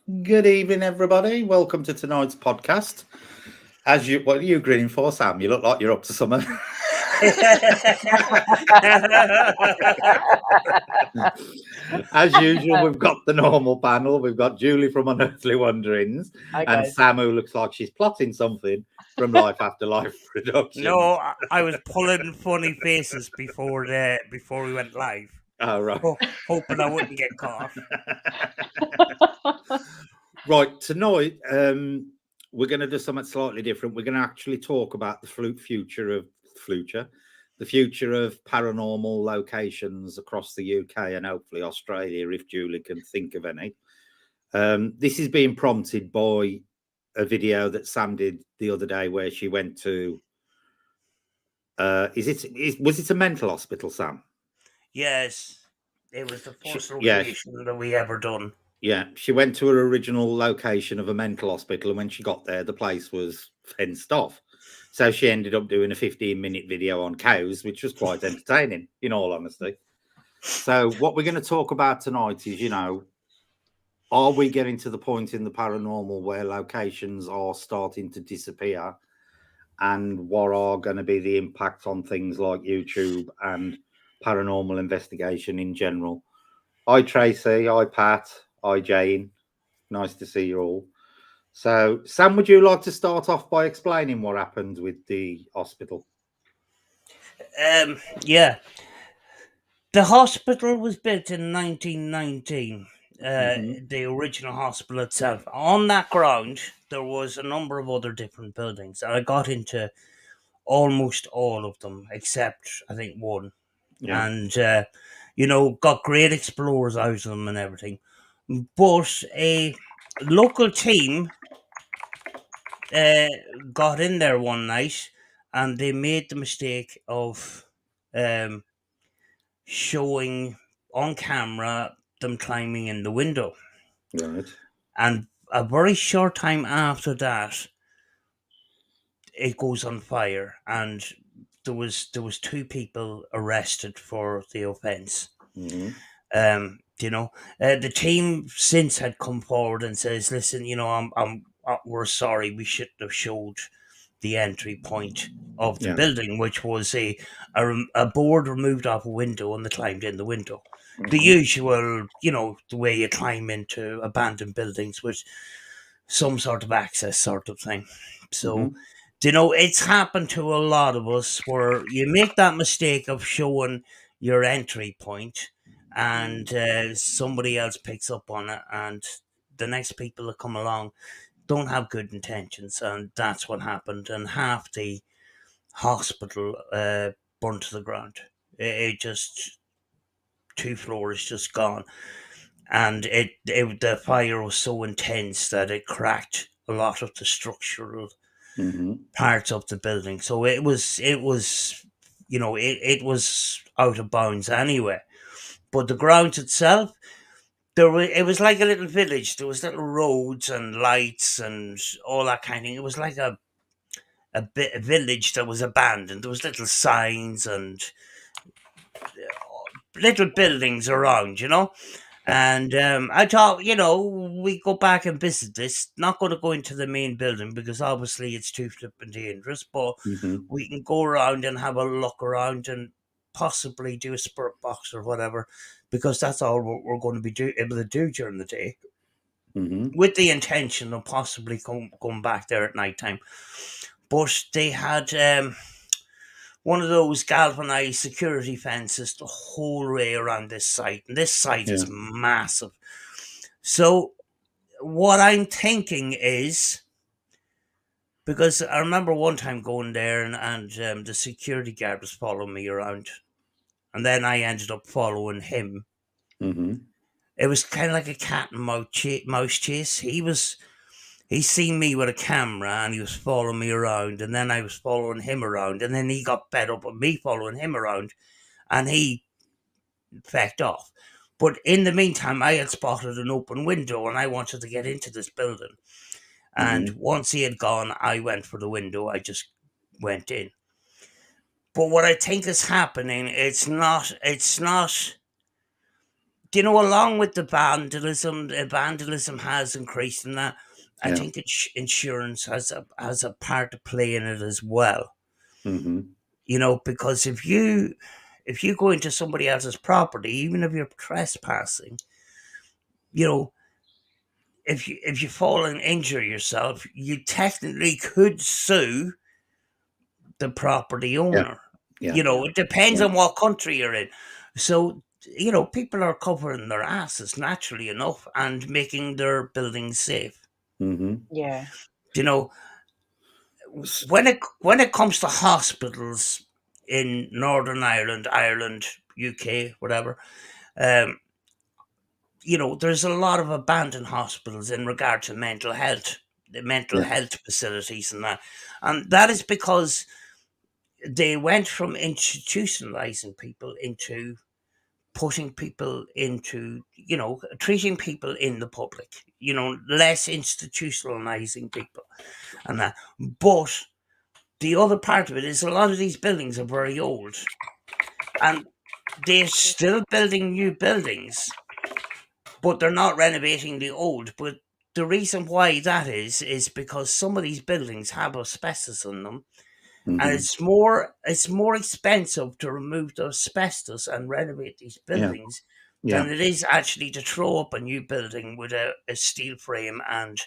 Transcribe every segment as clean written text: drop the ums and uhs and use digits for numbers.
Good evening, everybody. Welcome to tonight's podcast. What are you grinning for, Sam? You look like you're up to something. As usual, we've got the normal panel. We've got Julie from Unearthly Wonderings and guys. Sam, who looks like she's plotting something from Life After Life Productions. No, I was pulling funny faces before we went live. Oh, right. Hoping I wouldn't get caught. Right, tonight we're going to do something slightly different. We're going to actually talk about the future of paranormal locations across the UK and hopefully Australia, if Julie can think of any. This is being prompted by a video that Sam did the other day where she went to. Was it a mental hospital, Sam? Yes, it was the first location that we ever done. Yeah, she went to her original location of a mental hospital, and when she got there, the place was fenced off. So she ended up doing a 15-minute video on cows, which was quite entertaining, in all honesty. So what we're going to talk about tonight is, are we getting to the point in the paranormal where locations are starting to disappear? And what are going to be the impact on things like YouTube and paranormal investigation in general? Hi, Tracy. Hi, Pat. Hi, Jane. Nice to see you all. So, Sam, would you like to start off by explaining what happened with the hospital? Yeah. The hospital was built in 1919. The original hospital itself. On that ground, there was a number of other different buildings, and I got into almost all of them, except I think one. Yeah. And got great explorers out of them and everything. But a local team got in there one night, and they made the mistake of showing on camera them climbing in the window. Right. And a very short time after that, it goes on fire, and there was 2 people arrested for the offence. Mm-hmm. The team since had come forward and says, "Listen, we're sorry. We shouldn't have showed the entry point of the building, which was a board removed off a window, and they climbed in the window. Mm-hmm. The usual, the way you climb into abandoned buildings with some sort of access sort of thing. So." Mm-hmm. It's happened to a lot of us where you make that mistake of showing your entry point, and somebody else picks up on it, and the next people that come along don't have good intentions, and that's what happened. And half the hospital burned to the ground. It just 2 floors just gone, and the fire was so intense that it cracked a lot of the structural parts of the building. So it was it was out of bounds anyway. But the grounds itself, it was like a little village. There was little roads and lights and all that kind of thing. It was like a village that was abandoned. There was little signs and little buildings around, And I thought, we go back and visit this. Not going to go into the main building because obviously it's too flippin' dangerous, but we can go around and have a look around and possibly do a spirit box or whatever, because that's all we're going to be able to do during the day, with the intention of possibly going back there at night time. But they had one of those galvanized security fences the whole way around this site. And this site is massive. So what I'm thinking is, because I remember one time going there and the security guard was following me around. And then I ended up following him. Mm-hmm. It was kind of like a cat and mouse chase. He seen me with a camera and he was following me around, and then I was following him around, and then he got fed up with me following him around, and he fecked off. But in the meantime, I had spotted an open window and I wanted to get into this building. And once he had gone, I went for the window. I just went in. But what I think is happening, it's not you know, along with the vandalism has increased in that. I Yeah. think insurance has a part to play in it as well. Mm-hmm. You know, because if you go into somebody else's property, even if you're trespassing, you know, if you fall and injure yourself, you technically could sue the property Yeah. owner. Yeah. You know, it depends Yeah. on what country you're in. So, you know, people are covering their asses naturally enough and making their buildings safe. Mm-hmm. Yeah. You know, when it comes to hospitals in Northern Ireland, UK, whatever, you know, there's a lot of abandoned hospitals in regard to mental health, the mental Yeah. health facilities and that is because they went from institutionalizing people into putting people into, you know, treating people in the public, you know, less institutionalizing people and that. But the other part of it is a lot of these buildings are very old and they're still building new buildings, but they're not renovating the old. But the reason why that is because some of these buildings have asbestos in them. Mm-hmm. And it's more expensive to remove the asbestos and renovate these buildings Yeah. than it is actually to throw up a new building with a steel frame and,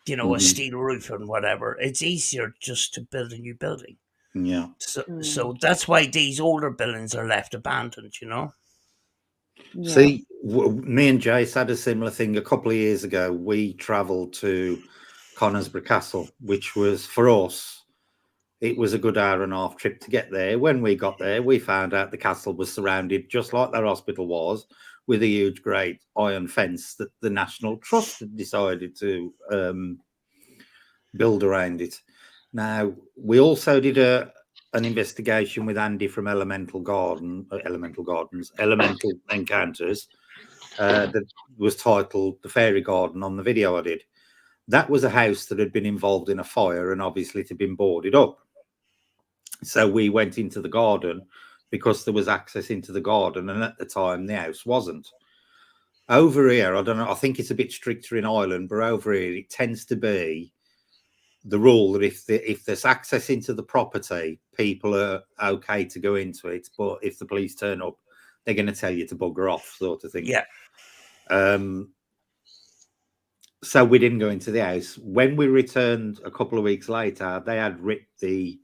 you know, a Mm-hmm. steel roof and whatever. It's easier just to build a new building. Yeah. So that's why these older buildings are left abandoned, you know. Yeah. See, me and Jace had a similar thing a couple of years ago. We travelled to Connolly Castle, which was for us, it was a good hour and a half trip to get there. When we got there, we found out the castle was surrounded, just like their hospital was, with a huge great iron fence that the National Trust had decided to build around it. Now, we also did an investigation with Andy from Elemental Encounters, that was titled The Fairy Garden on the video I did. That was a house that had been involved in a fire and obviously it had been boarded up. So we went into the garden because there was access into the garden, and at the time the house wasn't. Over here, I don't know, I think it's a bit stricter in Ireland, but over here it tends to be the rule that if there's access into the property, people are okay to go into it, but if the police turn up, they're going to tell you to bugger off, sort of thing. Yeah. So we didn't go into the house. When we returned a couple of weeks later, they had ripped the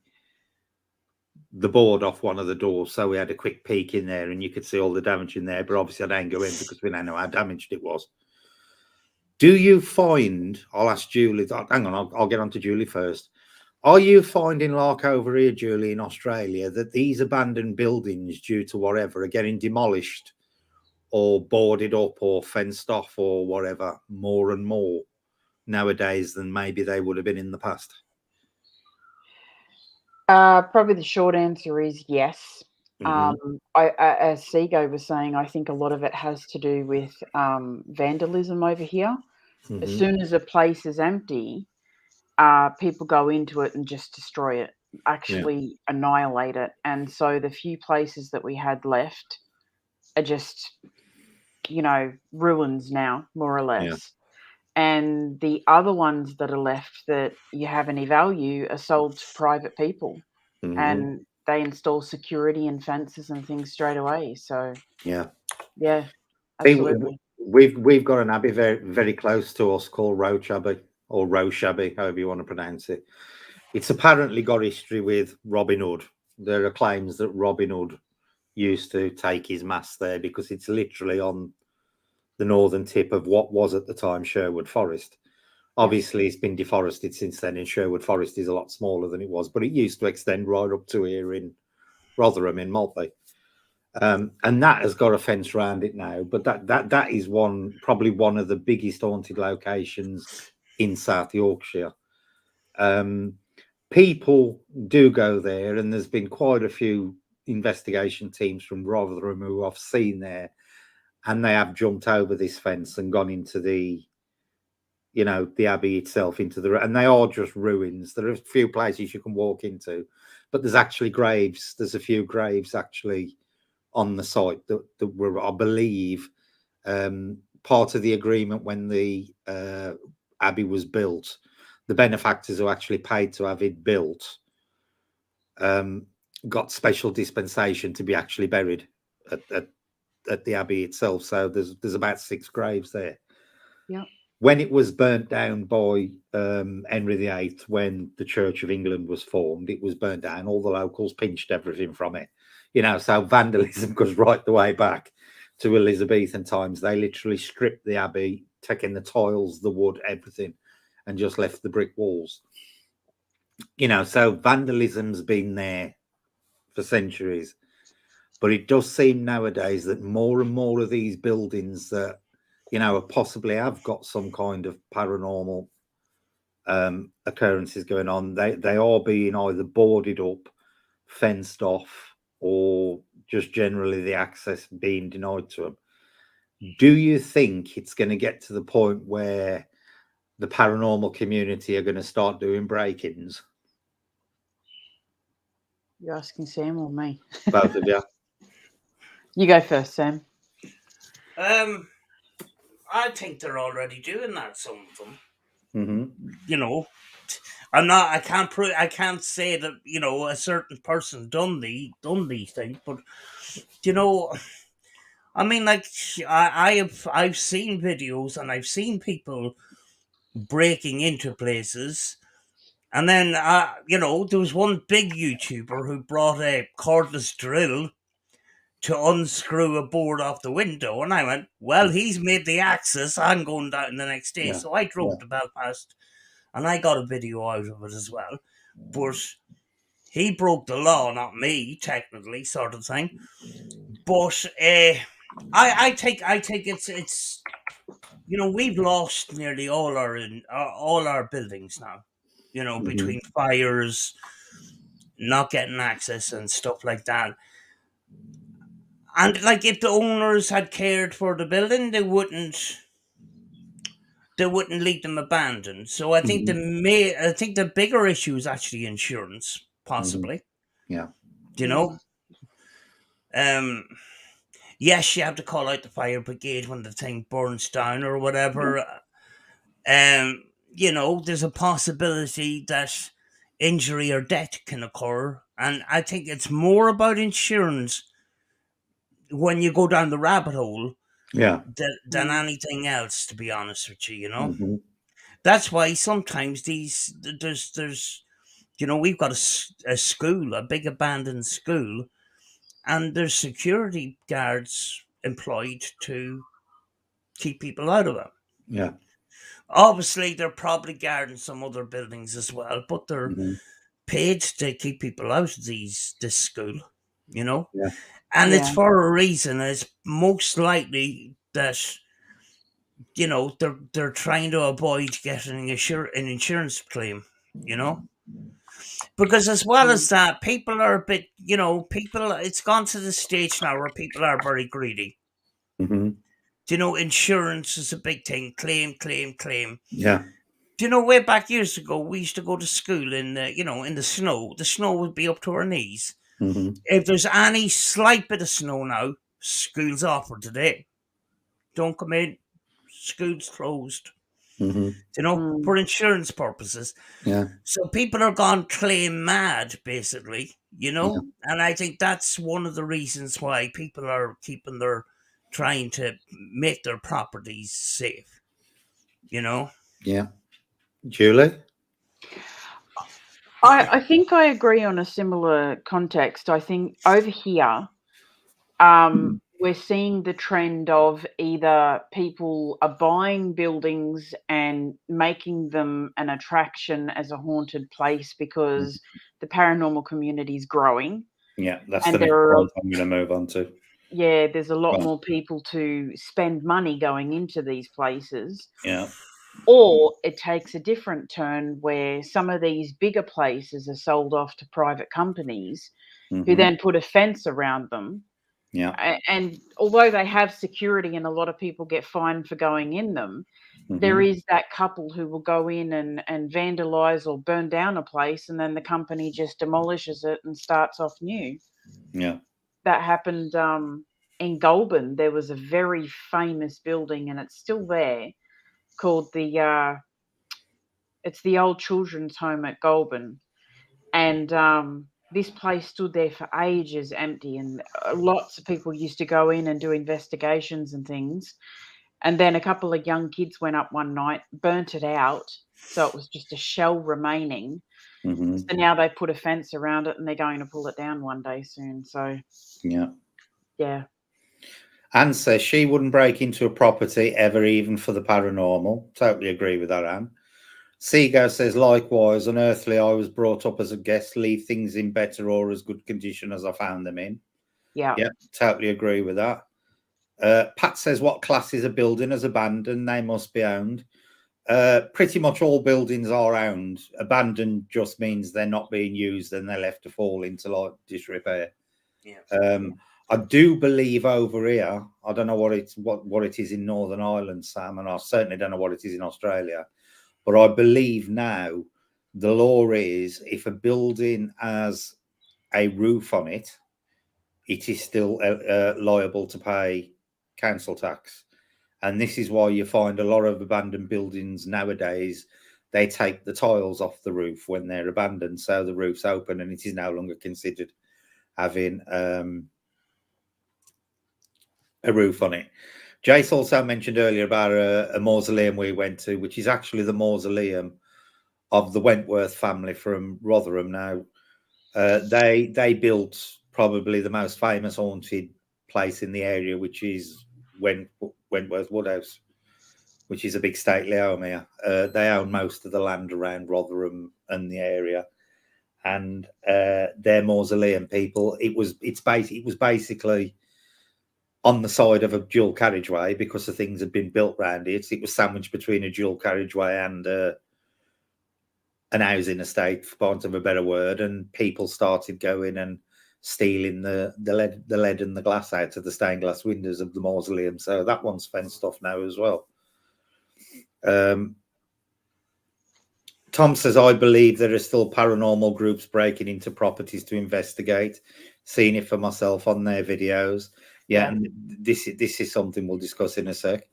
board off one of the doors, so we had a quick peek in there, and you could see all the damage in there. But obviously, I didn't go in because we don't know how damaged it was. Do you find? I'll ask Julie. Hang on, I'll get on to Julie first. Are you finding, like over here, Julie, in Australia, that these abandoned buildings, due to whatever, are getting demolished or boarded up or fenced off or whatever more and more nowadays than maybe they would have been in the past? Probably the short answer is yes. Mm-hmm. As Seago was saying, I think a lot of it has to do with vandalism over here. Mm-hmm. As soon as a place is empty, people go into it and just destroy it, actually annihilate it. And so the few places that we had left are just, you know, ruins now, more or less. Yeah. And the other ones that are left that you have any value are sold to private people. Mm-hmm. And they install security and fences and things straight away. So Yeah. absolutely. We've got an abbey very, very close to us called Roche Abbey, or Roche Abbey, however you want to pronounce it. It's apparently got history with Robin Hood. There are claims that Robin Hood used to take his mass there because it's literally on the northern tip of what was at the time Sherwood Forest. Obviously, it's been deforested since then, and Sherwood Forest is a lot smaller than it was, but it used to extend right up to here in Rotherham in Maltby. And that has got a fence around it now, but that is probably one of the biggest haunted locations in South Yorkshire. People do go there, and there's been quite a few investigation teams from Rotherham who I've seen there, and they have jumped over this fence and gone into the abbey itself, and they are just ruins. There are a few places you can walk into, but there's actually graves. There's a few graves actually on the site that were, I believe, part of the agreement when the abbey was built. The benefactors who actually paid to have it built got special dispensation to be actually buried at the abbey itself. So there's about 6 graves there. Yeah. When it was burnt down by Henry VIII, when the Church of England was formed, it was burnt down. All the locals pinched everything from it. So vandalism goes right the way back to Elizabethan times. They literally stripped the abbey, taking the tiles, the wood, everything, and just left the brick walls. So vandalism's been there for centuries. But it does seem nowadays that more and more of these buildings that, possibly have got some kind of paranormal occurrences going on, they are being either boarded up, fenced off, or just generally the access being denied to them. Do you think it's going to get to the point where the paranormal community are going to start doing break-ins? You're asking Sam or me? Both of you. I go first, Sam. I think they're already doing that, some of them. Mm-hmm. I can't say that, a certain person done these things, but, I mean, like, I've seen videos and I've seen people breaking into places. And then, there was one big YouTuber who brought a cordless drill to unscrew a board off the window. And I went, well, he's made the access. I'm going down the next day. Yeah. So I drove to Belfast and I got a video out of it as well. But he broke the law, not me, technically, sort of thing. But I think it's we've lost nearly all our buildings now. Between fires, not getting access and stuff like that. And like, if the owners had cared for the building, they wouldn't leave them abandoned. So I think the bigger issue is actually insurance, possibly. Yeah. Yes, you have to call out the fire brigade when the thing burns down or whatever. There's a possibility that injury or death can occur. And I think it's more about insurance when you go down the rabbit hole than anything else, to be honest with you, That's why sometimes there's we've got a school, a big abandoned school, and there's security guards employed to keep people out of it. Yeah. Obviously, they're probably guarding some other buildings as well, but they're paid to keep people out of this school, Yeah. And it's for a reason. It's most likely that, they're trying to avoid getting an insurance claim, Because as well as that, people are a bit, it's gone to the stage now where people are very greedy. Insurance is a big thing. Claim. Yeah. Way back years ago, we used to go to school in the snow. The snow would be up to our knees. If there's any slight bit of snow now, school's off for today. Don't come in. School's closed. For insurance purposes. Yeah. So people are gone claim mad, basically, And I think that's one of the reasons why people are trying to make their properties safe, Yeah. Julie? I think I agree on a similar context. I think over here, we're seeing the trend of either people are buying buildings and making them an attraction as a haunted place because the paranormal community is growing. Yeah, that's the next point I'm going to move on to. Yeah, there's a lot more people to spend money going into these places. Yeah. Or it takes a different turn where some of these bigger places are sold off to private companies who then put a fence around them. Yeah. And although they have security and a lot of people get fined for going in them, there is that couple who will go in and vandalize or burn down a place, and then the company just demolishes it and starts off new. Yeah. that happened in Goulburn. There was a very famous building, and it's still there, called it's the old children's home at Goulburn. And this place stood there for ages empty, and lots of people used to go in and do investigations and things. And then a couple of young kids went up one night, burnt it out, so it was just a shell remaining. Mm-hmm. So now they put a fence around it, and they're going to pull it down one day soon. So yeah. Anne says she wouldn't break into a property ever, even for the paranormal. Totally agree with that, Anne. Seago says, likewise, unearthly, I was brought up as a guest, leave things in better or as good condition as I found them in. Yeah, totally agree with that. Pat says, what classes a building as abandoned? They must be owned. Pretty much all buildings are owned. Abandoned just means they're not being used and they're left to fall into like disrepair. I do believe over here, I don't know what it is in Northern Ireland, Sam, and I certainly don't know what it is in Australia, but I believe now the law is if a building has a roof on it, it is still liable to pay council tax. And this is why you find a lot of abandoned buildings nowadays, they take the tiles off the roof when they're abandoned, so the roof's open and it is no longer considered having a roof on it. Jace also mentioned earlier about a mausoleum we went to, which is actually the mausoleum of the Wentworth family from Rotherham. Now, they built probably the most famous haunted place in the area, which is Wentworth Woodhouse, which is a big stately home here. They own most of the land around Rotherham and the area, and their mausoleum, people, it was basically on the side of a dual carriageway because the things had been built around it. It was sandwiched between a dual carriageway and an housing estate, for want of a better word, and people started going and stealing the lead and the glass out of the stained glass windows of the mausoleum. So that one's fenced off now as well. Tom says, I believe there are still paranormal groups breaking into properties to investigate. Seen it for myself on their videos. Yeah, and this is something we'll discuss in a sec.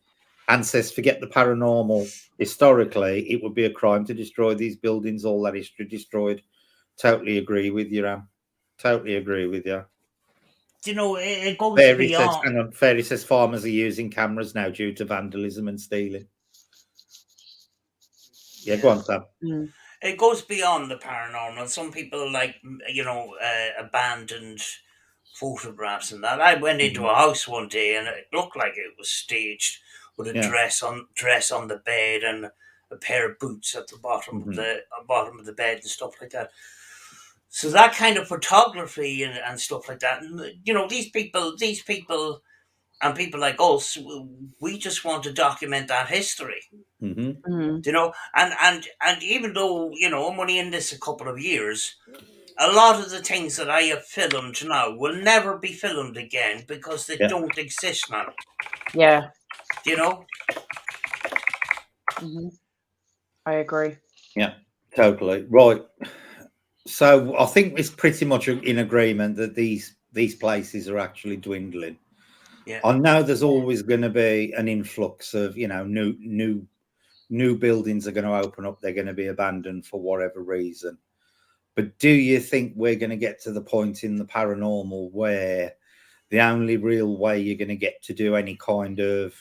Anne says, forget the paranormal. Historically, it would be a crime to destroy these buildings, all that history destroyed. Totally agree with you, Anne. Totally agree with you. You know, it goes Fairy beyond. Fairy says farmers are using cameras now due to vandalism and stealing. Yeah, go on, Sam. It goes beyond the paranormal. Some people like, abandoned photographs and that. I went into a house one day and it looked like it was staged with a dress on the bed and a pair of boots at the bottom of the bed and stuff like that. So that kind of photography and stuff like that. And, you know, these people and people like us, we just want to document that history. You know, and even though, you know, I'm only in this a couple of years, a lot of the things that I have filmed now will never be filmed again because they don't exist now. Yeah. You know? I agree. Yeah, totally. Right. So I think it's pretty much in agreement that these places are actually dwindling. Yeah. I know there's always going to be an influx of, you know, new buildings are going to open up. They're going to be abandoned for whatever reason. But do you think we're going to get to the point in the paranormal where the only real way you're going to get to do any kind of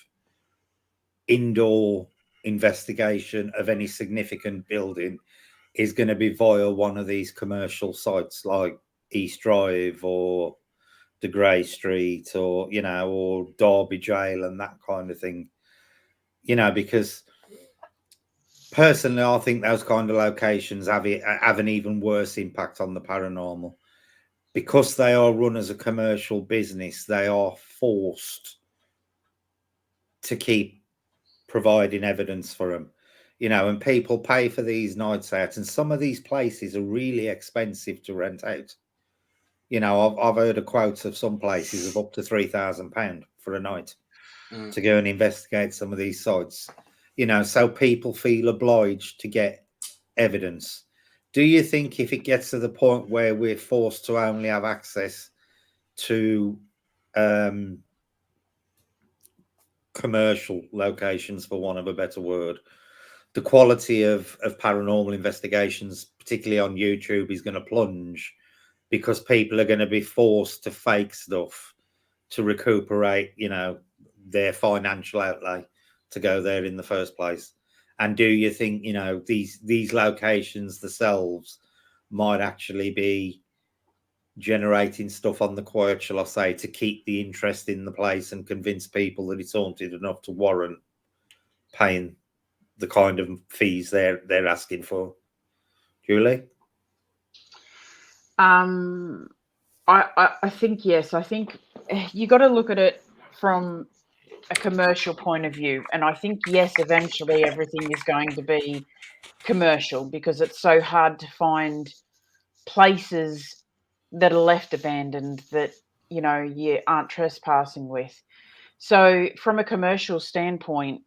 indoor investigation of any significant building is going to be via one of these commercial sites like East Drive or the Grey Street or, you know, or Derby Jail and that kind of thing, you know, because personally, I think those kind of locations have an even worse impact on the paranormal because they are run as a commercial business. They are forced to keep providing evidence for them, you know, and people pay for these nights out. And some of these places are really expensive to rent out. You know, I've heard a quote of some places of up to £3,000 for a night to go and investigate some of these sites. You know, so people feel obliged to get evidence. Do you think if it gets to the point where we're forced to only have access to commercial locations, for want of a better word, the quality of paranormal investigations, particularly on YouTube, is going to plunge because people are going to be forced to fake stuff to recuperate, their financial outlay to go there in the first place. And do you think, these locations themselves might actually be generating stuff on the quiet, shall I say, to keep the interest in the place and convince people that it's haunted enough to warrant paying the kind of fees they're asking for? Julie? I think yes. I think you got to look at it from a commercial point of view, and I think yes, eventually everything is going to be commercial because it's so hard to find places that are left abandoned that you aren't trespassing with. So from a commercial standpoint,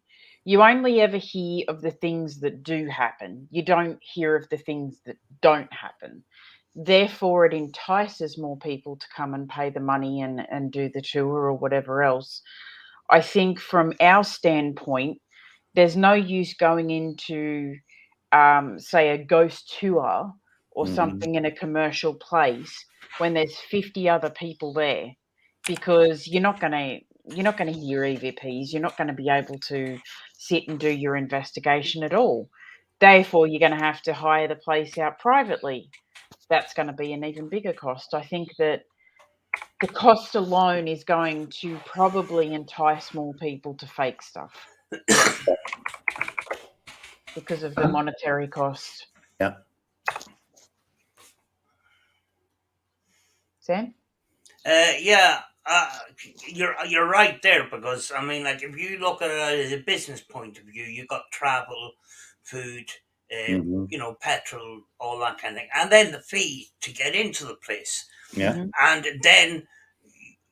you only ever hear of the things that do happen. You don't hear of the things that don't happen. Therefore, it entices more people to come and pay the money and do the tour or whatever else. I think from our standpoint, there's no use going into, say, a ghost tour or something in a commercial place when there's 50 other people there, because you're not going to hear EVPs. You're not going to be able to sit and do your investigation at all. Therefore, you're going to have to hire the place out privately. That's going to be an even bigger cost. I think that the cost alone is going to probably entice more people to fake stuff. Yeah. Because of the monetary cost. Yeah. Sam? You're right there, because I mean, like, if you look at it as a business point of view, you've got travel, food, petrol, all that kind of thing, and then the fee to get into the place. Yeah. And then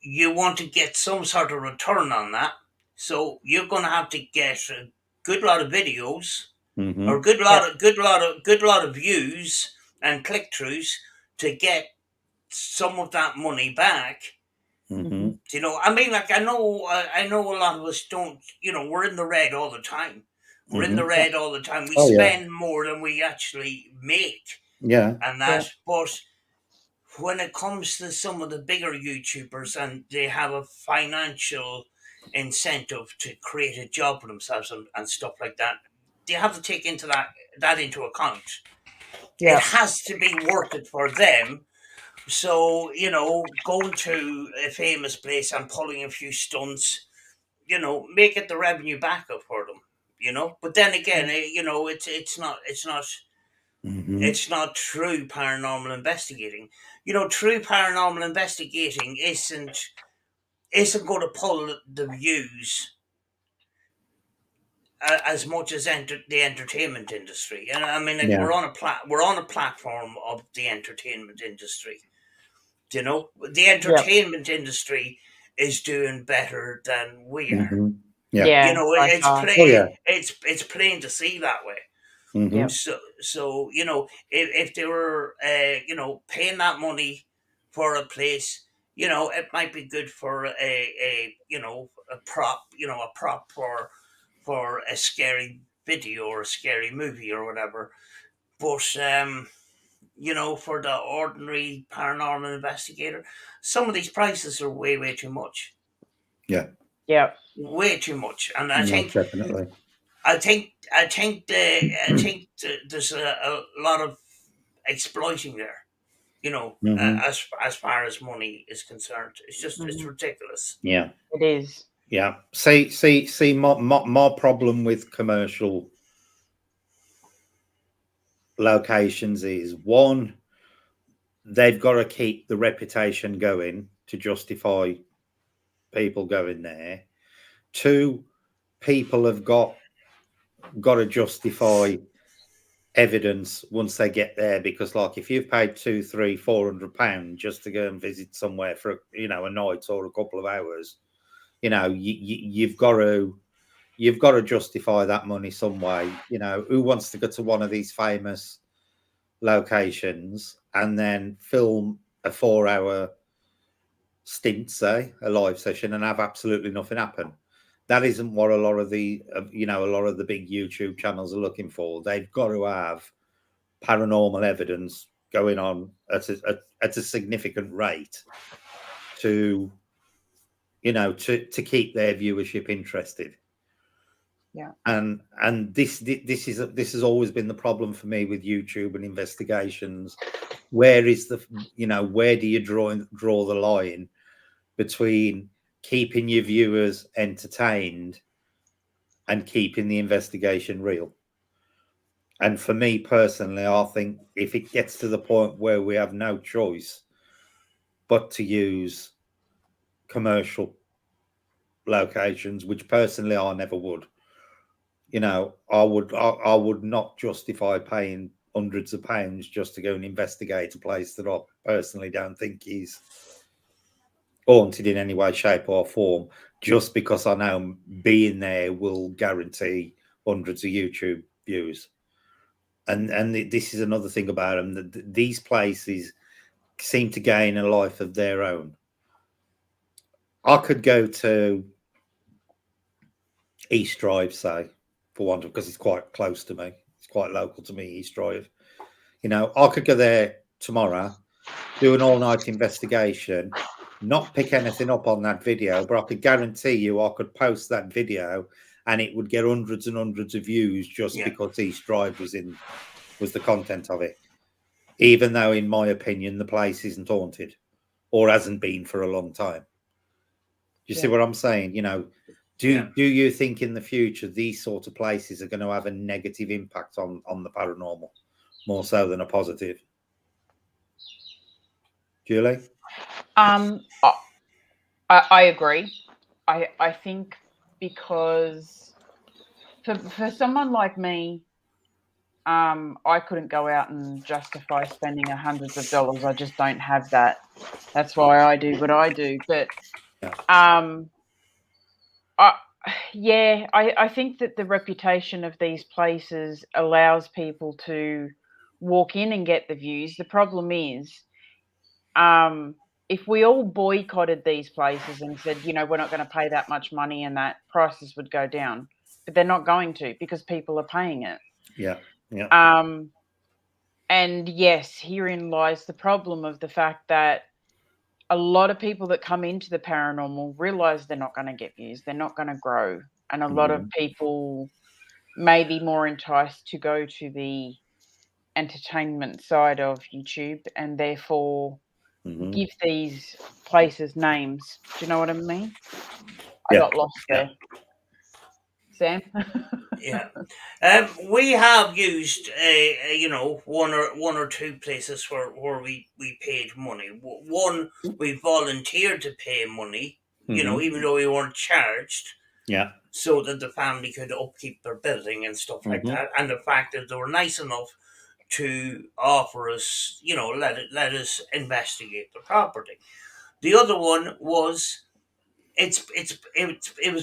you want to get some sort of return on that, so you're going to have to get a good lot of videos, or good lot of views and click throughs to get some of that money back. I mean, like, I know a lot of us don't. We're in the red all the time. We're in the red all the time. We spend more than we actually make. Yeah. And that, but when it comes to some of the bigger YouTubers and they have a financial incentive to create a job for themselves and stuff like that, they have to take that into account. It has to be worth it for them. So, going to a famous place and pulling a few stunts, make it the revenue back up for them, But then again, it's not true paranormal investigating. True paranormal investigating isn't going to pull the views as much as the entertainment industry. And I mean, like, we're on a platform of the entertainment industry. The entertainment industry is doing better than we are. It's plain to see that way. So if they were paying that money for a place, it might be good for a prop for a scary video or a scary movie or whatever. But for the ordinary paranormal investigator, some of these prices are way too much. Yeah. Yeah. Way too much. And I think definitely. I think there's a lot of exploiting there. As far as money is concerned, it's ridiculous. Yeah, it is. Yeah. See. My problem with commercial locations is, one, they've got to keep the reputation going to justify people going there. Two, people have got to justify evidence once they get there, because, like, if you've paid £200, £300, $400 just to go and visit somewhere for a night or a couple of hours, you've got to justify that money some way. Who wants to go to one of these famous locations and then film a 4-hour stints, say, a live session, and have absolutely nothing happen. That isn't what a lot of the big YouTube channels are looking for. They've got to have paranormal evidence going on at a significant rate to keep their viewership interested. Yeah. And this has always been the problem for me with YouTube and investigations. Where do you draw the line between keeping your viewers entertained and keeping the investigation real? And for me personally, I think if it gets to the point where we have no choice but to use commercial locations, which personally I never would, I would not justify paying hundreds of pounds just to go and investigate a place that I personally don't think is haunted in any way, shape, or form, just because I know being there will guarantee hundreds of YouTube views. And this is another thing about them, that these places seem to gain a life of their own. I could go to East Drive, say, for one, because it's quite close to me. It's quite local to me, East Drive. I could go there tomorrow, do an all-night investigation, not pick anything up on that video, but I could guarantee you I could post that video and it would get hundreds and hundreds of views just because East Drive was the content of it. Even though, in my opinion, the place isn't haunted or hasn't been for a long time. Do you see what I'm saying? Do you think in the future these sort of places are going to have a negative impact on the paranormal, more so than a positive? Julie? I agree. I think because for someone like me, I couldn't go out and justify spending hundreds of dollars. I just don't have that. That's why I do what I do. But I think that the reputation of these places allows people to walk in and get the views. The problem is, if we all boycotted these places and said, we're not going to pay that much money, and that prices would go down, but they're not going to, because people are paying it. Yeah. And yes, herein lies the problem of the fact that a lot of people that come into the paranormal realize they're not going to get views, they're not going to grow. And a lot of people may be more enticed to go to the entertainment side of YouTube and therefore give these places names. Do you know what I mean? I got lost there. Sam? We have used one or two places where we paid money. One, we volunteered to pay money, even though we weren't charged. Yeah. So that the family could upkeep their building and stuff like that. And the fact that they were nice enough to offer us, let us investigate the property. The other one was it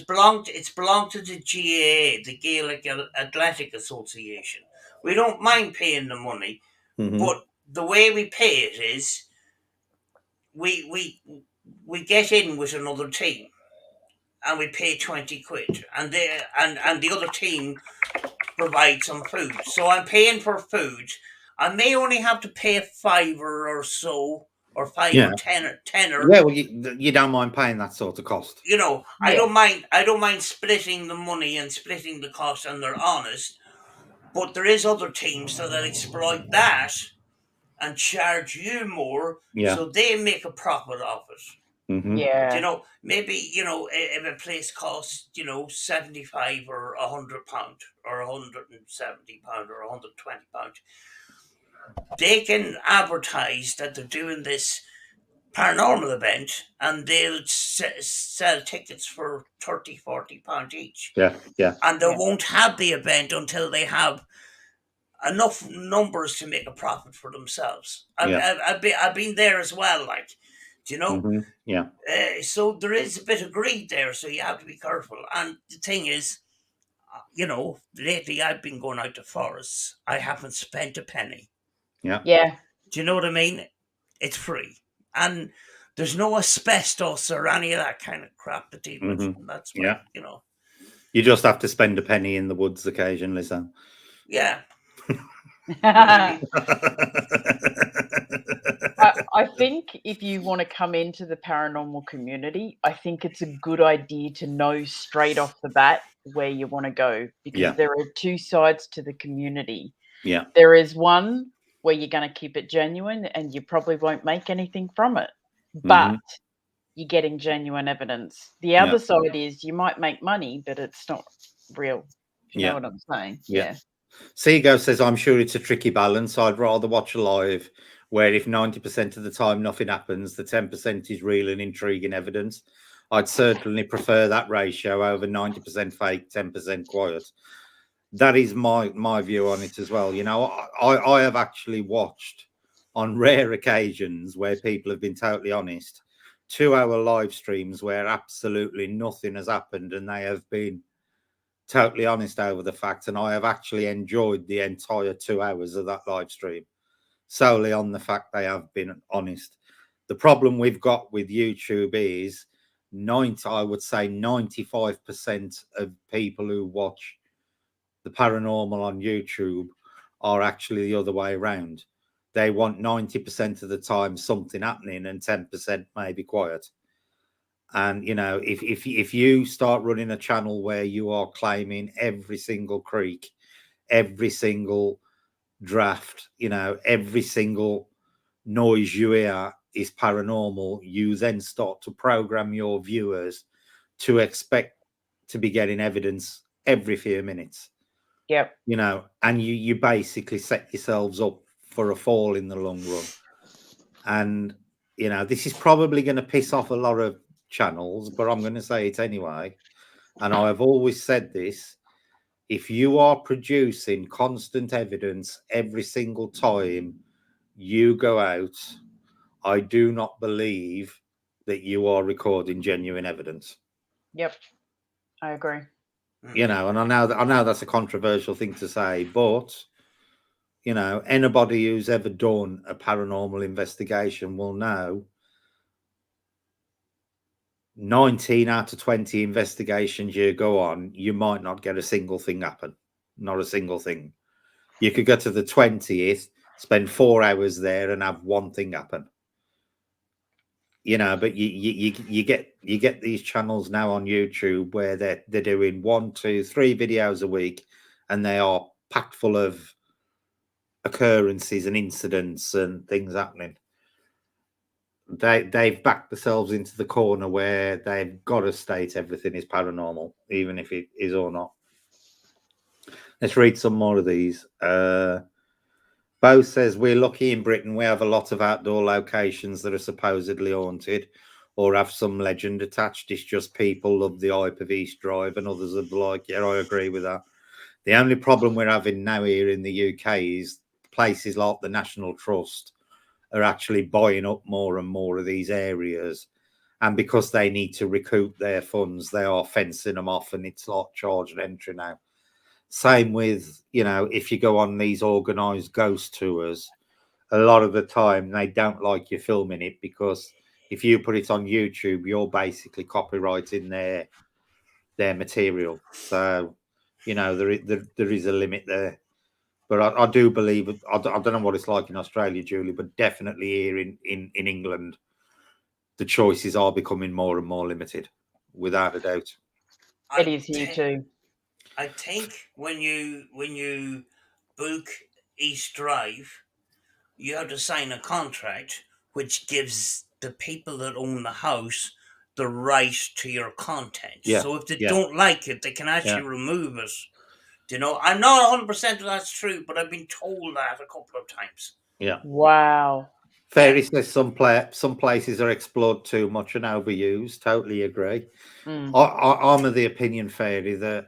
belonged to the GAA, the Gaelic Athletic Association. We don't mind paying the money, but the way we pay it is we get in with another team and we pay 20 quid and the other team provides some food. So I'm paying for food. I may only have to pay $5 or so, or 5 or 10 or 10 or. Yeah, well, you don't mind paying that sort of cost. I don't mind splitting the money and splitting the cost, and they're honest. But there is other teams that exploit that and charge you more, so they make a profit off it. Yeah. Maybe if a place costs £75 or £100 or £170 or £120, they can advertise that they're doing this paranormal event and they'll sell tickets for £30-40 each. And they won't have the event until they have enough numbers to make a profit for themselves. I've been there as well, so there is a bit of greed there, so you have to be careful. And the thing is, lately I've been going out to forests. I haven't spent a penny. Yeah. Do you know what I mean? It's free. And there's no asbestos or any of that kind of crap to deal with. And that's why, you just have to spend a penny in the woods occasionally. So yeah. I think if you want to come into the paranormal community, I think it's a good idea to know straight off the bat where you want to go, because there are two sides to the community. Yeah. There is one where you're going to keep it genuine and you probably won't make anything from it, but you're getting genuine evidence. The other side is you might make money, but it's not real. You know what I'm saying? Yeah. Seago says, I'm sure it's a tricky balance. I'd rather watch a live where if 90% of the time nothing happens, the 10% is real and intriguing evidence. I'd certainly prefer that ratio over 90% fake, 10% quiet. That is my view on it as well. You know, I have actually watched on rare occasions where people have been totally honest, 2-hour live streams where absolutely nothing has happened and they have been totally honest over the fact, and I have actually enjoyed the entire 2 hours of that live stream solely on the fact they have been honest. The problem we've got with YouTube is I would say 95% of people who watch the paranormal on YouTube are actually the other way around. They want 90% of the time something happening and 10% maybe quiet. And, you know, if you start running a channel where you are claiming every single creak, every single draft, you know, every single noise you hear is paranormal, you then start to program your viewers to expect to be getting evidence every few minutes. Yep. You know, and you basically set yourselves up for a fall in the long run. And, you know, this is probably going to piss off a lot of channels, but I'm going to say it anyway. And I have always said this: if you are producing constant evidence every single time you go out, I do not believe that you are recording genuine evidence. Yep, I agree. You know, and I know that's a controversial thing to say, but you know, anybody who's ever done a paranormal investigation will know 19 out of 20 investigations you go on, you might not get a single thing happen. Not a single thing. You could go to the 20th, spend 4 hours there and have one thing happen. You know, but you get these channels now on YouTube where they're doing 1, 2, 3 videos a week, and they are packed full of occurrences and incidents and things happening. They've backed themselves into the corner where they've got to state everything is paranormal, even if it is or not. Let's read some more of these. Bo says, we're lucky in Britain. We have a lot of outdoor locations that are supposedly haunted or have some legend attached. It's just people love the hype of East Drive, and others are like, yeah, I agree with that. The only problem we're having now here in the UK is places like the National Trust are actually buying up more and more of these areas, and because they need to recoup their funds, they are fencing them off, and it's like charged entry now. Same with, you know, if you go on these organized ghost tours, a lot of the time they don't like you filming it, because if you put it on YouTube, you're basically copyrighting their material. So, you know, there is a limit there. But I do believe, I don't know what it's like in Australia, Julie, but definitely here in England, the choices are becoming more and more limited, without a doubt. It is here too. I think when you book East Drive, you have to sign a contract which gives the people that own the house the right to your content. Yeah, So if they don't like it, they can actually remove it. You know, I'm not 100% of that's true, but I've been told that a couple of times. Yeah. Wow. Fairy says some places are explored too much and overused. Totally agree. I'm of the opinion, Fairy, that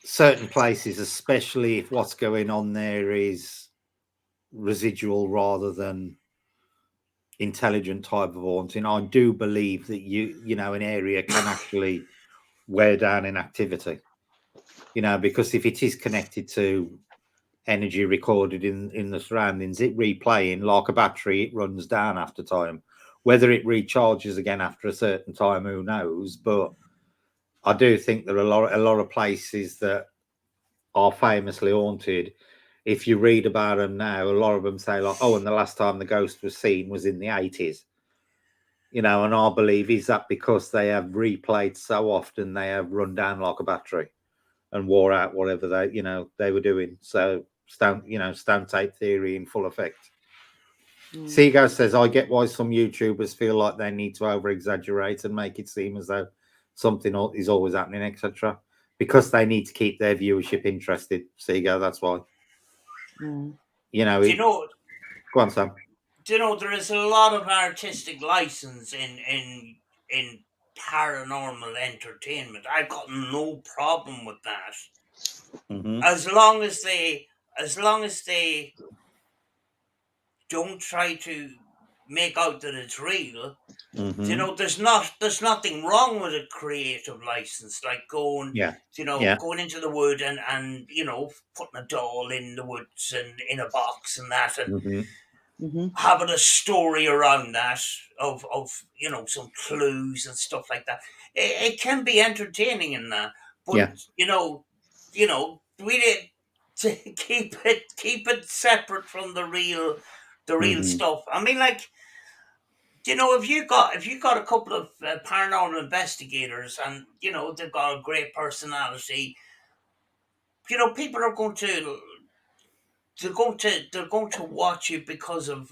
certain places, especially if what's going on there is residual rather than intelligent type of haunting, I do believe that you know an area can actually wear down in activity. You know, because if it is connected to energy recorded in the surroundings, it replaying like a battery, it runs down after time. Whether it recharges again after a certain time, who knows? But I do think there are a lot of places that are famously haunted. If you read about them now, a lot of them say like, "Oh, and the last time the ghost was seen was in the 80s." And I believe is that because they have replayed so often, they have run down like a battery and wore out whatever they were doing. So stone tape theory in full effect. Seago says, I get why some YouTubers feel like they need to over exaggerate and make it seem as though something is always happening, etc. Because they need to keep their viewership interested. Seago, that's why. Mm. Go on, Sam. There is a lot of artistic license in paranormal entertainment. I've got no problem with that. Mm-hmm. As long as they don't try to make out that it's real. Mm-hmm. There's nothing wrong with a creative license, like going into the wood and putting a doll in the woods and in a box and that, and having a story around that of some clues and stuff like that. It can be entertaining in that, but we need to keep it separate from the real stuff. I mean, like, if you got a couple of paranormal investigators and they've got a great personality, people are going to they're going to watch you because of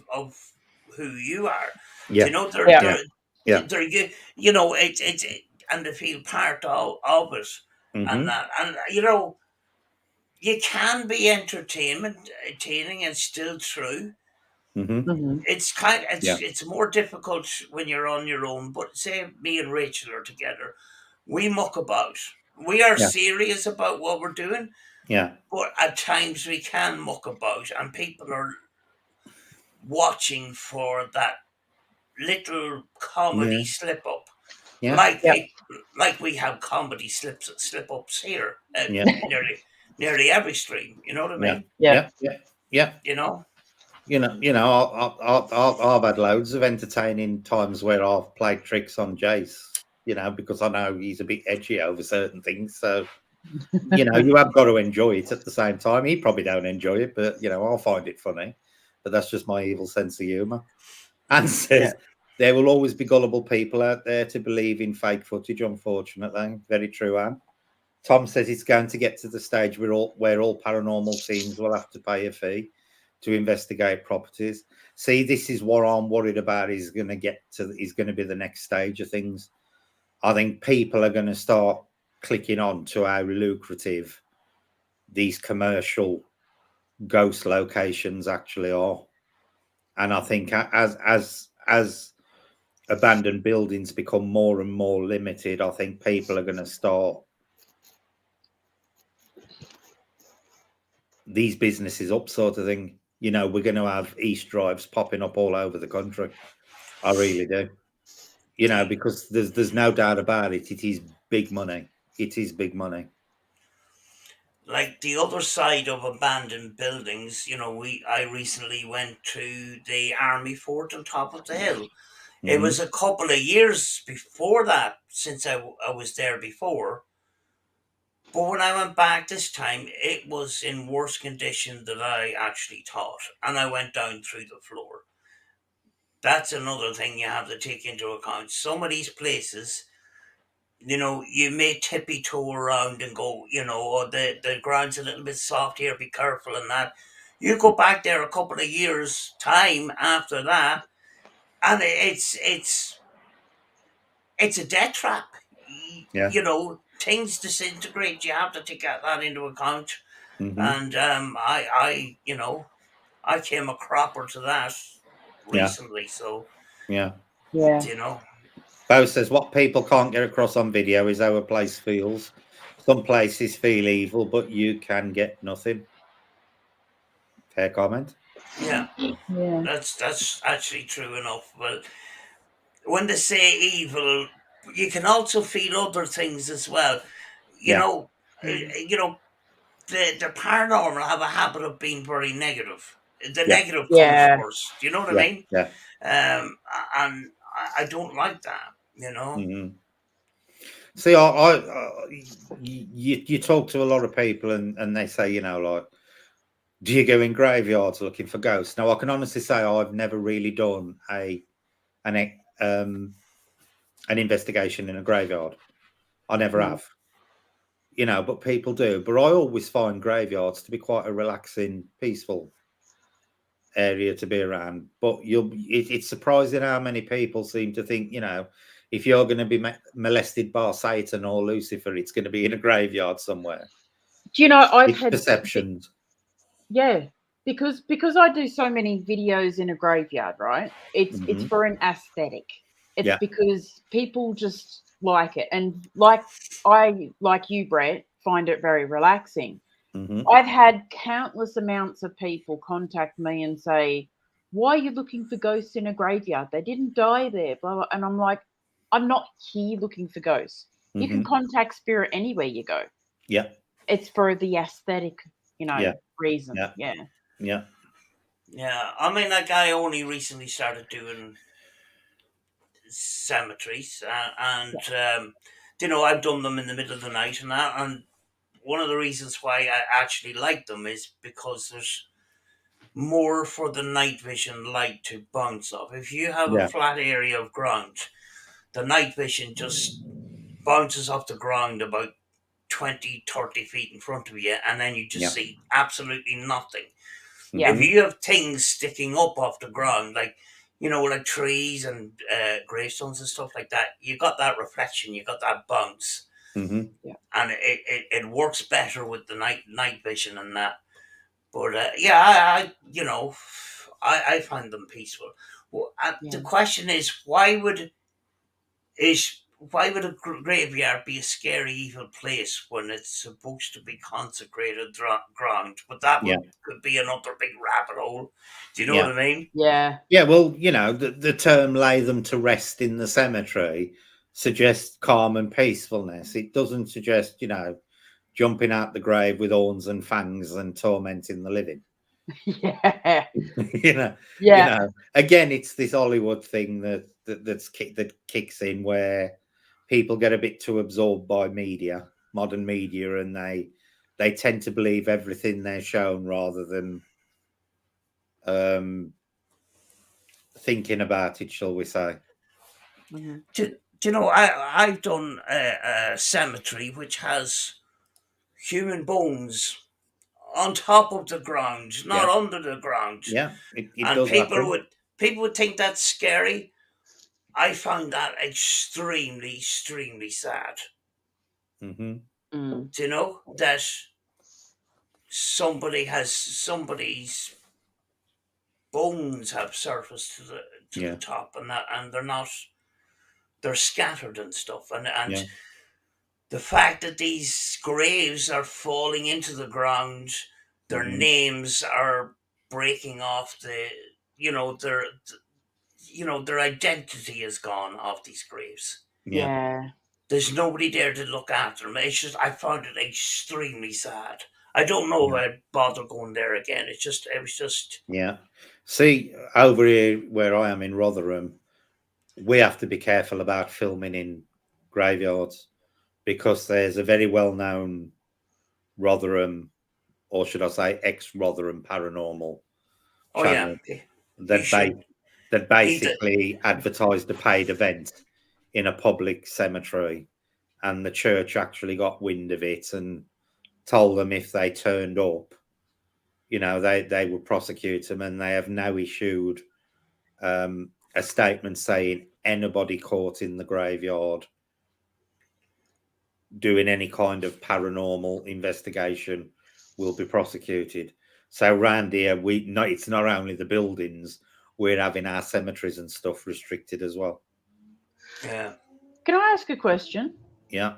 who you are. Yeah. They're it's and they feel part of it. And that, and you can be entertaining and still true. It's more difficult when you're on your own. But say me and Rachel are together, we muck about. We are serious about what we're doing. Yeah. But at times we can muck about, and people are watching for that little comedy slip up. Yeah. Like we have comedy slip ups here. Nearly every stream. You know what I mean? Yeah. I've had loads of entertaining times where I've played tricks on Jace, because I know he's a bit edgy over certain things. So, you have got to enjoy it at the same time. He probably don't enjoy it, but, I'll find it funny. But that's just my evil sense of humour. And says, there will always be gullible people out there to believe in fake footage, unfortunately. Very true, Anne. Tom says it's going to get to the stage where all paranormal teams will have to pay a fee to investigate properties. See, this is what I'm worried about is going to be the next stage of things. I think people are going to start clicking on to how lucrative these commercial ghost locations actually are. And I think as abandoned buildings become more and more limited, I think people are going to start these businesses up, sort of thing. We're going to have East drives popping up all over the country. I really do. Because there's no doubt about it. It is big money. It is big money. Like the other side of abandoned buildings, I recently went to the Army Fort on top of the hill. It was a couple of years before that since I was there before. But when I went back this time, it was in worse condition than I actually thought. And I went down through the floor. That's another thing you have to take into account. Some of these places, you may tippy toe around and go, the ground's a little bit soft here, be careful and that. You go back there a couple of years' time after that, and it's a death trap. Yeah. Things disintegrate. You have to take that into account. Mm-hmm. And I came a cropper to that recently. So Yeah. Bo says what people can't get across on video is how a place feels. Some places feel evil, but you can get nothing. Fair comment. Yeah. That's actually true enough. But when they say evil, you can also feel other things as well. the paranormal have a habit of being very negative. The Yeah. negative Yeah. comes first. Do you know what I Yeah. mean? Yeah. And I don't like that. You know. Mm-hmm. See, you talk to a lot of people, and they say, you know, like, do you go in graveyards looking for ghosts? Now, I can honestly say I've never really done an investigation in a graveyard. I never have, you know, but people do. But I always find graveyards to be quite a relaxing, peaceful area to be around. But it's surprising how many people seem to think, you know, if you're going to be molested by Satan or Lucifer, it's going to be in a graveyard somewhere. Do you know, I've It's had perceptions. Yeah, because I do so many videos in a graveyard, right? It's for an aesthetic. It's Yeah. because people just like it, and like you, Brett, find it very relaxing. Mm-hmm. I've had countless amounts of people contact me and say, "Why are you looking for ghosts in a graveyard? They didn't die there." Blah, blah. And I'm like, "I'm not here looking for ghosts. You can Mm-hmm. contact spirit anywhere you go. Yeah. It's for the aesthetic, Yeah. reason." Yeah. Yeah. Yeah. Yeah, I mean, like I only recently started doing cemeteries, and you know, I've done them in the middle of the night, and that, and one of the reasons why I actually like them is because there's more for the night vision light to bounce off. If you have a Yeah. flat area of ground, the night vision just bounces off the ground about 20, 30 feet in front of you, and then you just Yeah. see absolutely nothing. Yeah. If you have things sticking up off the ground, like, you know, like trees and gravestones and stuff like that, you got that reflection, you got that bounce, Mm-hmm. and it works better with the night vision and that. But yeah, you know, I find them peaceful. Well, the question is, why would a graveyard be a scary, evil place when it's supposed to be consecrated ground? But that could be another big rabbit hole. Do you know what I mean? Yeah. Yeah. Well, you know, the term "lay them to rest in the cemetery" suggests calm and peacefulness. It doesn't suggest, you know, jumping out the grave with horns and fangs and tormenting the living. Yeah. you know. Yeah. You know. Again, it's this Hollywood thing that kicks in where people get a bit too absorbed by modern media, and they tend to believe everything they're shown rather than thinking about it, shall we say. Mhm. Do you know, I've done a cemetery which has human bones on top of the ground, not under the ground. Yeah, it and does happen. people would think that's scary. I found that extremely, extremely sad. Mm-hmm. Mm. Do you know that somebody's bones have surfaced to the top, and they're scattered and stuff, and the fact that these graves are falling into the ground, their names are breaking off their identity is gone off these graves. Yeah. There's nobody there to look after them. It's just, I found it extremely sad. I don't know if I'd bother going there again. It was just. Yeah. See, over here where I am in Rotherham, we have to be careful about filming in graveyards because there's a very well-known Rotherham, or should I say ex-Rotherham paranormal channel that basically advertised a paid event in a public cemetery, and the church actually got wind of it and told them if they turned up, you know, they would prosecute them, and they have now issued a statement saying anybody caught in the graveyard doing any kind of paranormal investigation will be prosecuted. So around here, it's not only the buildings, we're having our cemeteries and stuff restricted as well. Yeah. Can I ask a question? Yeah.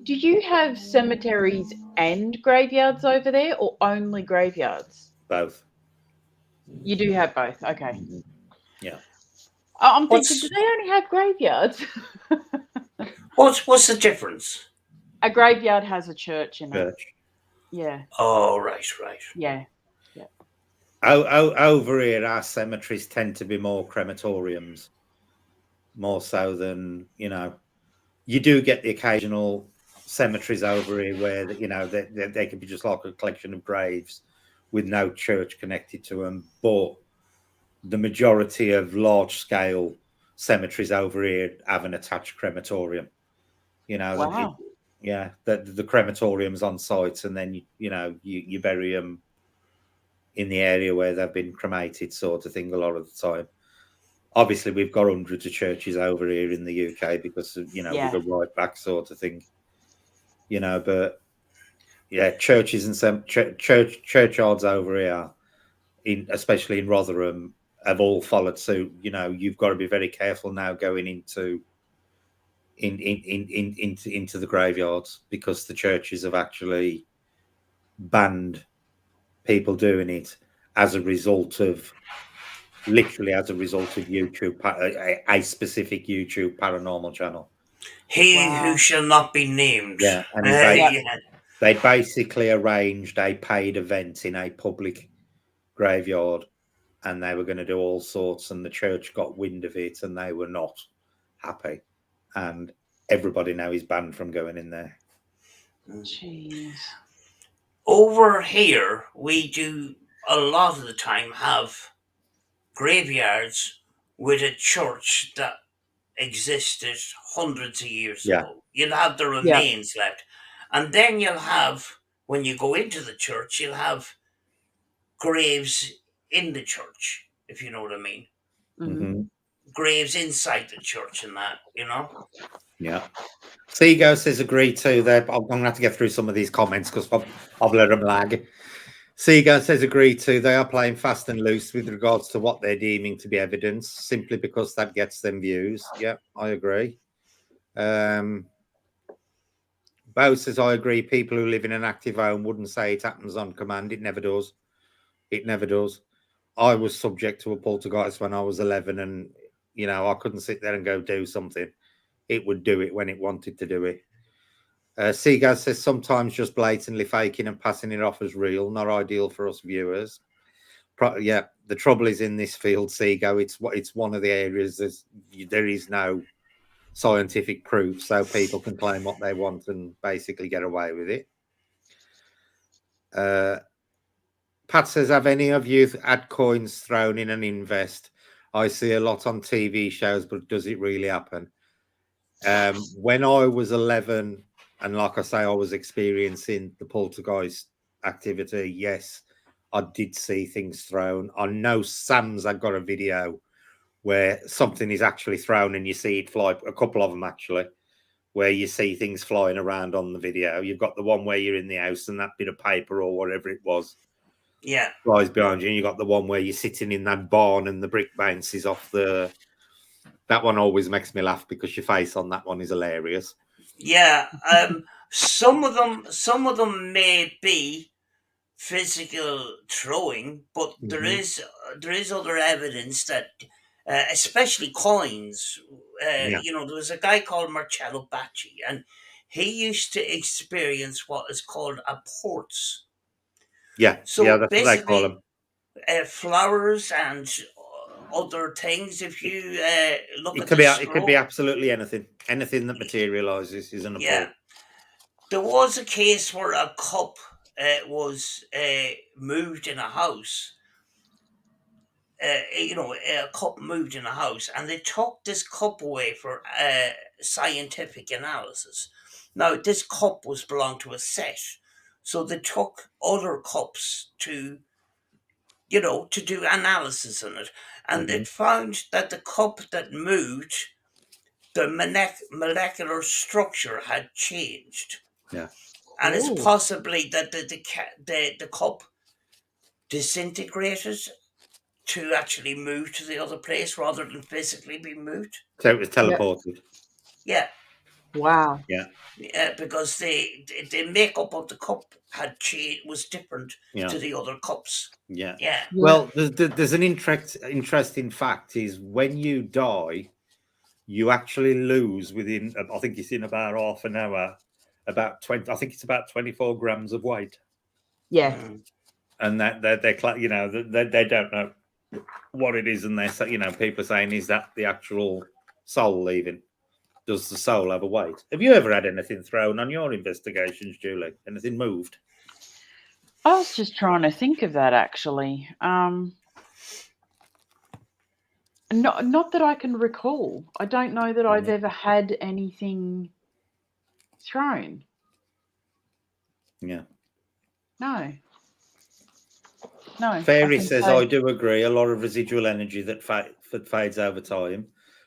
Do you have cemeteries and graveyards over there, or only graveyards? Both. You do have both. Okay. Mm-hmm. Yeah. I'm thinking, do they only have graveyards? What's the difference? A graveyard has a church in it. Yeah. Oh, right. Yeah. Over here, our cemeteries tend to be more crematoriums, more so than, you do get the occasional cemeteries over here where, they can be just like a collection of graves with no church connected to them. But the majority of large scale cemeteries over here have an attached crematorium. Wow. The crematorium's on site, and then you bury them in the area where they've been cremated, sort of thing, a lot of the time. Obviously, we've got hundreds of churches over here in the UK because we go right back, sort of thing. But yeah, churches and some churchyards over here, especially in Rotherham, have all followed suit. You've got to be very careful now going into the graveyards, because the churches have actually banned people doing it as a result of YouTube, a specific YouTube paranormal channel. He who shall not be named. Yeah, and they basically arranged a paid event in a public graveyard, and they were going to do all sorts, and the church got wind of it, and they were not happy, and everybody now is banned from going in there. Jeez. Over here, we do a lot of the time have graveyards with a church that existed hundreds of years ago. You'll have the remains left. And then you'll have, when you go into the church, you'll have graves in the church, if you know what I mean. Mm-hmm. Graves inside the church and that, Yeah. Seago says agree too. There, I'm going to have to get through some of these comments because I've let them lag. Seago says agree too. They are playing fast and loose with regards to what they're deeming to be evidence, simply because that gets them views. Yeah, I agree. Bo says I agree. People who live in an active home wouldn't say it happens on command. It never does. It never does. I was subject to a poltergeist when I was 11, and I couldn't sit there and go do something. It would do it when it wanted to do it. Seagas says sometimes just blatantly faking and passing it off as real, not ideal for us viewers. The trouble is in this field, Seago, it's one of the areas there is no scientific proof, so people can claim what they want and basically get away with it. Pat says, have any of you had coins thrown in an invest? I see a lot on TV shows, but does it really happen? When I was 11, and like I say, I was experiencing the poltergeist activity, yes, I did see things thrown. I know Sam's had got a video where something is actually thrown and you see it fly, a couple of them actually, where you see things flying around on the video. You've got the one where you're in the house and that bit of paper or whatever it was flies behind you, and you got the one where you're sitting in that barn and the brick bounces off the... That one always makes me laugh because your face on that one is hilarious. Yeah, some of them may be physical throwing, but there is other evidence that, especially coins. There was a guy called Marcello Bacci, and he used to experience what is called apports. Yeah, so that's what they call them. Flowers and other things. If you look at it could be absolutely anything that materializes is an apport. There was a case where a cup was moved in a house. A cup moved in a house, and they took this cup away for scientific analysis. Now, this cup belonged to a set, so they took other cups to do analysis on it, and it found that the cup that moved, the molecular structure had changed. Yeah, and it's possibly that the cup disintegrated to actually move to the other place rather than physically be moved. So it was teleported. Yeah. Wow. Yeah. Because the makeup of the cup was different to the other cups. Yeah. Yeah. Well, there's an interesting fact is when you die, you actually lose within, I think it's in about half an hour, about 20. I think it's about 24 grams of weight. Yeah. And that they're you know, they don't know what it is, and they're, you know, people are saying, is that the actual soul leaving? Does the soul have a weight? Have you ever had anything thrown on your investigations, Julie? Anything moved? I was just trying to think of that actually. Not that I can recall. I don't know that I've ever had anything thrown. Yeah. No. No. Fairy says, I do agree. A lot of residual energy that fades over time.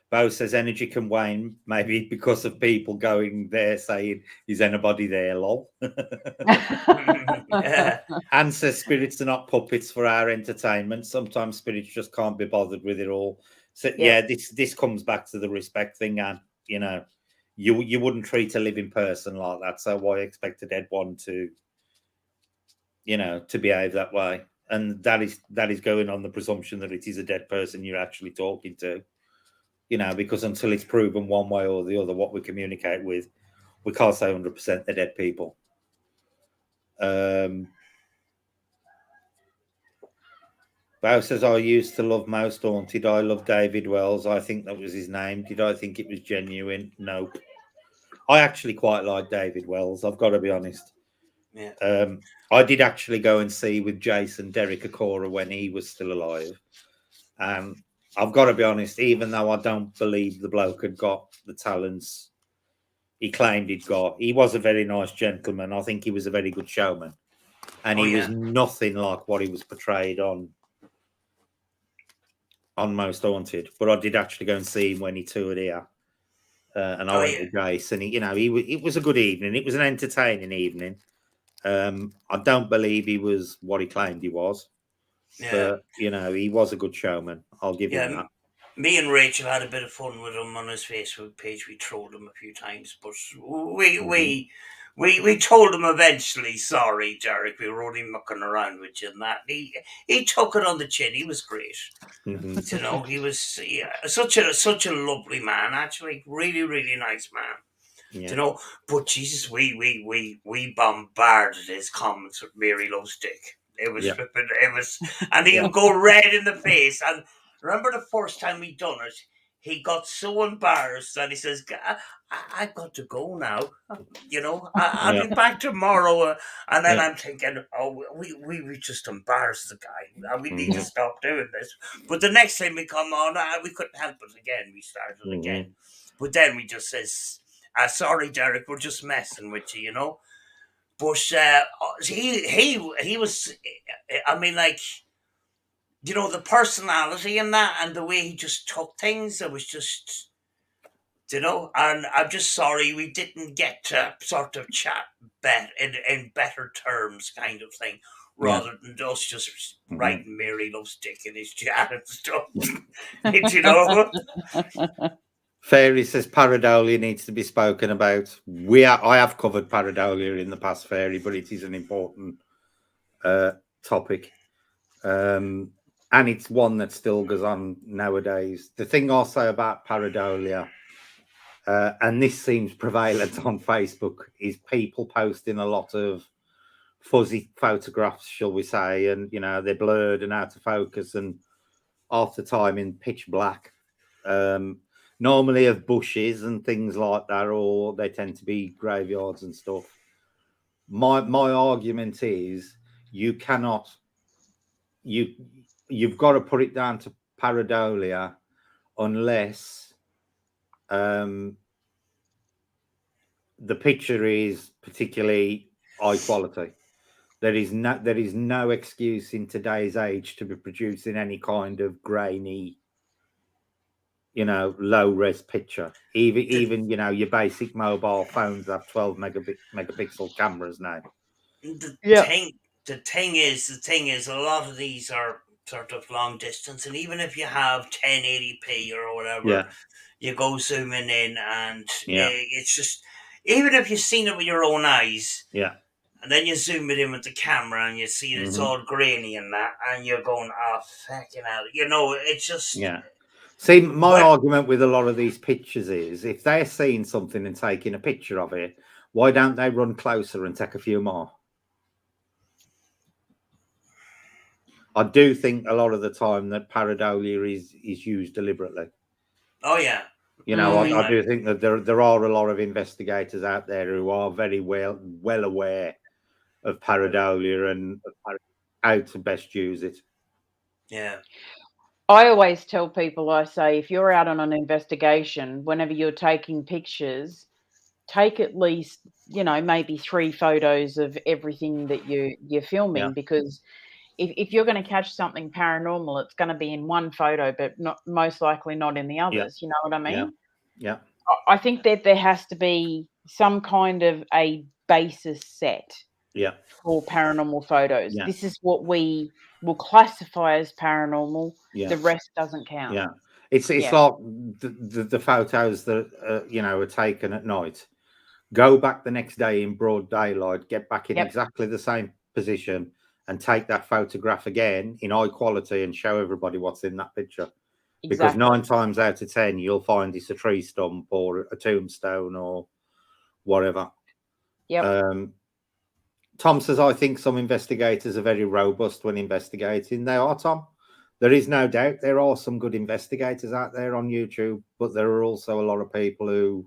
Bo says energy can wane, maybe because of people going there saying, is anybody there, lol? Anne says, spirits are not puppets for our entertainment. Sometimes spirits just can't be bothered with it all. So yeah, this comes back to the respect thing, and you know, you wouldn't treat a living person like that. So why expect a dead one to, you know, to behave that way? And that is going on the presumption that it is a dead person you're actually talking to, you know, because until it's proven one way or the other what we communicate with, we can't say 100% they're dead people. Bao says, I used to love Most Haunted. I love David Wells. I think that was his name. Did I think it was genuine? Nope. I actually quite like David Wells, I've got to be honest. Yeah. I did actually go and see with Jason Derek Acora when he was still alive. I've got to be honest, even though I don't believe the bloke had got the talents he claimed he'd got, he was a very nice gentleman. I think he was a very good showman. And he was nothing like what he was portrayed on Most Haunted. But I did actually go and see him when he toured here. And I went with Jace, and it was a good evening. It was an entertaining evening. I don't believe he was what he claimed he was. Yeah. But, you know, he was a good showman. I'll give him that. Me and Rachel had a bit of fun with him on his Facebook page. We trolled him a few times, but we told him eventually, sorry, Derek, we were only mucking around with you and that. He took it on the chin. He was great. You know, he was such a lovely man, actually. Really, really nice man. Yeah. You know, but Jesus, we bombarded his comments with Mary Loves Dick. It was flipping, and he would go red in the face. And remember the first time we done it, he got so embarrassed that he says, I've got to go now. You know, I'll be back tomorrow. And then I'm thinking, oh, we just embarrassed the guy. We need to stop doing this. But the next time we come on, we couldn't help it again. We started again. But then we just says, sorry, Derek, we're just messing with you, you know. But he was, I mean, like, you know, the personality in that and the way he just took things, it was just, you know, and I'm just sorry we didn't get to sort of chat in better terms kind of thing, rather than us just writing Mary Loves Dick in his chat and stuff, you know. Fairy says pareidolia needs to be spoken about. I have covered pareidolia in the past, Fairy, but it is an important topic. And it's one that still goes on nowadays. The thing I'll say about pareidolia, and this seems prevalent on Facebook, is people posting a lot of fuzzy photographs, shall we say, and, you know, they're blurred and out of focus and half the time in pitch black. Normally of bushes and things like that, or they tend to be graveyards and stuff. My argument is you've got to put it down to pareidolia unless the picture is particularly high quality. There is no excuse in today's age to be producing any kind of grainy, you know, low res picture. Even you know, your basic mobile phones have 12 megapixel cameras now. The thing is, a lot of these are sort of long distance, and even if you have 1080p or whatever, you go zooming in, and it's just, even if you've seen it with your own eyes, and then you zoom it in with the camera and you see it's all grainy and that, and you're going, oh, fucking hell, you know, it's just See, my argument with a lot of these pictures is if they're seeing something and taking a picture of it, why don't they run closer and take a few more? I do think a lot of the time that pareidolia is used deliberately. Oh yeah. You know, Mm. I do think that there are a lot of investigators out there who are very well aware of pareidolia and how to best use it. Yeah. I always tell people, I say, if you're out on an investigation, whenever you're taking pictures, take at least, maybe 3 photos of everything that you're filming, Yeah. because if you're going to catch something paranormal, it's going to be in one photo, but not most likely not in the others. You know what I mean? Yeah. I think that there has to be some kind of a basis set Yeah. for paranormal photos. Yeah. This is what we will classify as paranormal. Yeah. The rest doesn't count. Yeah. It's Yeah. like the photos that are taken at night. Go back the next day in broad daylight, get back in Yep. exactly the same position, and take that photograph again in high quality and show everybody what's in that picture. Because Exactly. 9 times out of 10, you'll find it's a tree stump or a tombstone or whatever. Yep. Tom says, I think some investigators are very robust when investigating. They are, Tom. There is no doubt there are some good investigators out there on YouTube, but there are also a lot of people who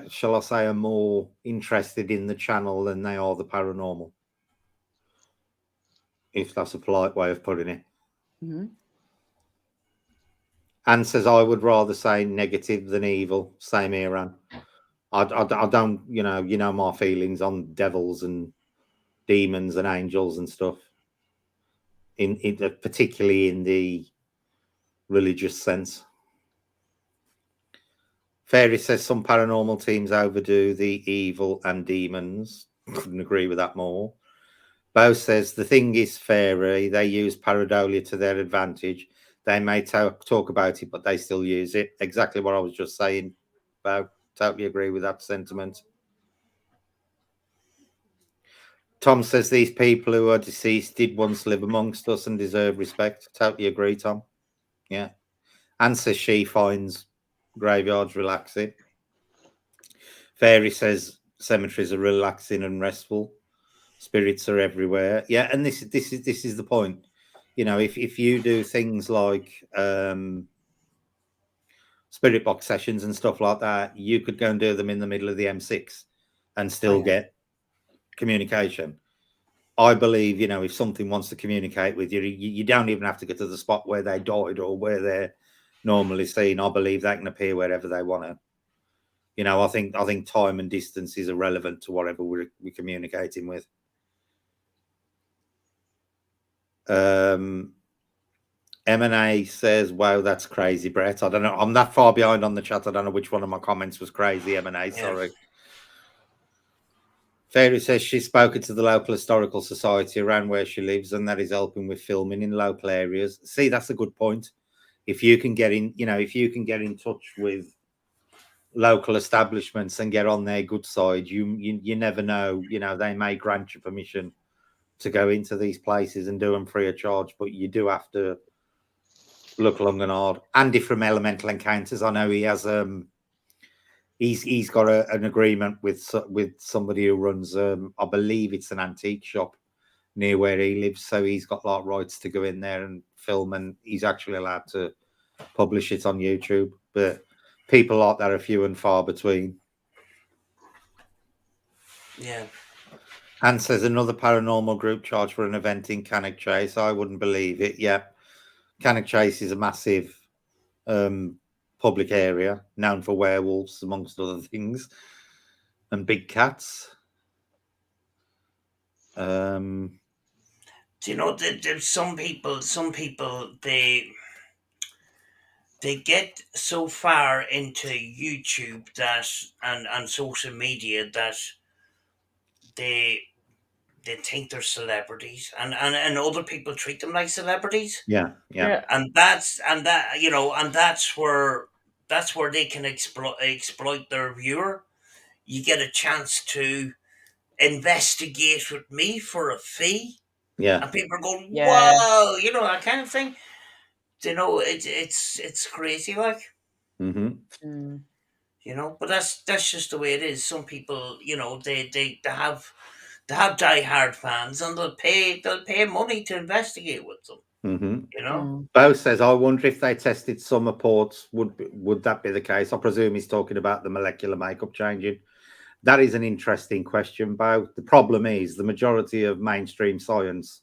shall I say, are more interested in the channel than they are the paranormal. If that's a polite way of putting it. Mm-hmm. Anne says, I would rather say negative than evil. Same here, Anne. I don't, you know my feelings on devils and demons and angels and stuff. In particularly in the religious sense. Fairy says some paranormal teams overdo the evil and demons. Couldn't agree with that more. Bo says the thing is, Fairy, they use pareidolia to their advantage. They may talk about it, but they still use it. Exactly what I was just saying, Bo. Totally agree with that sentiment. Tom says these people who are deceased did once live amongst us and deserve respect. Totally agree, Tom. Yeah. Anne says she finds graveyards relaxing. Fairy says cemeteries are relaxing and restful. Spirits are everywhere. Yeah, and this is the point. You know, if you do things like spirit box sessions and stuff like that, you could go and do them in the middle of the M6 and still get communication. I believe, if something wants to communicate with you, you don't even have to get to the spot where they died or where they're normally seen. I believe they can appear wherever they want to. I think time and distance is irrelevant to whatever we're communicating with. M&A says, wow, that's crazy, Brett. I don't know. I'm that far behind on the chat. I don't know which one of my comments was crazy, M&A. Sorry. Fairy says she's spoken to the local historical society around where she lives, and that is helping with filming in local areas. See, that's a good point. If you can get in, if you can get in touch with local establishments and get on their good side, you never know. They may grant you permission to go into these places and do them free of charge, but you do have to look long and hard. Andy from Elemental Encounters, I know he has he's got an agreement with somebody who runs I believe it's an antique shop near where he lives, so he's got like rights to go in there and film, and he's actually allowed to publish it on YouTube. But people like that are few and far between. Yeah. And says another paranormal group charged for an event in Cannock Chase. I wouldn't believe it. Yeah, Cannock Chase is a massive public area known for werewolves, amongst other things, and big cats. Do you know that some people they get so far into YouTube that and social media that they think they're celebrities, and other people treat them like celebrities. Yeah. And that's where they can exploit their viewer. You get a chance to investigate with me for a fee. Yeah. And people are going, Yeah. whoa, that kind of thing. It's crazy, like. Mm. But that's just the way it is. Some people, they have they have die-hard fans, and they'll pay money to investigate with them. Mm-hmm. You know. Bo says, I wonder if they tested some reports. Would that be the case? I presume he's talking about the molecular makeup changing. That is an interesting question, Bo. The problem is the majority of mainstream science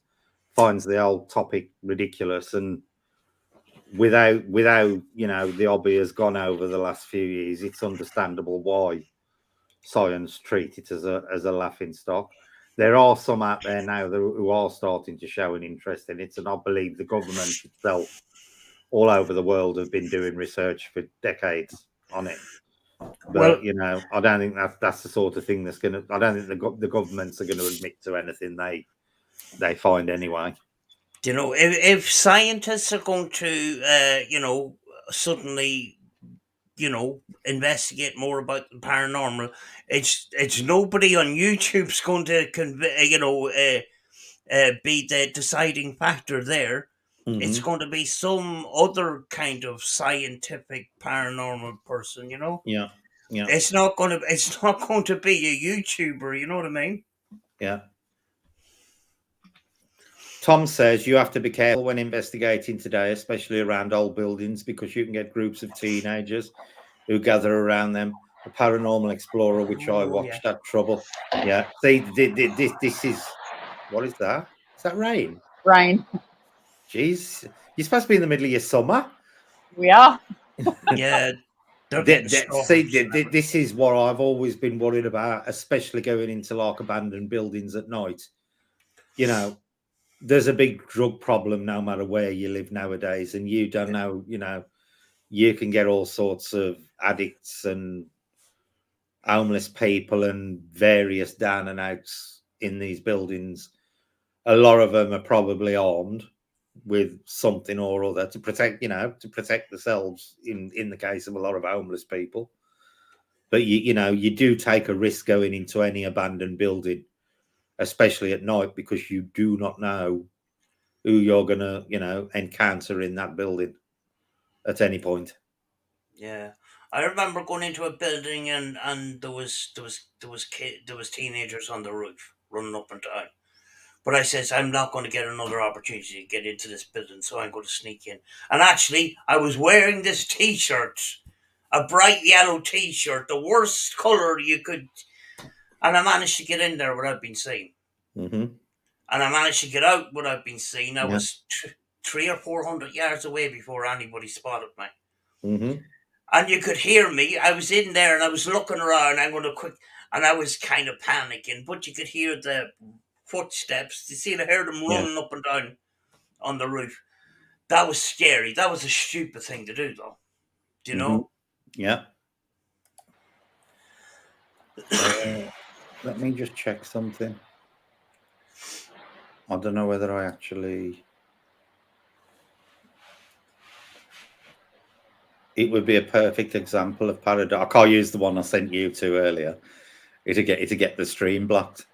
finds the whole topic ridiculous, and without the hobby has gone over the last few years, it's understandable why science treat it as a laughing stock. There are some out there now who are starting to show an interest in it, and I believe the government itself all over the world have been doing research for decades on it. But I don't think that's the sort of thing that's going to. I don't think the governments are going to admit to anything they find anyway. If scientists are going to, suddenly, investigate more about the paranormal, it's nobody on YouTube's going to be the deciding factor there. Mm-hmm. It's going to be some other kind of scientific paranormal person, Yeah. It's not going to be a YouTuber, you know what I mean? Yeah. Tom says you have to be careful when investigating today, especially around old buildings, because you can get groups of teenagers who gather around them. The Paranormal Explorer, which I watched, had trouble. Yeah. See, this is, what is that? Is that rain? Rain. Jeez. You're supposed to be in the middle of your summer. We are. Yeah. This is what I've always been worried about, especially going into like abandoned buildings at night. There's a big drug problem no matter where you live nowadays, and you don't know, you can get all sorts of addicts and homeless people and various down and outs in these buildings. A lot of them are probably armed with something or other to protect themselves in the case of a lot of homeless people. But you do take a risk going into any abandoned building, especially at night, because you do not know who you're gonna, encounter in that building at any point. Yeah, I remember going into a building and there was teenagers on the roof running up and down. But I says I'm not going to get another opportunity to get into this building, so I'm going to sneak in. And actually, I was wearing this T-shirt, a bright yellow T-shirt, the worst color you could, and I managed to get in there without being seen. Mm-hmm. And I managed to get out without being seen. I was 300 or 400 yards away before anybody spotted me. Mm-hmm. And you could hear me. I was in there and I was looking around. And I was kind of panicking, but you could hear the footsteps. You see, I heard them running up and down on the roof. That was scary. That was a stupid thing to do, though. Do you know? Yeah. Let me just check something. I don't know whether I actually. It would be a perfect example of paradox. I can't use the one I sent you to earlier. It'll get the stream blocked.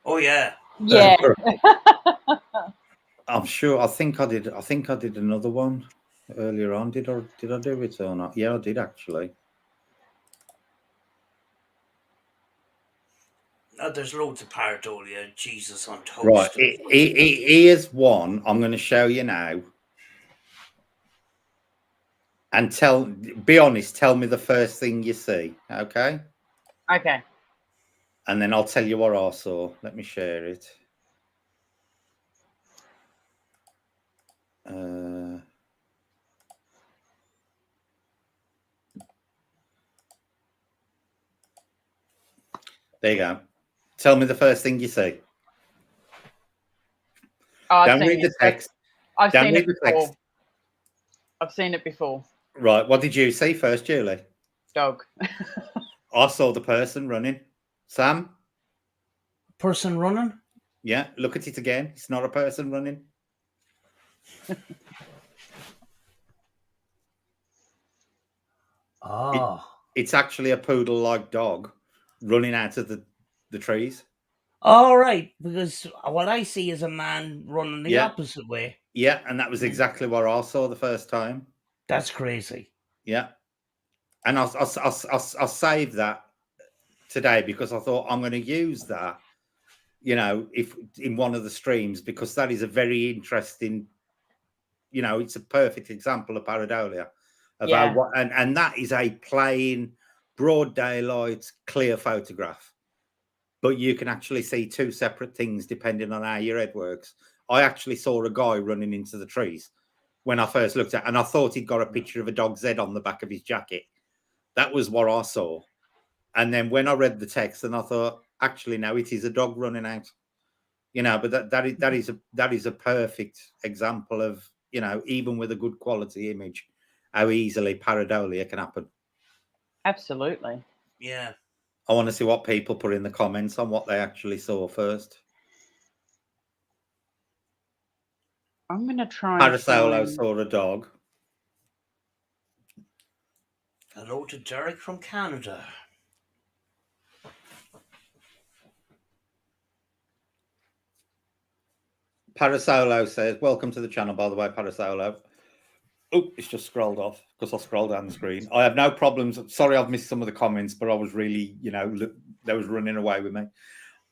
Oh yeah. Yeah. I'm sure. I think I did another one earlier on. Did I do it or not? Yeah, I did actually. Oh, there's loads of pareidolia. Jesus on toast. Right. Here's one I'm going to show you now. And be honest, tell me the first thing you see, okay? Okay. And then I'll tell you what I saw. Let me share it. There you go. Tell me the first thing you see. Don't read the text. I've seen it before. I've seen it before. Right. What did you see first, Julie? Dog. I saw the person running. Sam? Person running? Yeah. Look at it again. It's not a person running. It's actually a poodle-like dog running out of the trees. All right, because what I see is a man running the opposite way. Yeah, and that was exactly what I saw the first time. That's crazy. Yeah, and I'll save that today because I thought I'm going to use that you know, if in one of the streams, because that is a very interesting, you know, it's a perfect example of pareidolia. About what, and that is a plain, broad daylight, clear photograph. But you can actually see two separate things depending on how your head works. I actually saw a guy running into the trees when I first looked at it, and I thought he'd got a picture of a dog's head on the back of his jacket. That was what I saw. And then when I read the text, and I thought, actually, no, it is a dog running out. You know, but that is a perfect example of, you know, even with a good quality image, how easily pareidolia can happen. Absolutely. Yeah. I want to see what people put in the comments on what they actually saw first. I'm going to try. Parasolo saw a dog. Hello to Derek from Canada. Parasolo says, welcome to the channel, by the way, Parasolo. Oh, it's just scrolled off because I scrolled down the screen. I have no problems. Sorry, I've missed some of the comments, but I was really, you know, they was running away with me.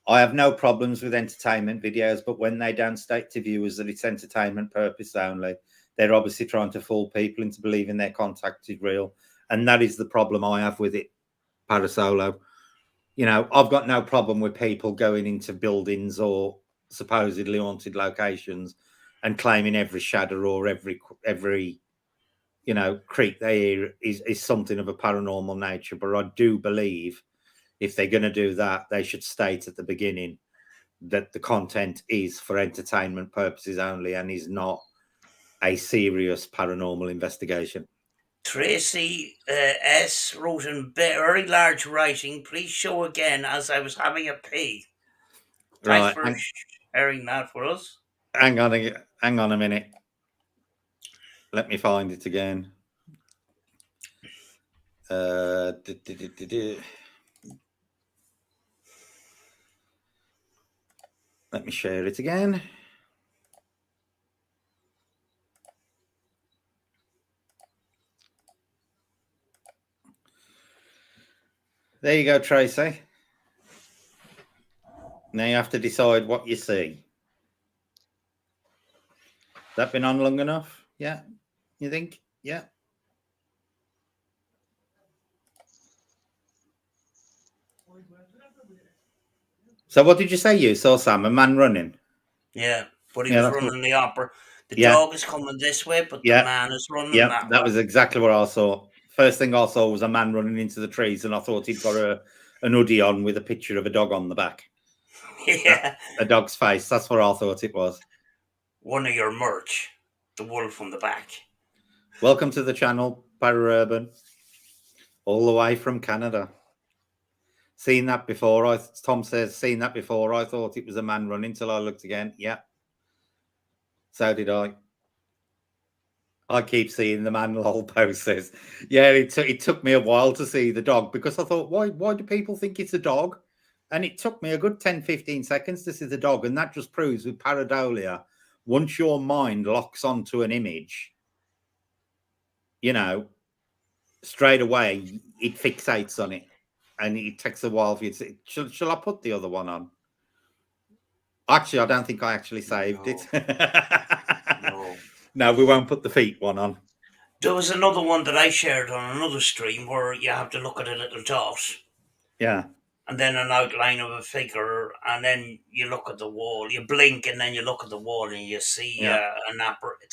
I have no problems with entertainment videos, but when they don't state to viewers that it's entertainment purpose only, they're obviously trying to fool people into believing their contact is real. And that is the problem I have with it, Parasolo. You know, I've got no problem with people going into buildings or supposedly haunted locations and claiming every shadow or every you know creak they hear is something of a paranormal nature. But I do believe if they're going to do that, they should state at the beginning that the content is for entertainment purposes only and is not a serious paranormal investigation. Tracy S. wrote in very large writing, please show again as I was having a pee. Thanks for sharing that for us. Hang on a minute. Let me find it again. Let me share it again. There you go, Tracy. Now you have to decide what you see. That been on long enough? Yeah. You think? Yeah. So what did you say you saw, Sam? A man running? Yeah, but he was running the opera. The dog is coming this way, but the man is running that way. That was exactly what I saw. First thing I saw was a man running into the trees, and I thought he'd got an hoodie on with a picture of a dog on the back. Yeah. A dog's face. That's what I thought it was. One of your merch. The wolf on the back. Welcome to the channel, Paraurban. All the way from Canada. Seen that before. Tom says, seen that before. I thought it was a man running till I looked again. Yeah. So did I. I keep seeing the man, lol post says. Yeah, it took me a while to see the dog because I thought, why do people think it's a dog? And it took me a good 10, 15 seconds to see the dog. And that just proves with pareidolia, once your mind locks onto an image, you know, straight away it fixates on it. And it takes a while for you to see. Shall I put the other one on? Actually, I don't think I actually saved it. No, we won't put the feet one on. There was another one that I shared on another stream where you have to look at a little dot. Yeah. And then an outline of a figure, and then you look at the wall. You blink, and then you look at the wall, and you see an apparition.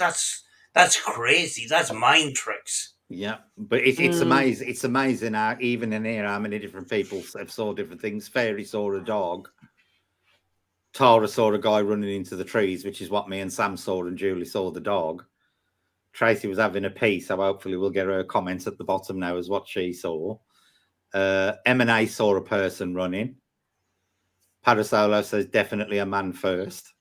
That's crazy. That's mind tricks. Yeah, but it's amazing. It's amazing how even in here, how many different people have saw different things. Fairy saw a dog. Tara saw a guy running into the trees, which is what me and Sam saw, and Julie saw the dog. Tracy was having a pee, so hopefully we'll get her comments at the bottom now as what she saw. M&A saw a person running. Parasolo says definitely a man first.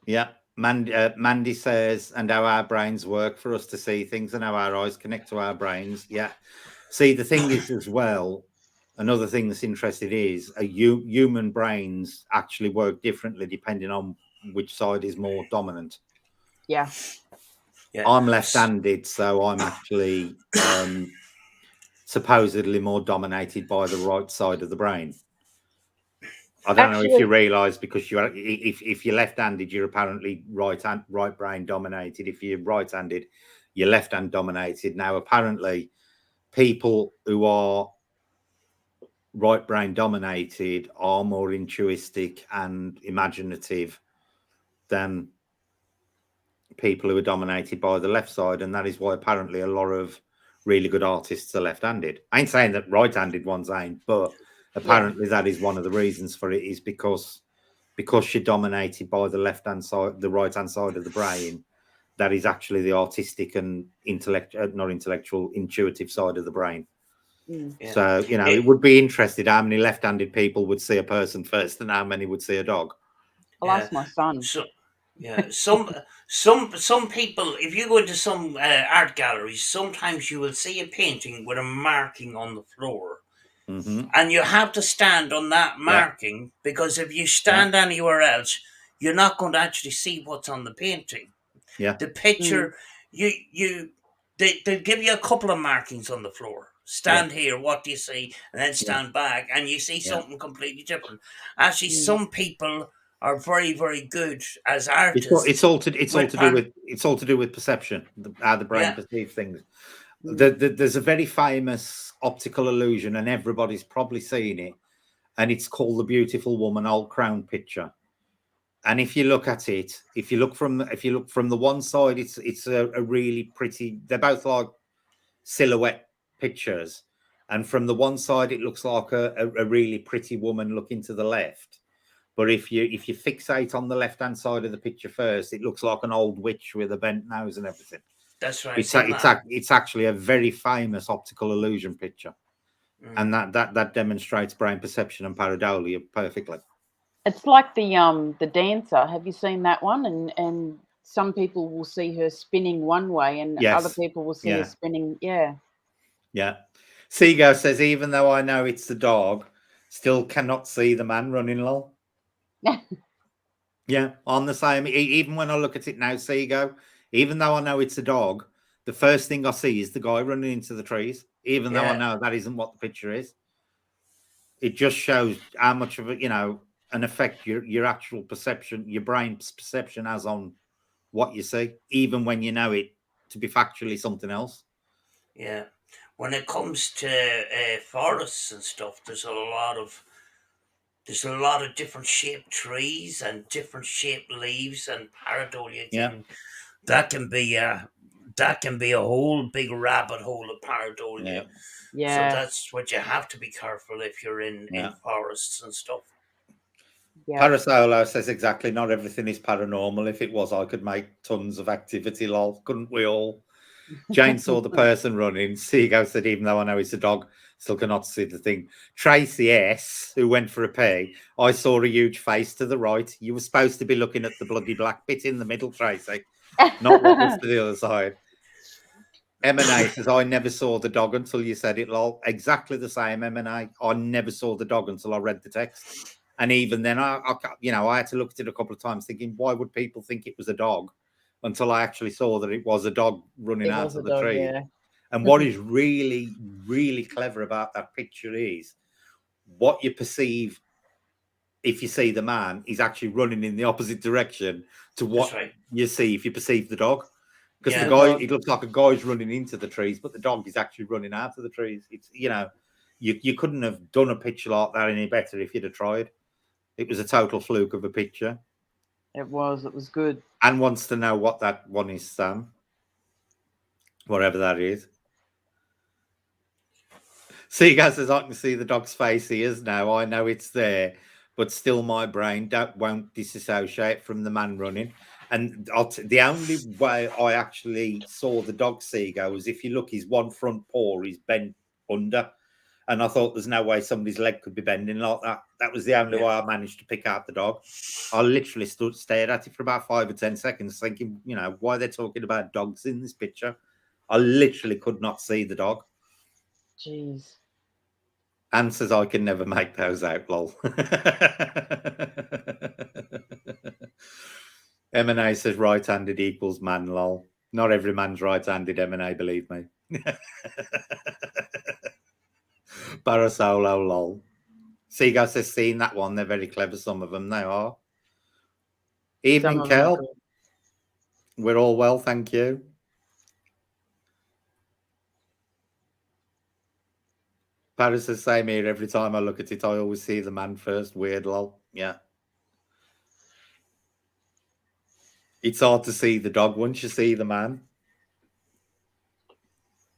Yeah. Mandy says, and how our brains work for us to see things and how our eyes connect to our brains. Yeah. See, the thing is as well, another thing that's interesting is human brains actually work differently depending on which side is more dominant. Yeah. I'm left-handed, so I'm actually supposedly more dominated by the right side of the brain. I don't know if you Actually, realise, because if you're left-handed, you're apparently right brain dominated. If you're right-handed, you're left-hand dominated. Now, apparently, people who are right brain dominated are more intuitive and imaginative than people who are dominated by the left side, and that is why apparently a lot of really good artists are left-handed. I ain't saying that right-handed ones ain't, but apparently that is one of the reasons for it, is because you're dominated by the left-hand side, the right-hand side of the brain. That is actually the artistic and not intellectual, intuitive side of the brain. Yeah. So, it would be interesting how many left-handed people would see a person first and how many would see a dog. I'll ask my son. So, some people, if you go into some art galleries, sometimes you will see a painting with a marking on the floor. Mm-hmm. And you have to stand on that marking, because if you stand anywhere else, you're not going to actually see what's on the painting. Yeah. The picture, they'll give you a couple of markings on the floor. Stand here, what do you see? And then stand back, and you see something completely different. Actually, some people are very, very good as artists. It's all to do with perception, how the brain perceives things. There's a very famous optical illusion, and everybody's probably seen it, and it's called the Beautiful Woman Old Crown picture. And if you look at it, if you look from the one side, it's a really pretty. They're both like silhouette pictures, and from the one side, it looks like a really pretty woman looking to the left. But if you fixate on the left-hand side of the picture first, it looks like an old witch with a bent nose and everything. That's right. It's actually a very famous optical illusion picture, and that demonstrates brain perception and pareidolia perfectly. It's like the dancer. Have you seen that one? And some people will see her spinning one way, and other people will see her spinning. Yeah. Seago says, even though I know it's the dog, still cannot see the man running lol. Yeah, I'm the same. Even when I look at it now, Seago, even though I know it's a dog, the first thing I see is the guy running into the trees, even though I know that isn't what the picture is. It just shows how much of an effect your actual perception, your brain's perception has on what you see, even when you know it to be factually something else. Yeah. When it comes to forests and stuff, there's a lot of different shaped trees and different shaped leaves, and pareidolia that can be a whole big rabbit hole of pareidolia. So that's what you have to be careful if you're in forests and stuff. Parasolo says exactly, not everything is paranormal. If it was, I could make tons of activity, lol. Couldn't we all? Jane saw the person running. Seago said, even though I know it's a dog, still cannot see the thing. Tracy S, who went for a pee, I saw a huge face to the right. You were supposed to be looking at the bloody black bit in the middle, Tracy, not what was to the other side. M&A says, I never saw the dog until you said it, lol. Exactly the same, M&A. I never saw the dog until I read the text. And even then, I had to look at it a couple of times thinking, why would people think it was a dog? Until I actually saw that it was a dog running out of the tree. Yeah. And what is really, really clever about that picture is what you perceive if you see the man is actually running in the opposite direction to what you see if you perceive the dog. Because the guy, it looks like a guy's running into the trees, but the dog is actually running out of the trees. It's, you couldn't have done a picture like that any better if you'd have tried. It was a total fluke of a picture. It was good. Anne wants to know what that one is, Sam. Whatever that is. Seagull says, I can see the dog's face ears now. I know it's there, but still my brain won't disassociate from the man running. And the only way I actually saw the dog, Seagull, was if you look, his one front paw is bent under. And I thought there's no way somebody's leg could be bending like that. That was the only way I managed to pick out the dog. I literally stared at it for about 5 or 10 seconds thinking, why they're talking about dogs in this picture. I literally could not see the dog. Jeez. Anne says, I can never make those out, lol. M&A says, right-handed equals man, lol. Not every man's right-handed, M&A, believe me. Parasolo, lol. Seagull says, seen that one. They're very clever. Some of them, they are. Evening, Some of them are Kel. good. We're all well, thank you. Paris says, same here. Every time I look at it, I always see the man first. Weird, lol. Yeah. It's hard to see the dog once you see the man.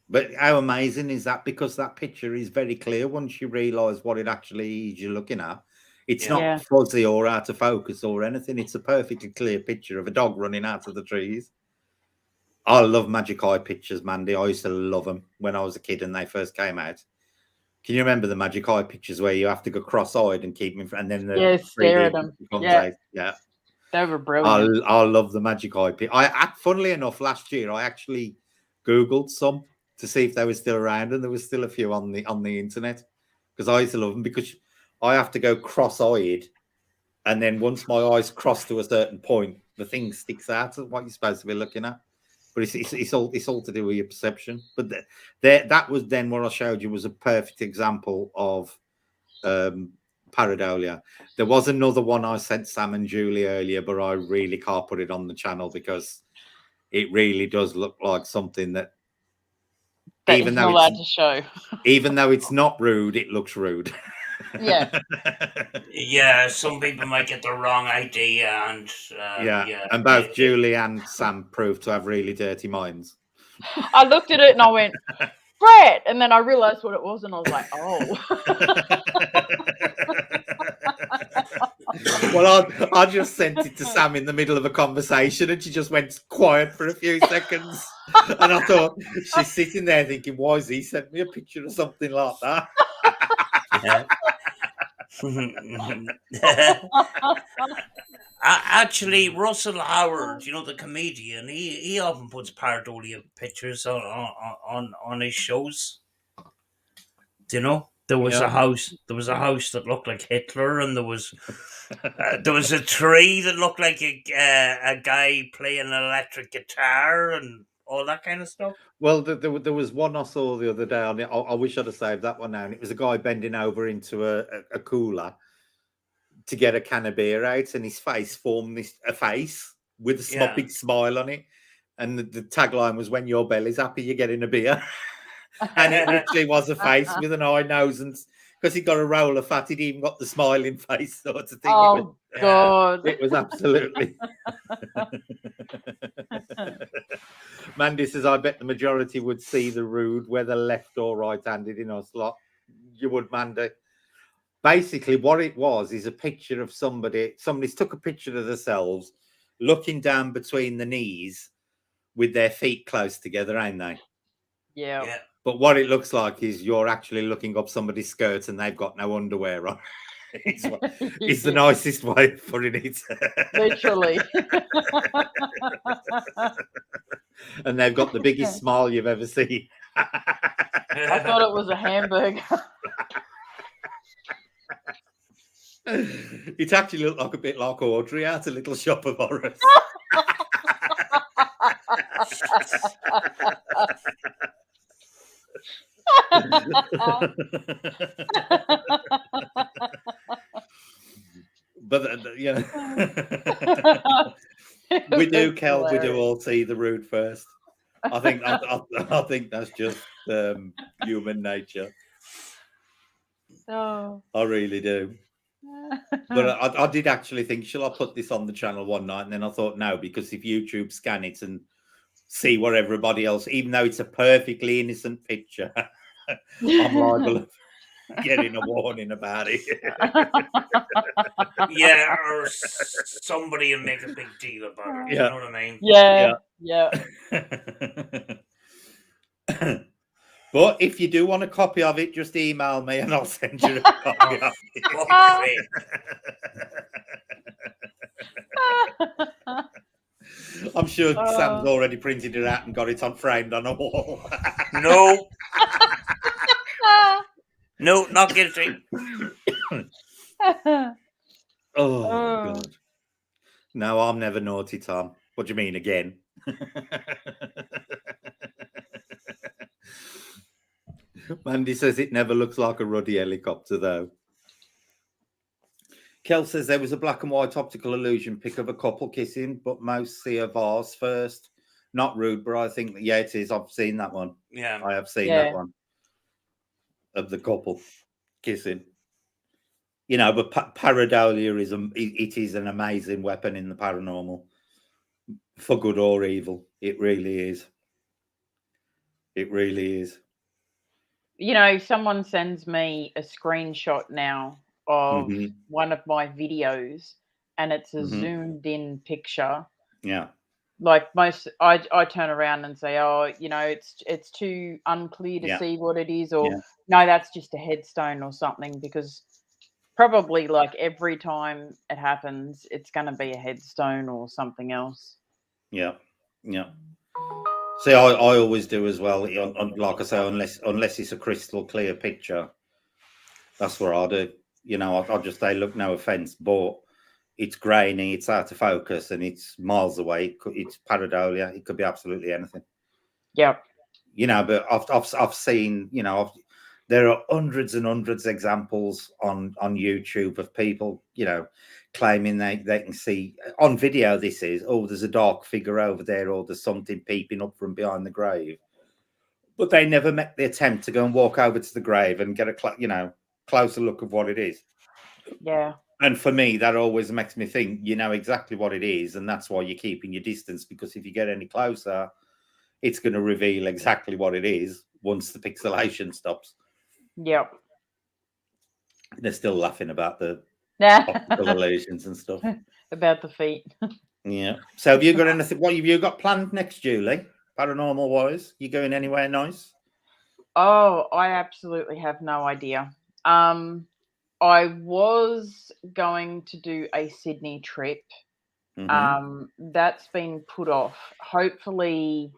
But how amazing is that? Because that picture is very clear once you realise what it actually is you're looking at. It's not fuzzy or out of focus or anything. It's a perfectly clear picture of a dog running out of the trees. I love magic eye pictures, Mandy. I used to love them when I was a kid and they first came out. Can you remember the magic eye pictures where you have to go cross-eyed and keep them, and then the stare at them? Yeah, they were brilliant. I love the magic eye picture. Funnily enough, last year I actually Googled some to see if they were still around, and there was still a few on the internet, because I used to love them, because I have to go cross-eyed, and then once my eyes cross to a certain point, the thing sticks out of what you're supposed to be looking at. But it's all to do with your perception. But that was then what I showed you was a perfect example of pareidolia. There was another one I sent Sam and Julie earlier, but I really can't put it on the channel because it really does look like something that even though allowed to show. Even though it's not rude, it looks rude. Yeah. Yeah, some people might get the wrong idea, and and both Julie and Sam proved to have really dirty minds. I looked at it and I went, Brett, and then I realised what it was, and I was like, oh. Well, I just sent it to Sam in the middle of a conversation, and she just went quiet for a few seconds. And I thought, she's sitting there thinking, why has he sent me a picture of something like that? Actually, Russell Howard, you know, the comedian, he often puts pareidolia pictures on his shows. Do you know? There was a house that looked like Hitler, and there was a tree that looked like a guy playing an electric guitar and all that kind of stuff. Well, there was one I saw the other day on it. I wish I'd have saved that one now. And it was a guy bending over into a cooler to get a can of beer out, and his face formed a face with a big smile on it. And the tagline was, when your belly's happy, you're getting a beer. And it literally was a face with an eye, nose, and because he got a roll of fat, he'd even got the smiling face sort of thing. Oh, God. It was absolutely. Mandy says, I bet the majority would see the rude, whether left or right-handed in our slot. You would, Mandy. Basically, what it was is a picture of somebody's took a picture of themselves looking down between the knees with their feet close together, ain't they? Yeah. But what it looks like is you're actually looking up somebody's skirt and they've got no underwear on. It's the nicest way of putting it. Literally. And they've got the biggest smile you've ever seen. I thought it was a hamburger. It actually looked like a bit like Audrey out of Little Shop of Horrors. But you know, we do, Kel. We do all see the rude first. I think that's just human nature. Oh. I really do. But I did actually think, shall I put this on the channel one night? And then I thought, no, because if YouTube scan it and see what everybody else, even though it's a perfectly innocent picture, I'm liable of getting a warning about it. Yeah, or somebody will make a big deal about it. You know what I mean? Yeah. But if you do want a copy of it, just email me and I'll send you a copy of it. I'm sure Sam's already printed it out and got it framed on a wall. No. No, not guilty. Oh, God. No, I'm never naughty, Tom. What do you mean, again? Mandy says it never looks like a ruddy helicopter, though. Kel says there was a black and white optical illusion pic of a couple kissing, but most see a vase first. Not rude, but I think yeah, it is. I've seen that one. Yeah, I have seen that one of the couple kissing. You know, but pareidolia is an amazing weapon in the paranormal, for good or evil. It really is. It really is. You know, someone sends me a screenshot now of one of my videos, and it's a zoomed in picture. Yeah. Like I turn around and say, oh, you know, it's too unclear to see what it is, or no, that's just a headstone or something, because probably like every time it happens, it's going to be a headstone or something else. Yeah. Yeah. See, I always do as well. Like I say, unless it's a crystal clear picture, that's what I do. You know, I just say, look, no offense, but it's grainy, it's out of focus, and it's miles away. It's pareidolia. It could be absolutely anything. Yep. You know, but I've seen, you know, there are hundreds and hundreds of examples on YouTube of people, you know, claiming they can see on video. This is, oh, there's a dark figure over there, or there's something peeping up from behind the grave, but they never make the attempt to go and walk over to the grave and get a closer look of what it is. Yeah. And for me, that always makes me think, you know exactly what it is, and that's why you're keeping your distance, because if you get any closer, it's going to reveal exactly what it is once the pixelation stops. Yep. They're still laughing about the optical illusions and stuff. About the feet. Yeah. So have you got anything? What have you got planned next, Julie? Paranormal wise, you going anywhere nice? Oh, I absolutely have no idea. I was going to do a Sydney trip. That's been put off. Hopefully,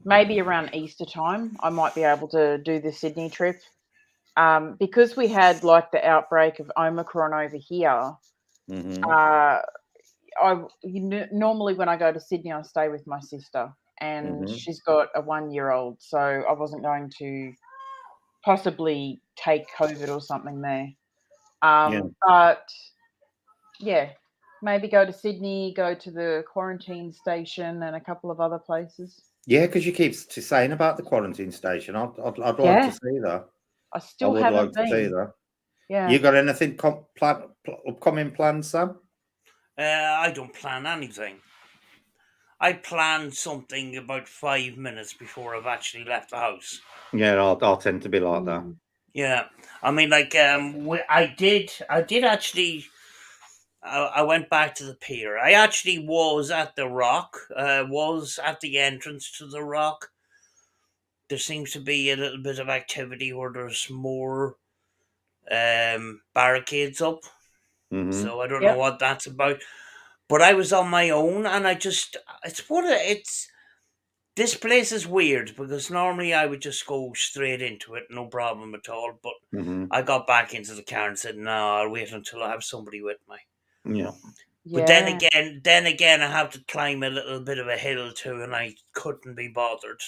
maybe around Easter time, I might be able to do the Sydney trip. Because we had like the outbreak of Omicron over here. Normally when I go to Sydney, I stay with my sister, and she's got a 1-year-old, so I wasn't going to possibly take COVID or something there. But yeah, maybe go to Sydney, go to the quarantine station, and a couple of other places. Yeah, because you keep saying about the quarantine station. I'd like to see that. I still haven't been. To see that. Yeah. You got anything upcoming plans, Sam? I don't plan anything. I plan something about 5 minutes before I've actually left the house. Yeah, I'll tend to be like that. Yeah, I mean, like, I did actually. I went back to the pier. I actually was at the Rock. Was at the entrance to the Rock. There seems to be a little bit of activity where there's more barricades up. So I don't know what that's about. But I was on my own, and this place is weird, because normally I would just go straight into it, no problem at all. But I got back into the car and said, no, I'll wait until I have somebody with me. Yeah. But then again, I have to climb a little bit of a hill too, and I couldn't be bothered.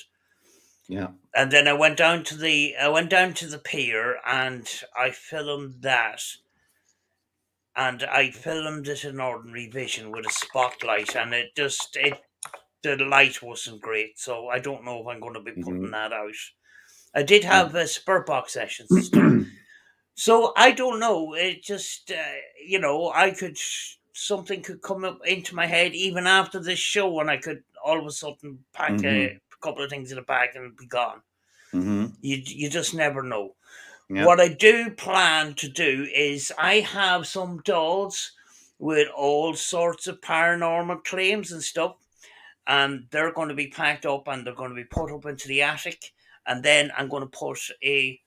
Yeah. And then I went down to the pier, and I filmed that. And I filmed it in ordinary vision with a spotlight, and the light wasn't great, so I don't know if I'm going to be putting that out. I did have spirit box sessions and stuff, so I don't know. It just, something could come up into my head even after this show, and I could all of a sudden pack a couple of things in a bag and be gone. You just never know. Yep. What I do plan to do is I have some dolls with all sorts of paranormal claims and stuff, and they're going to be packed up and they're going to be put up into the attic, and then I'm going to put a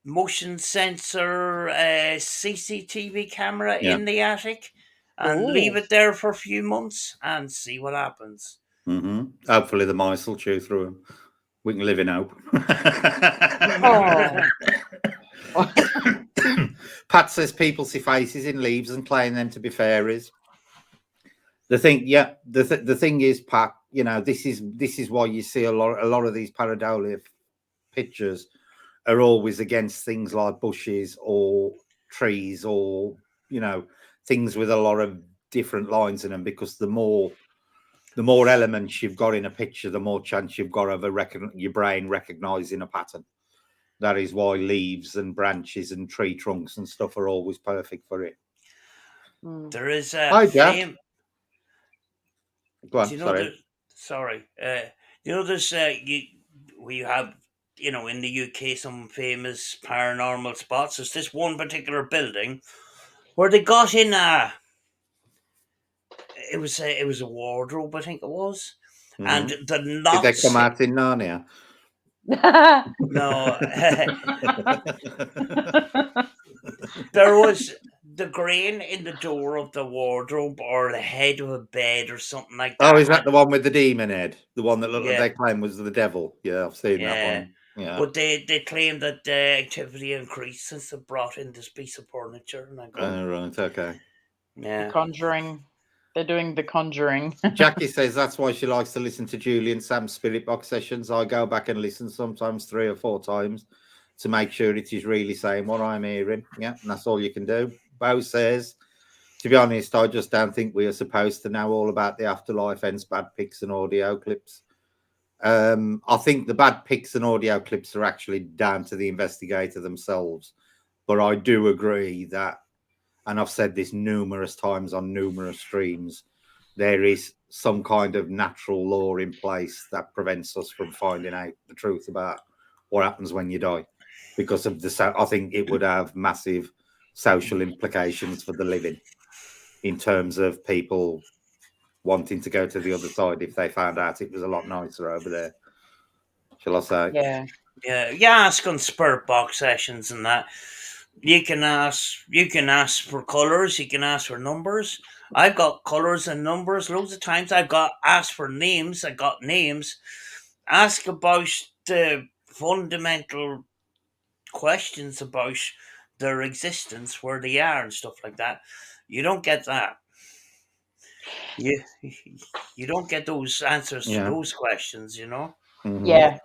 motion sensor CCTV camera in the attic and leave it there for a few months and see what happens. Hopefully the mice will chew through them. We can live in hope. Pat says people see faces in leaves and claim them to be fairies. The thing is, Pat, you know, this is why you see a lot of these pareidolia pictures are always against things like bushes or trees or, you know, things with a lot of different lines in them, because the more elements you've got in a picture, the more chance you've got of your brain recognizing a pattern. That is why leaves and branches and tree trunks and stuff are always perfect for it. There is Hi, Jack. Go on, sorry. You know, there's we have, you know, in the UK some famous paranormal spots. There's this one particular building where they got in it was a wardrobe, I think it was, and the knots. Did they come out in Narnia? No. There was the grain in the door of the wardrobe or the head of a bed or something like that. Oh, is that the one with the demon head? The one that they claim was the devil? Yeah, I've seen that one. Yeah. But they claim that activity increased since they brought in this piece of furniture. And I go, oh, right, okay. Yeah. The Conjuring. They're doing The Conjuring. Jackie says that's why she likes to listen to Julie and Sam's Spirit Box sessions. I go back and listen sometimes 3 or 4 times to make sure it is really saying what I'm hearing. Yeah, and that's all you can do. Bo says, to be honest, I just don't think we are supposed to know all about the afterlife, hence bad pics and audio clips. I think the bad pics and audio clips are actually down to the investigator themselves. But I do agree that, and I've said this numerous times on numerous streams, there is some kind of natural law in place that prevents us from finding out the truth about what happens when you die. Because of I think it would have massive social implications for the living in terms of people wanting to go to the other side if they found out it was a lot nicer over there. Shall I say? Yeah. Yeah. You ask on Spirit Box sessions and that. You can ask for colours, you can ask for numbers. I've got colours and numbers loads of times. I've got asked for names, I got names. Ask about the fundamental questions about their existence, where they are and stuff like that. You don't get that. You don't get those answers to those questions, you know? Mm-hmm. Yeah.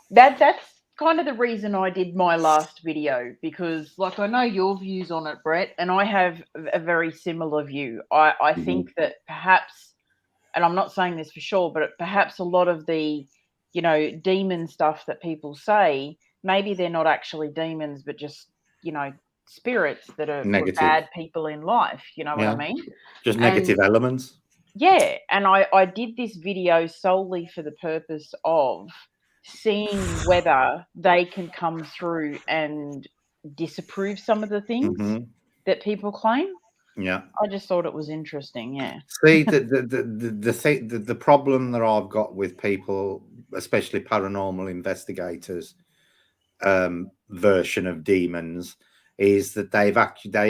That's kind of the reason I did my last video, because like I know your views on it, Brett, and I have a very similar view. I think that perhaps, and I'm not saying this for sure, but perhaps a lot of the, you know, demon stuff that people say, maybe they're not actually demons, but just, you know, spirits that are bad people in life. You know what I mean? Just negative elements. Yeah. And I did this video solely for the purpose of seeing whether they can come through and disapprove some of the things that people claim. Yeah, I just thought it was interesting. Yeah. See, the problem that I've got with people, especially paranormal investigators, version of demons, is that they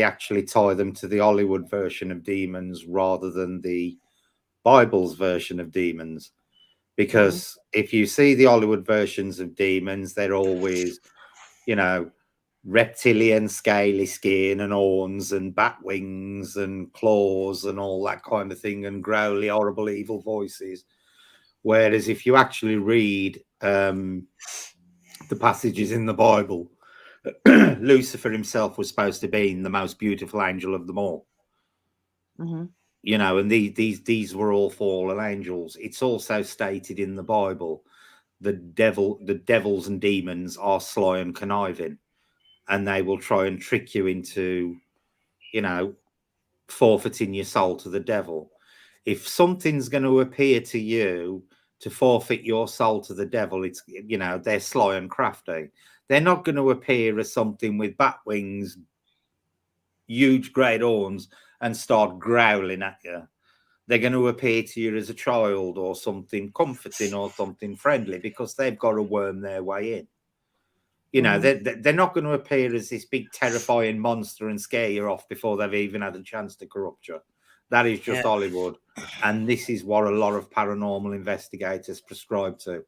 actually tie them to the Hollywood version of demons rather than the Bible's version of demons. Because if you see the Hollywood versions of demons, they're always, you know, reptilian scaly skin and horns and bat wings and claws and all that kind of thing, and growly, horrible, evil voices. Whereas if you actually read the passages in the Bible, Lucifer himself was supposed to be the most beautiful angel of them all. You know, and these were all fallen angels. It's also stated in the Bible the devils and demons are sly and conniving, and they will try and trick you into, you know, forfeiting your soul to the devil. If something's going to appear to you to forfeit your soul to the devil, it's, you know, they're sly and crafty. They're not going to appear as something with bat wings, huge great horns, and start growling at you. They're going to appear to you as a child or something comforting or something friendly, because they've got to worm their way in. You know, they're not going to appear as this big terrifying monster and scare you off before they've even had a chance to corrupt you. That is just Hollywood. And this is what a lot of paranormal investigators prescribe to.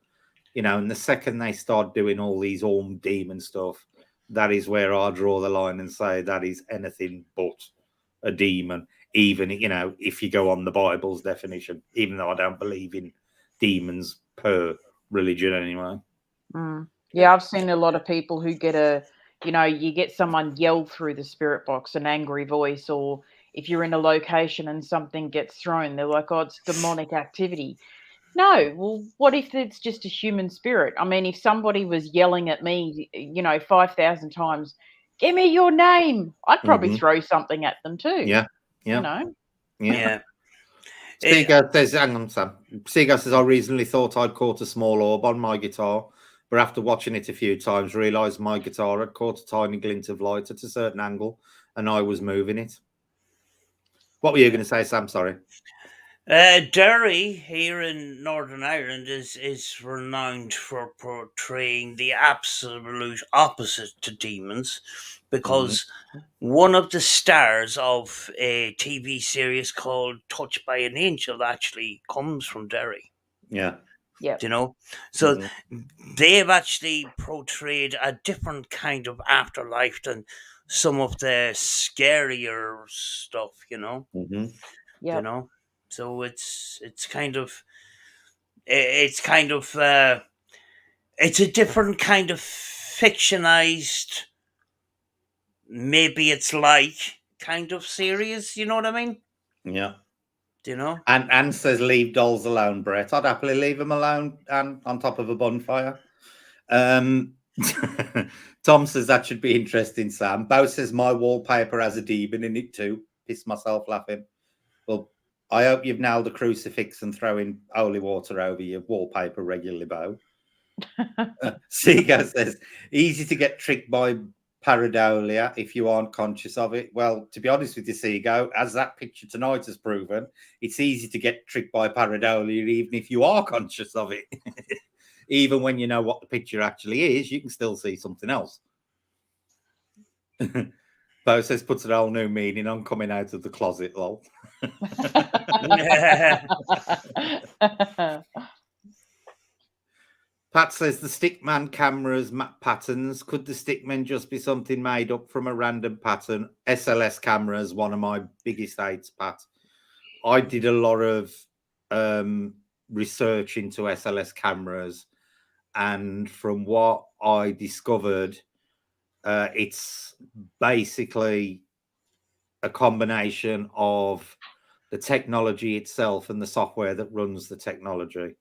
You know, and the second they start doing all these demon stuff, that is where I draw the line and say that is anything but a demon. Even, you know, if you go on the Bible's definition, even though I don't believe in demons per religion anyway. Yeah, I've seen a lot of people who get a You know, you get someone yell through the spirit box, an angry voice, or if you're in a location and something gets thrown, they're like, oh, it's demonic activity. No, well, what if it's just a human spirit? I mean, if somebody was yelling at me, 5,000 times, give me your name, I'd probably throw something at them too. Yeah. Yeah. Yeah. Seago says, hang on, Sam. Seago says, I reasonably thought I'd caught a small orb on my guitar, but after watching it a few times, realised my guitar had caught a tiny glint of light at a certain angle, and I was moving it. What were you going to say, Sam? Sorry. Derry here in Northern Ireland is renowned for portraying the absolute opposite to demons, because one of the stars of a TV series called Touched by an Angel actually comes from Derry. Yeah. Yeah. You know, so they've actually portrayed a different kind of afterlife than some of the scarier stuff. You know. Yeah. You know, so it's kind of it's a different kind of fictionized, maybe it's like kind of series, you know what I mean? Yeah. Do you know? And Anne says, leave dolls alone, Brett. I'd happily leave them alone and on top of a bonfire. Tom says that should be interesting, Sam. Bo says my wallpaper has a demon in it too. Pissed myself laughing. Well, I hope you've nailed a crucifix and throwing holy water over your wallpaper regularly, Bo. Seago says, easy to get tricked by pareidolia if you aren't conscious of it. Well, to be honest with you, Seago, as that picture tonight has proven, it's easy to get tricked by pareidolia even if you are conscious of it. Even when you know what the picture actually is, you can still see something else. Bo says, puts a whole new meaning on coming out of the closet, lol. Pat says the stickman cameras map patterns. Could the stickman just be something made up from a random pattern? SLS cameras, one of my biggest hates, Pat. I did a lot of research into SLS cameras, and from what I discovered, it's basically a combination of the technology itself and the software that runs the technology.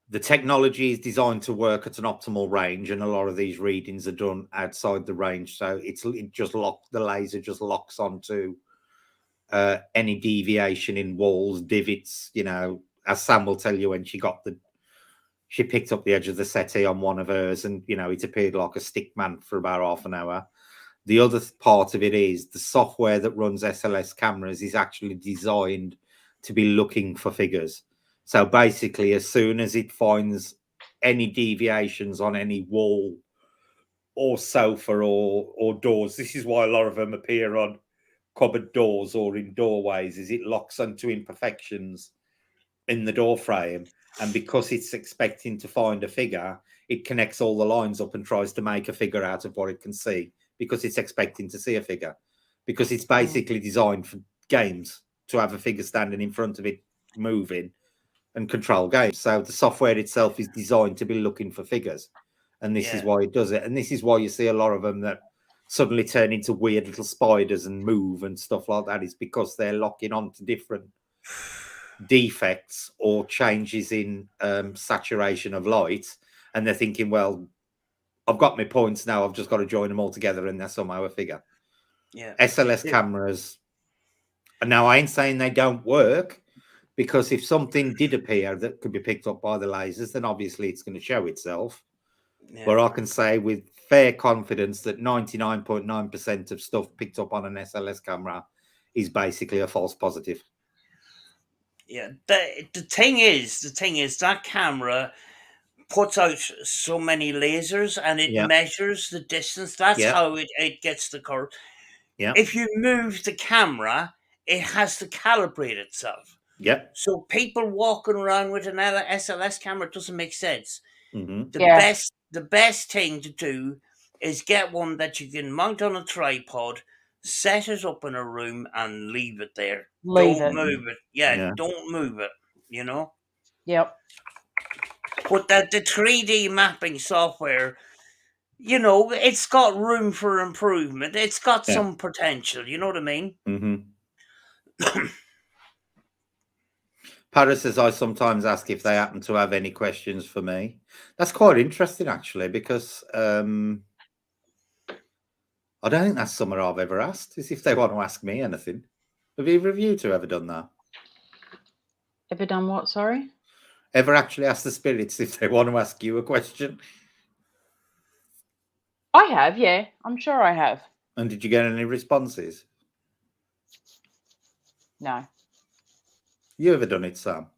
The technology is designed to work at an optimal range, and a lot of these readings are done outside the range. So the laser just locks onto any deviation in walls, divots. You know, as Sam will tell you, when she picked up the edge of the settee on one of hers, and it appeared like a stick man for about half an hour. The other part of it is the software that runs SLS cameras is actually designed to be looking for figures. So basically, as soon as it finds any deviations on any wall or sofa or doors, this is why a lot of them appear on cupboard doors or in doorways, is it locks onto imperfections in the door frame. And because it's expecting to find a figure, it connects all the lines up and tries to make a figure out of what it can see, because it's expecting to see a figure, because it's basically designed for games to have a figure standing in front of it moving and control games. So the software itself is designed to be looking for figures, and this is why it does it. And this is why you see a lot of them that suddenly turn into weird little spiders and move and stuff like that, is because they're locking on to different defects or changes in saturation of light, and they're thinking, well, I've got my points now, I've just got to join them all together and they're somehow a figure. SLS cameras, and now I ain't saying they don't work, because if something did appear that could be picked up by the lasers, then obviously it's going to show itself. But I can say with fair confidence that 99.9% of stuff picked up on an SLS camera is basically a false positive. Yeah, the thing is that camera puts out so many lasers and it measures the distance. That's how it gets the curve. If you move the camera, it has to calibrate itself. So people walking around with an SLS camera doesn't make sense. The best thing to do is get one that you can mount on a tripod, set it up in a room, and leave it there. Don't move it. Don't move it. You know. Yep. But that the 3D mapping software you know, it's got room for improvement. It's got Yeah. some potential. You know what I mean? Mm-hmm. Paris says, I sometimes ask if they happen to have any questions for me. That's quite interesting, actually, because I don't think that's somewhere I've ever asked, is if they want to ask me anything. Have either of you two ever done that? Ever done what, sorry? Ever actually asked the spirits if they want to ask you a question? I have, yeah. I'm sure I have. And did you get any responses? No. You ever done it, Sam?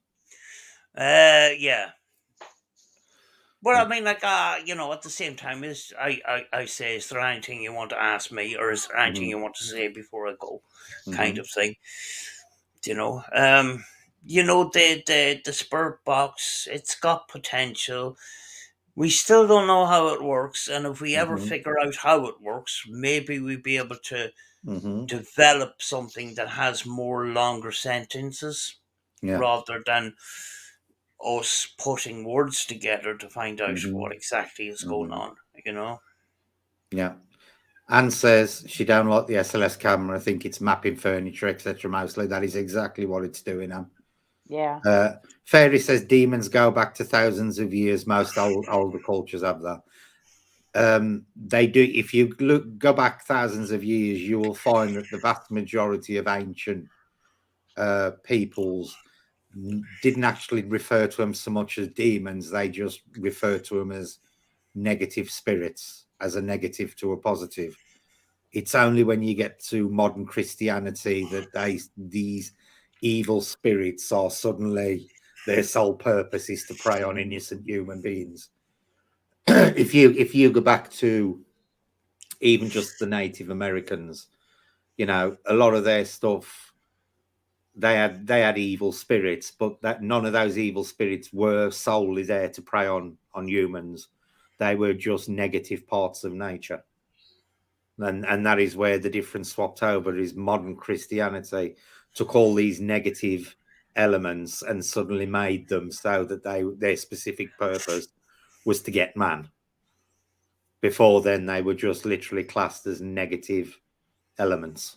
Yeah. Well, I mean, like, you know, at the same time, I say, is there anything you want to ask me, or is there anything you want to say before I go, kind of thing. You know, the spirit box, it's got potential. We still don't know how it works, and if we ever figure out how it works, maybe we'd be able to develop something that has more longer sentences rather than us putting words together to find out what exactly is going on, you know? Yeah. Anne says she don't like the SLS camera. I think it's mapping furniture, etc. Mostly that is exactly what it's doing, Anne. Yeah. Fairy says demons go back to thousands of years. Most older cultures have that. They do. If you go back thousands of years, you will find that the vast majority of ancient peoples didn't actually refer to them so much as demons. They just refer to them as negative spirits, as a negative to a positive. It's only when you get to modern Christianity that these evil spirits are suddenly, their sole purpose is to prey on innocent human beings. if you go back to even just the Native Americans, you know, a lot of their stuff, they had evil spirits, but that none of those evil spirits were solely there to prey on humans. They were just negative parts of nature. And that is where the difference swapped over, is modern Christianity took all these negative elements and suddenly made them so that their specific purpose was to get man. Before then, they were just literally classed as negative elements,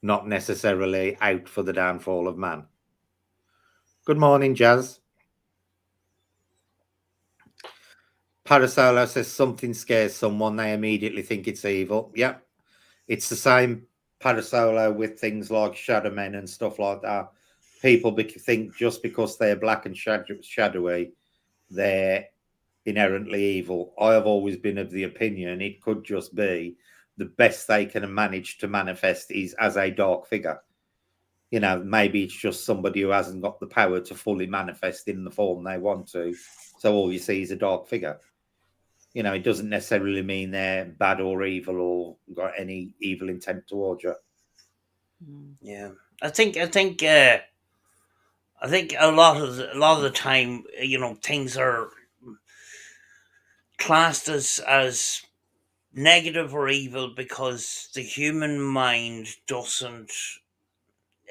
not necessarily out for the downfall of man. Good morning, Jazz. Parasolo says something scares someone, they immediately think it's evil. Yep. It's the same Parasolo with things like shadow men and stuff like that. People think just because they're black and shadowy, they're inherently evil. I have always been of the opinion it could just be the best they can manage to manifest is as a dark figure. You know, maybe it's just somebody who hasn't got the power to fully manifest in the form they want to. So all you see is a dark figure. You know, it doesn't necessarily mean they're bad or evil or got any evil intent towards you. Yeah, I think a lot of the time, you know, things are classed as negative or evil because the human mind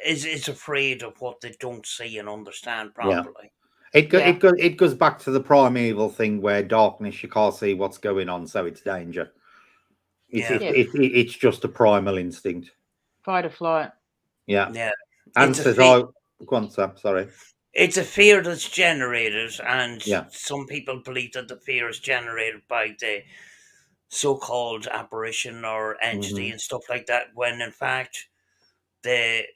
is afraid of what they don't see and understand properly. It goes back to the primeval thing where darkness, you can't see what's going on, so it's danger. It's just a primal instinct. Fight or flight. Yeah. And says, "Oh, go on, Sam. Sorry." It's a fear that's generated, and some people believe that the fear is generated by the so-called apparition or entity and stuff like that. When in fact, the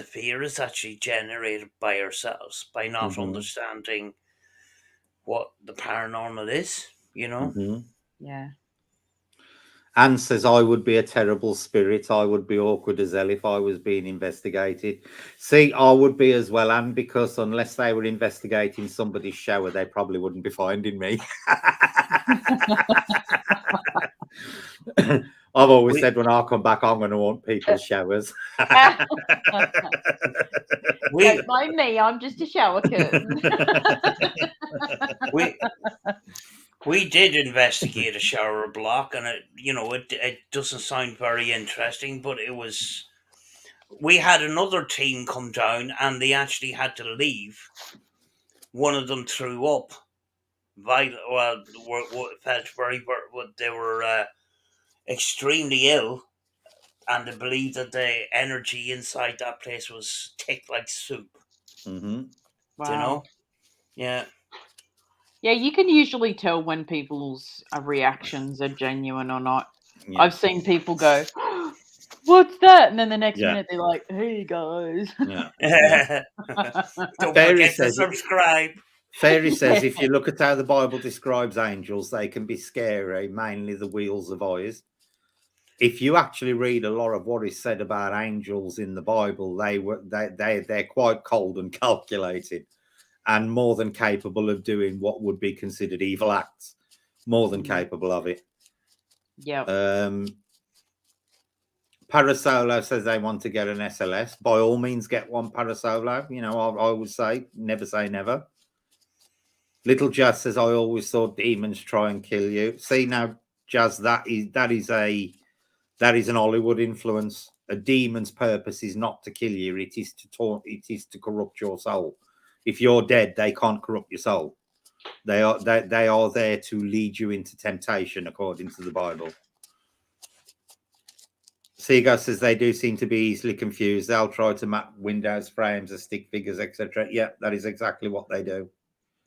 fear is actually generated by ourselves by not understanding what the paranormal is. You know. Yeah. Anne says, I would be a terrible spirit. I would be awkward as hell if I was being investigated. See, I would be as well, Anne, because unless they were investigating somebody's shower, they probably wouldn't be finding me. I've always said when I come back, I'm going to want people's showers. Don't mind me, I'm just a shower curtain. We did investigate a shower block, and it doesn't sound very interesting, but it was. We had another team come down, and they actually had to leave. One of them threw up vital. Well, felt they were extremely ill, and they believed that the energy inside that place was thick like soup. Mm-hmm. Do you Wow. know? Yeah. Yeah, you can usually tell when people's reactions are genuine or not. Yeah. I've seen people go, "What's that?" And then the next Yeah. minute they're like, "Hey guys." Yeah. Yeah. Don't Fairy forget to says subscribe. Fairy says if you look at how the Bible describes angels, they can be scary, mainly the wheels of eyes. If you actually read a lot of what is said about angels in the Bible, they're quite cold and calculated, and more than capable of doing what would be considered evil acts. More than capable of it. Yeah. Parasolo says they want to get an SLS. By all means, get one, Parasolo. You know, I would say never. Little Jazz says, I always thought demons try and kill you. See now, Jazz, that is an Hollywood influence. A demon's purpose is not to kill you; it is to corrupt your soul. If you're dead, they can't corrupt your soul. They are there to lead you into temptation, according to the Bible. Seagull says they do seem to be easily confused. They'll try to map windows, frames, or stick figures, etc. Yeah, that is exactly what they do.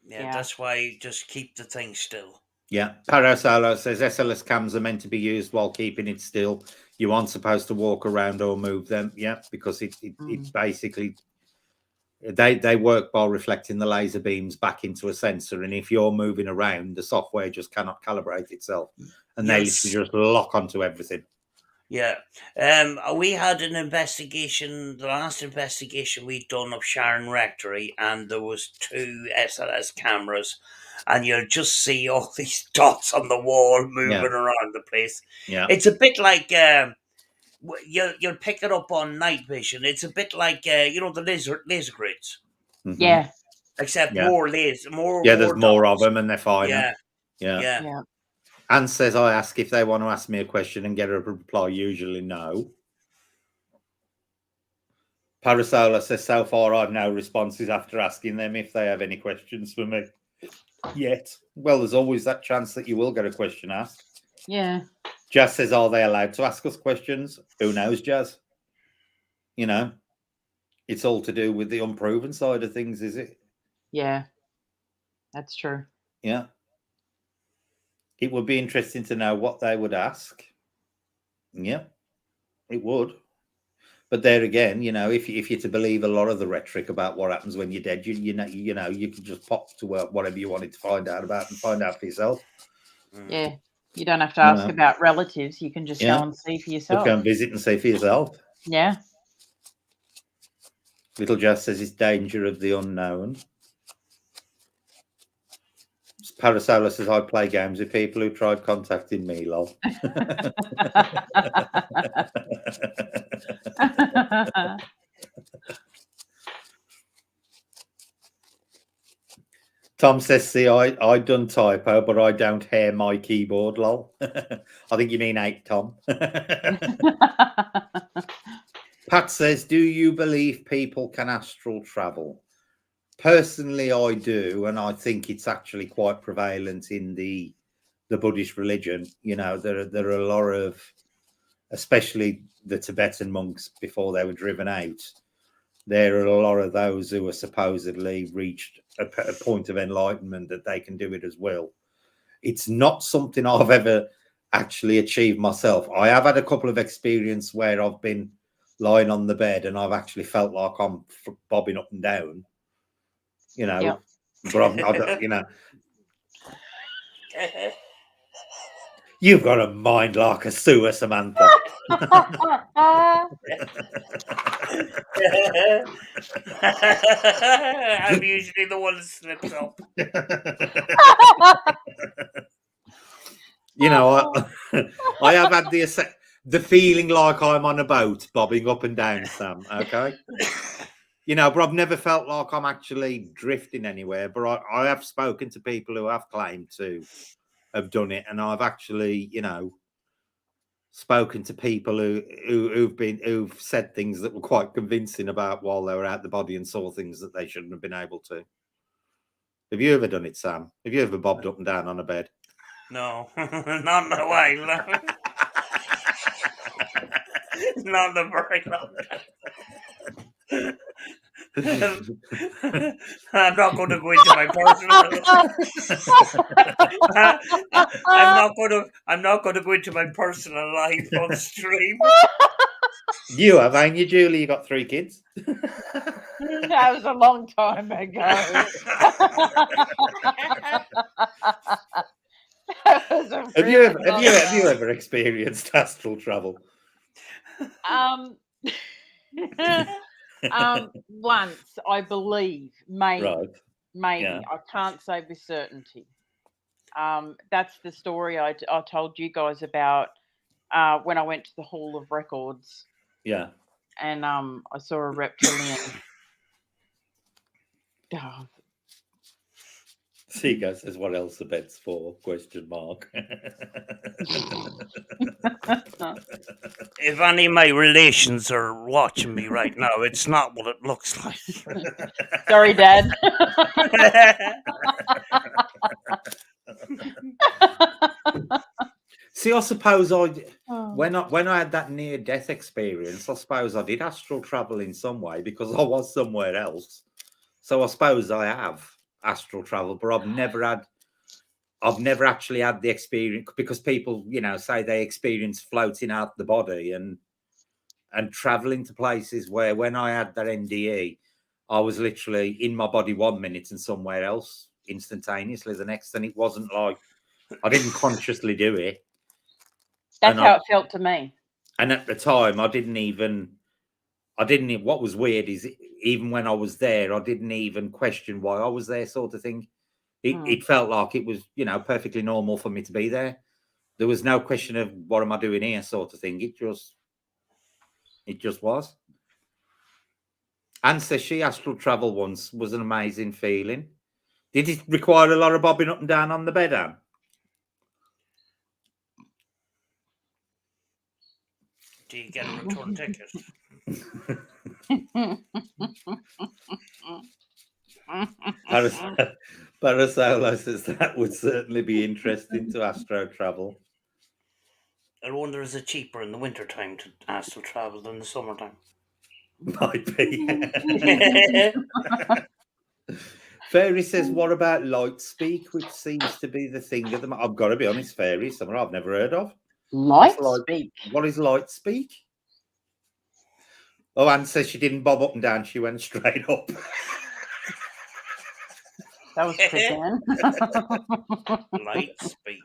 Yeah, that's why just keep the thing still. Yeah. Parasolo says SLS cams are meant to be used while keeping it still. You aren't supposed to walk around or move them. Yeah, because it basically they work by reflecting the laser beams back into a sensor, and if you're moving around, the software just cannot calibrate itself, and they literally just lock onto everything. Yeah. We had an investigation, the last investigation we'd done of Sharon Rectory, and there was 2 SLS cameras, and you'll just see all these dots on the wall moving around the place. Yeah. It's a bit like you'll pick it up on night vision. It's a bit like the laser grids. Mm-hmm. Yeah. Except more laser, more. Yeah, there's more dots. of them, and they're finer. Yeah. Anne says, I ask if they want to ask me a question and get a reply. Usually, no. Parasola says, so far, I've no responses after asking them if they have any questions for me yet. Well, there's always that chance that you will get a question asked. Yeah. Jazz says, are they allowed to ask us questions? Who knows, Jazz? You know, it's all to do with the unproven side of things, is it? Yeah. That's true. Yeah. It would be interesting to know what they would ask. Yeah, it would. But there again, you know, if you're to believe a lot of the rhetoric about what happens when you're dead, you know, you can just pop to whatever you wanted to find out about and find out for yourself. Yeah, you don't have to ask about relatives. You can just go and see for yourself. Just go and visit and see for yourself. Yeah. Little Jazz says it's danger of the unknown. Parasola says I play games with people who tried contacting me, lol. Tom says, see, I done typo, but I don't hear my keyboard, lol. I think you mean 8, Tom. Pat says, do you believe people can astral travel? Personally, I do, and I think it's actually quite prevalent in the Buddhist religion. You know, there are a lot of, especially the Tibetan monks before they were driven out, there are a lot of those who are supposedly reached a point of enlightenment that they can do it as well. It's not something I've ever actually achieved myself. I have had a couple of experiences where I've been lying on the bed and I've actually felt like I'm bobbing up and down, you know, but I don't, you know. You've got a mind like a sewer, Samantha. I'm usually the one that slips up. You know, I have had the feeling like I'm on a boat bobbing up and down, Sam. Okay. You know, but I've never felt like I'm actually drifting anywhere. But I have spoken to people who have claimed to have done it, and I've actually, you know, spoken to people who've said things that were quite convincing about while they were out the body and saw things that they shouldn't have been able to. Have you ever done it, Sam? Have you ever bobbed up and down on a bed? No, not in a while. Not in a very long time. I'm not going to go into my personal. I'm not going to go into my personal life on stream. You have, ain't you, Julie? You got 3 kids. That was a long time ago. Have you ever experienced astral travel? Once, I believe, maybe. Right. Maybe. Yeah. I can't say with certainty. That's the story I told you guys about when I went to the Hall of Records. Yeah. And I saw a reptilian. Oh. Seago says, "What else the bed's for?" Question mark. If any of my relations are watching me right now, it's not what it looks like. Sorry, Dad. See, I suppose when I had that near-death experience, I suppose I did astral travel in some way because I was somewhere else. So I suppose I have astral travel, but I've never actually had the experience, because people, say they experience floating out the body and traveling to places where, when I had that NDE, I was literally in my body 1 minute and somewhere else instantaneously the next, and it wasn't like I didn't consciously do it. That's how it felt to me. And at the time, what was weird is, even when I was there, I didn't even question why I was there, sort of thing. It felt like it was, perfectly normal for me to be there. There was no question of what am I doing here, sort of thing. It just was. Anne says she astral travel once, was an amazing feeling. Did it require a lot of bobbing up and down on the bed, Anne? Do you get a return ticket? Parasolo says that would certainly be interesting to astro travel. I wonder, is it cheaper in the winter time to astral travel than the summertime? Might be. Fairy says, "What about light speak, which seems to be the thing of the?" I've got to be honest, Fairy, something I've never heard of. Light speak. What is light speak? Oh, Anne says she didn't bob up and down; she went straight up. That was quick, Anne. Light speak.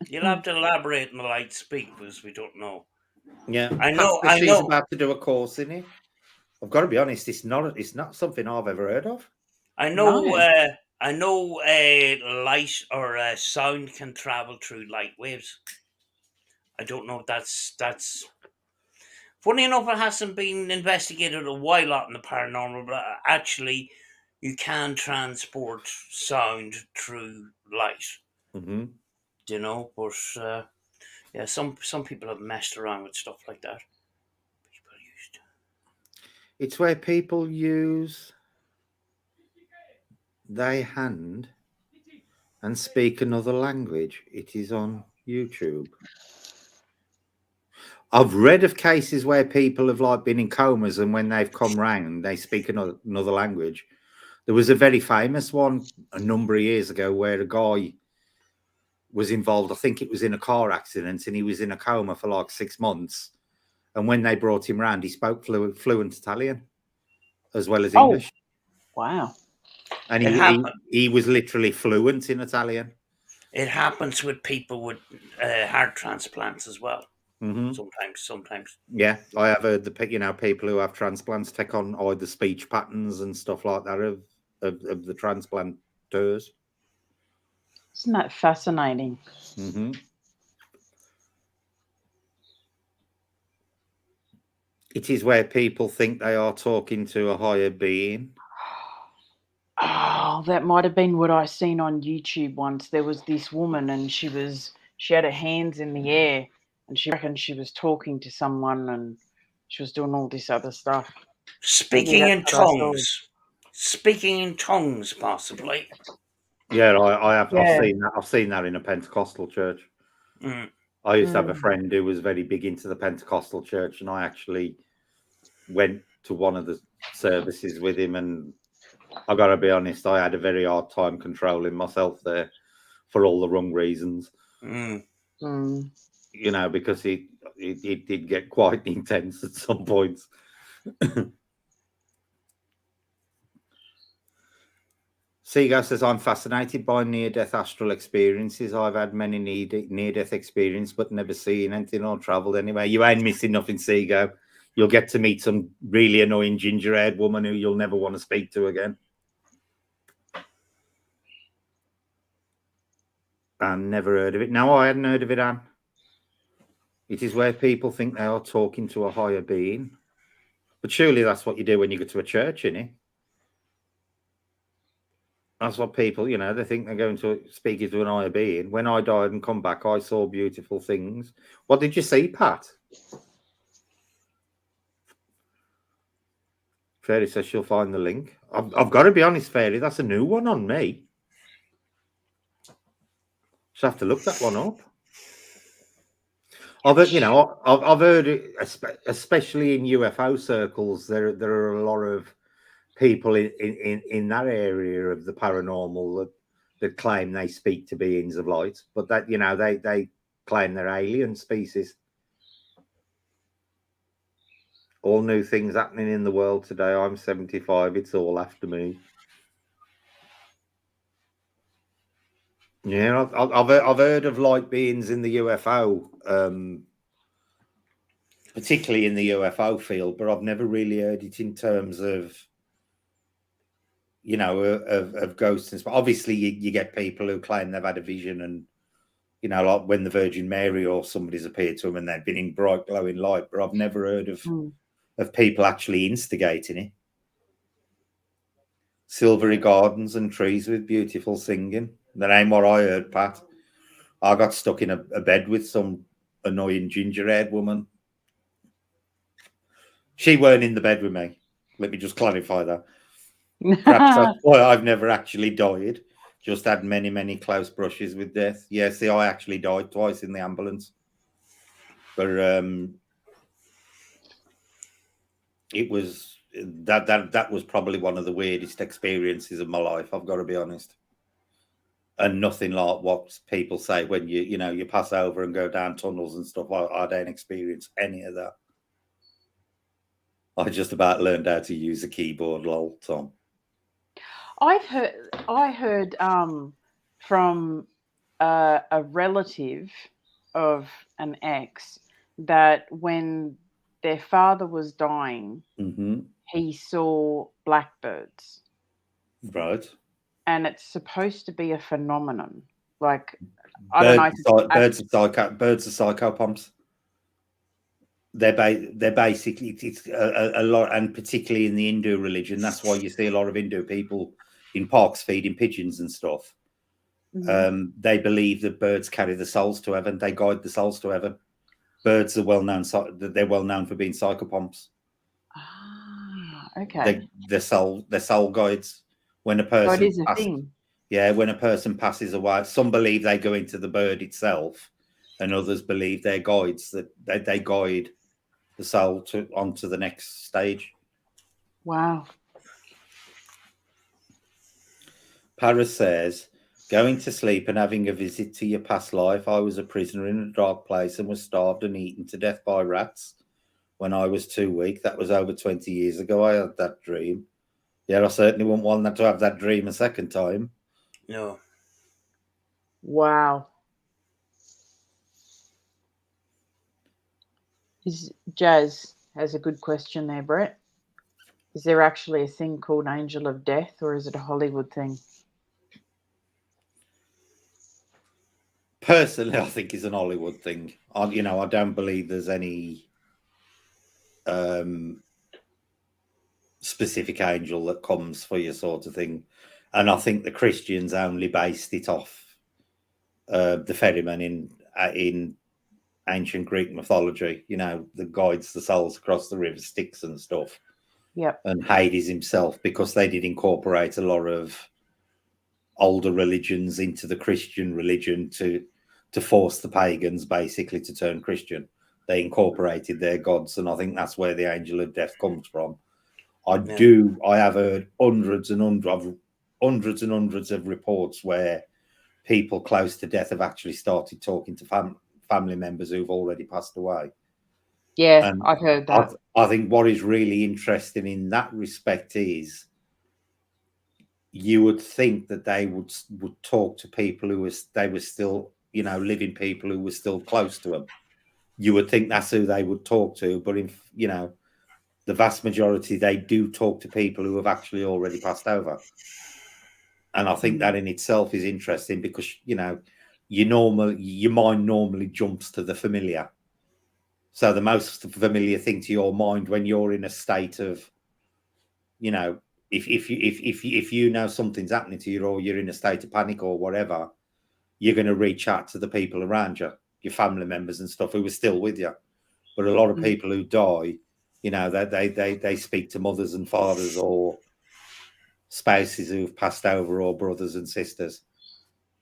You'll have to elaborate on the light speak, because we don't know. Yeah, I know. She's about to do a course in it. I've got to be honest; it's not something I've ever heard of. I know. No. I know light or sound can travel through light waves. I don't know if that's. Funny enough, it hasn't been investigated a while out in the paranormal, but actually, you can transport sound through light. Mm-hmm. But yeah, some people have messed around with stuff like that. It's where people use their hand and speak another language. It is on YouTube. I've read of cases where people have been in comas, and when they've come round, they speak another language. There was a very famous one a number of years ago where a guy was involved. I think it was in a car accident, and he was in a coma for 6 months. And when they brought him round, he spoke fluent Italian as well as English. Wow. And he was literally fluent in Italian. It happens with people with heart transplants as well. Mm-hmm. Sometimes. Yeah, I have heard people who have transplants take on either speech patterns and stuff like that of the transplanters. Isn't that fascinating? Mm-hmm. It is where people think they are talking to a higher being. Oh, that might have been what I seen on YouTube once. There was this woman, and she had her hands in the air, and she reckoned she was talking to someone, and she was doing all this other stuff. Speaking in tongues. speaking in tongues, possibly. Yeah, I have. Yeah. I've seen that. I've seen that in a Pentecostal church. Mm. I used to have a friend who was very big into the Pentecostal church, and I actually went to one of the services with him. And I got to be honest, I had a very hard time controlling myself there for all the wrong reasons. Mm. You know, because it did get quite intense at some points. Seago says, I'm fascinated by near-death astral experiences. I've had many near-death experiences, but never seen anything or travelled anywhere. You ain't missing nothing, Seago. You'll get to meet some really annoying ginger-haired woman who you'll never want to speak to again. And never heard of it. No, I hadn't heard of it, Anne. It is where people think they are talking to a higher being. But surely that's what you do when you go to a church, innit? That's what people, you know, they think they're going to speak to an higher being. When I died and come back, I saw beautiful things. What did you see, Pat? Fairy says she'll find the link. I've got to be honest, Fairy, that's a new one on me. Just have to look that one up. I've heard it, especially in UFO circles, there are a lot of people in that area of the paranormal that claim they speak to beings of light, but that, you know, they claim they're alien species. All new things happening in the world today. I'm 75. It's all after me. Yeah, I've heard of light beings in the UFO, particularly in the UFO field, but I've never really heard it in terms of, you know, of ghosts. And obviously, you get people who claim they've had a vision, and, you know, like when the Virgin Mary or somebody's appeared to them and they've been in bright glowing light. But I've never heard of people actually instigating it. Silvery gardens and trees with beautiful singing. That ain't what I heard, Pat. I got stuck in a bed with some annoying ginger-haired woman. She weren't in the bed with me. Let me just clarify that. Perhaps that's why I've never actually died. Just had many, many close brushes with death. Yeah, see, I actually died twice in the ambulance. But it was that was probably one of the weirdest experiences of my life, I've got to be honest. And nothing like what people say when you pass over and go down tunnels and stuff. I don't experience any of that. I just about learned how to use a keyboard, lol, Tom. I heard from a relative of an ex that when their father was dying, he saw blackbirds. Right. And it's supposed to be a phenomenon. Like, Birds are psychopomps. They're basically, it's a lot, and particularly in the Hindu religion, that's why you see a lot of Hindu people in parks feeding pigeons and stuff. They believe that birds carry the souls to heaven. They guide the souls to heaven. Birds are well known for being psychopomps. Ah, okay. They're soul guides. When a person, so it is a thing. Yeah, when a person passes away, some believe they go into the bird itself, and others believe they're guides, that they guide the soul onto the next stage. Wow. Paris says, going to sleep and having a visit to your past life. I was a prisoner in a dark place and was starved and eaten to death by rats when I was 2 weeks. That was over 20 years ago. I had that dream. Yeah, I certainly wouldn't want to have that dream a second time. No. Wow. Jazz has a good question there, Brett. Is there actually a thing called Angel of Death, or is it a Hollywood thing? Personally, I think it's an Hollywood thing. I don't believe there's any specific angel that comes for you, sort of thing. And I think the Christians only based it off the ferryman in ancient Greek mythology, that guides the souls across the river Styx and stuff. Yep. and Hades himself, because they did incorporate a lot of older religions into the Christian religion to force the pagans basically to turn Christian. They incorporated their gods, and I think that's where the angel of death comes from. I have heard hundreds and hundreds of reports where people close to death have actually started talking to family members who've already passed away. Yeah, And I've heard that. I think what is really interesting in that respect is you would think that they would talk to people who were still, living people who were still close to them. You would think that's who they would talk to, but the vast majority, they do talk to people who have actually already passed over. And I think that in itself is interesting because, your mind normally jumps to the familiar. So the most familiar thing to your mind when you're in a state of, if you know something's happening to you, or you're in a state of panic or whatever, you're going to reach out to the people around you, your family members and stuff who are still with you. But a lot of people who die, they speak to mothers and fathers or spouses who've passed over, or brothers and sisters.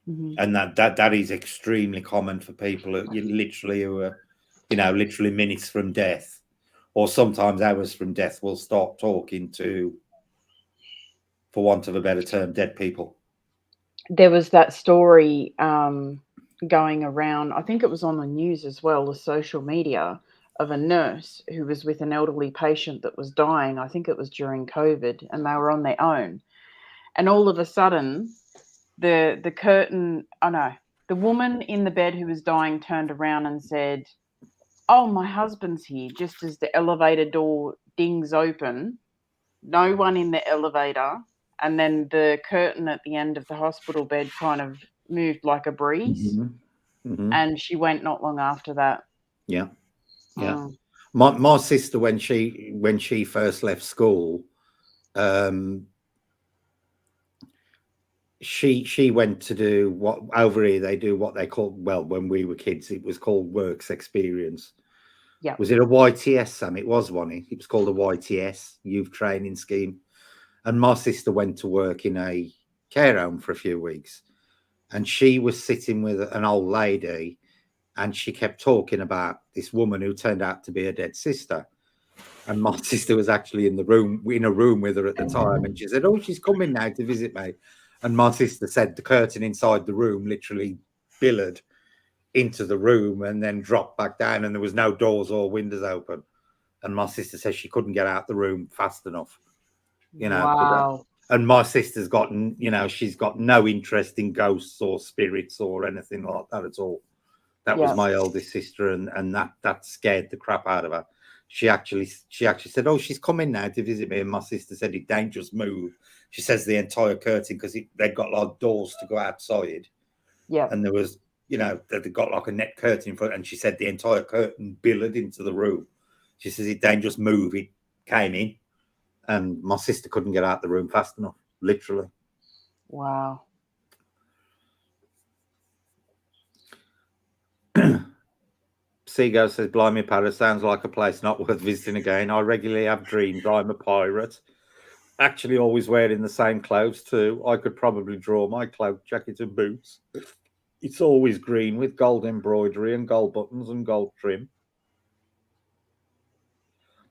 And that is extremely common for people who are literally minutes from death, or sometimes hours from death, will start talking to, for want of a better term, dead people. There was that story going around, I think it was on the news as well, the social media, of a nurse who was with an elderly patient that was dying. I think it was during COVID, and they were on their own. And all of a sudden, the curtain, the woman in the bed who was dying turned around and said, "Oh, my husband's here," just as the elevator door dings open. No one in the elevator. And then the curtain at the end of the hospital bed kind of moved like a breeze. And she went not long after that. Yeah. My sister, when she first left school, she went to do what over here they do, what they call, well, when we were kids, it was called works experience. Yeah. Was it a YTS, Sam? It was one. It was called a YTS, youth training scheme. And my sister went to work in a care home for a few weeks, and she was sitting with an old lady, and she kept talking about this woman who turned out to be a dead sister. And my sister was actually in a room with her at the time, and she said, "Oh, she's coming now to visit me." And my sister said the curtain inside the room literally billowed into the room and then dropped back down, and there was no doors or windows open. And my sister says she couldn't get out the room fast enough. Wow. And my sister's got, she's got no interest in ghosts or spirits or anything like that at all. That was my oldest sister, and that scared the crap out of her. She actually said, "Oh, she's coming now to visit me." And my sister said, "It don't just move." She says the entire curtain, because they'd got like doors to go outside. Yeah. And there was, they'd got like a net curtain in front, and she said the entire curtain billowed into the room. She says it don't just move, it came in. And my sister couldn't get out the room fast enough, literally. Wow. Seago says, "Blimey, Paris sounds like a place not worth visiting again. I regularly have dreams I'm a pirate. Actually, always wearing the same clothes too. I could probably draw my cloak, jacket, and boots. It's always green with gold embroidery and gold buttons and gold trim."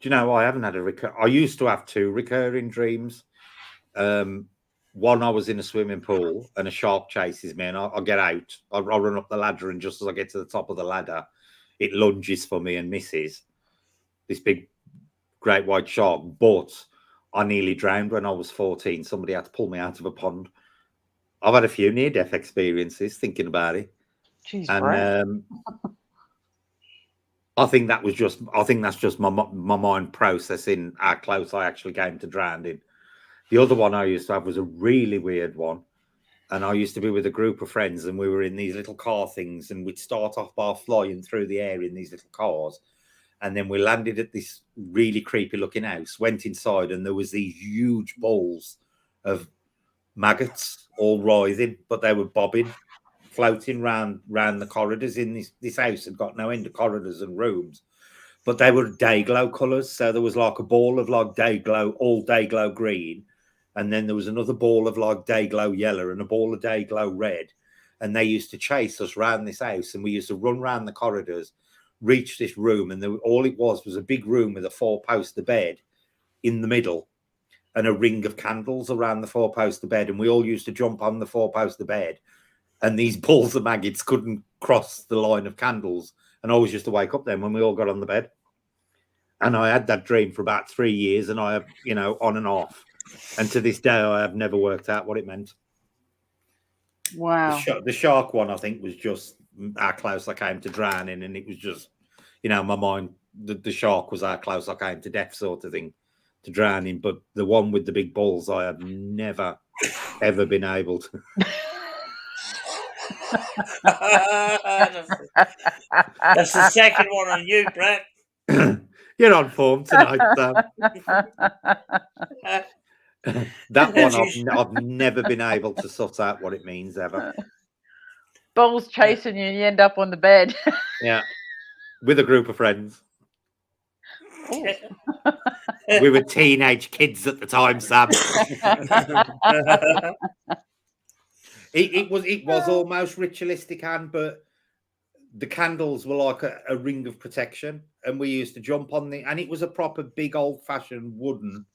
Do you know, I haven't had I used to have two recurring dreams. One, I was in a swimming pool and a shark chases me, and I get out. I run up the ladder, and just as I get to the top of the ladder, it lunges for me and misses. This big, great white shark. But I nearly drowned when I was 14. Somebody had to pull me out of a pond. I've had a few near-death experiences thinking about it. Jeez, and I think that's just my mind processing how close I actually came to drowning. The other one I used to have was a really weird one. And I used to be with a group of friends, and we were in these little car things, and we'd start off by flying through the air in these little cars. And then we landed at this really creepy looking house, went inside, and there was these huge balls of maggots all writhing, but they were bobbing, floating round the corridors in this house. Had got no end of corridors and rooms. but they were day glow colours. So there was like a ball of like day glow, all day glow green, and then there was another ball of like day glow yellow and a ball of day glow red. And they used to chase us round this house, and we used to run round the corridors, reach this room, and all it was a big room with a 4-poster bed in the middle and a ring of candles around the 4-poster bed. And we all used to jump on the 4-poster bed, and these balls of maggots couldn't cross the line of candles. And I always used to wake up then when we all got on the bed. And I had that dream for about 3 years, and I have, on and off. And to this day, I have never worked out what it meant. Wow. The shark one, I think, was just how close I came to drowning. And it was just, my mind, the shark was how close I came to death sort of thing, to drowning. But the one with the big balls, I have never, ever been able to. That's the second one on you, Brett. You're on form tonight, Sam. That one, I've never been able to suss out what it means ever. Balls chasing you, and you end up on the bed. Yeah, with a group of friends. We were teenage kids at the time, Sam. It was almost ritualistic, Anne, but the candles were like a ring of protection, and we used to jump on and it was a proper big old-fashioned wooden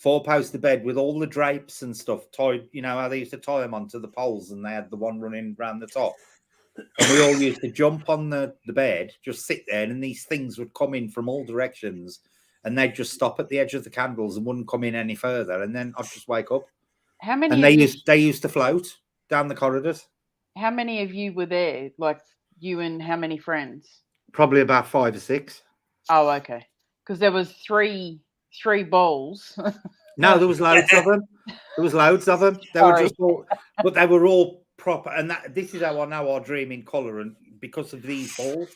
4-poster bed with all the drapes and stuff tied. You know how they used to tie them onto the poles, and they had the one running around the top. And we all used to jump on the bed, just sit there, and these things would come in from all directions, and they'd just stop at the edge of the candles and wouldn't come in any further. And then I'd just wake up. How many? And they used to float down the corridors. How many of you were there? Like you and how many friends? Probably about 5 or 6. Oh, okay. Because there was three balls. No, there was loads of them. There was loads of them. They were just all, but they were all proper. And this is how I know I dream in colour, and because of these balls.